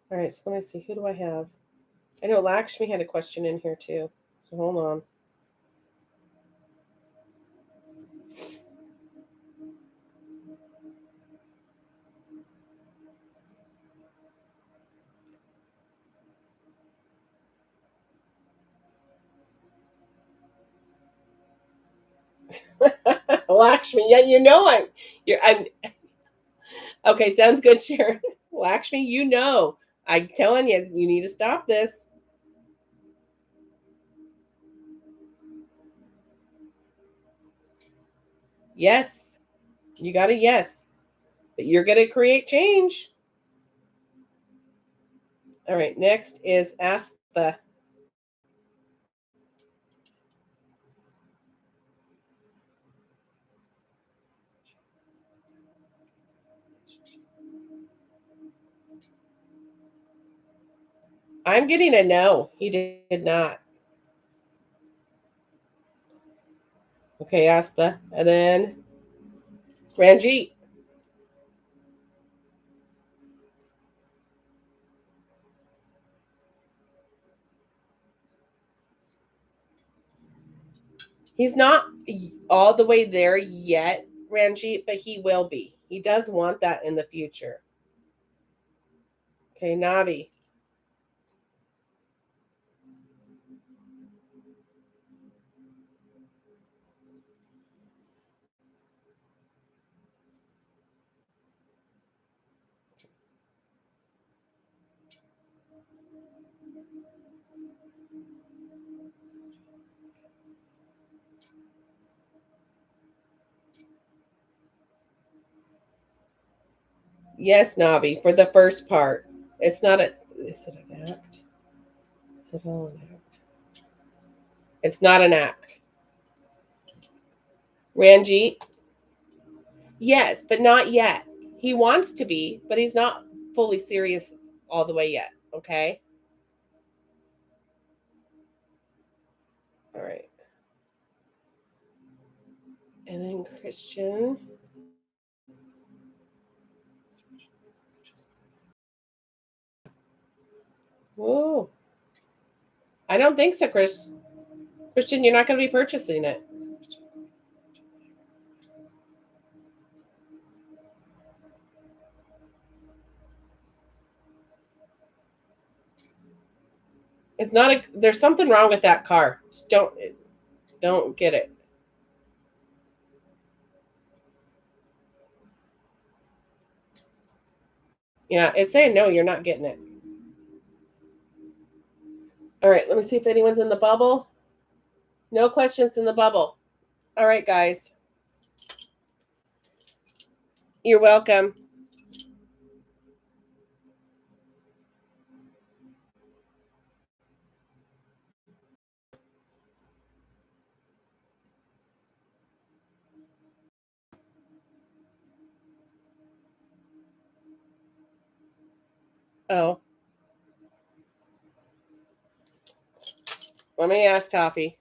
All right, so let me see. Who do I have? I know Lakshmi had a question in here too. So hold on. Lakshmi, yeah, you know I'm okay, sounds good, Sharon. Lakshmi, you know. I'm telling you, you need to stop this. Yes. You got a yes. But you're going to create change. All right, next is ask the I'm getting a no. He did not. Okay, ask the and then Ranjit. He's not all the way there yet, Ranjit, but he will be. He does want that in the future. Okay, Navi. Yes, Navi, for the first part. It's not a... Is it an act? Is it all an act? It's not an act. Ranjit? Yes, but not yet. He wants to be, but he's not fully serious all the way yet, okay? All right. And then Christian. Whoa. I don't think so, Chris. Christian, you're not going to be purchasing it. It's not a... There's something wrong with that car. Just don't get it. Yeah, it's saying no, you're not getting it. All right, let me see if anyone's in the bubble. No questions in the bubble. All right, guys. You're welcome. Oh. Let me ask Toffee.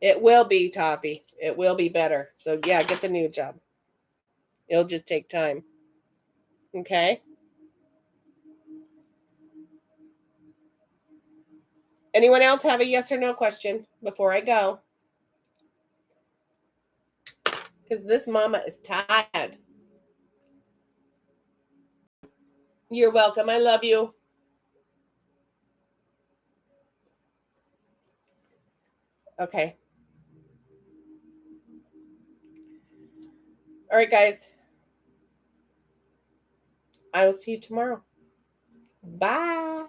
It will be, Toffee. It will be better. So, yeah, get the new job. It'll just take time. Okay? Anyone else have a yes or no question before I go? Because this mama is tired. You're welcome. I love you. Okay. All right, guys. I will see you tomorrow. Bye.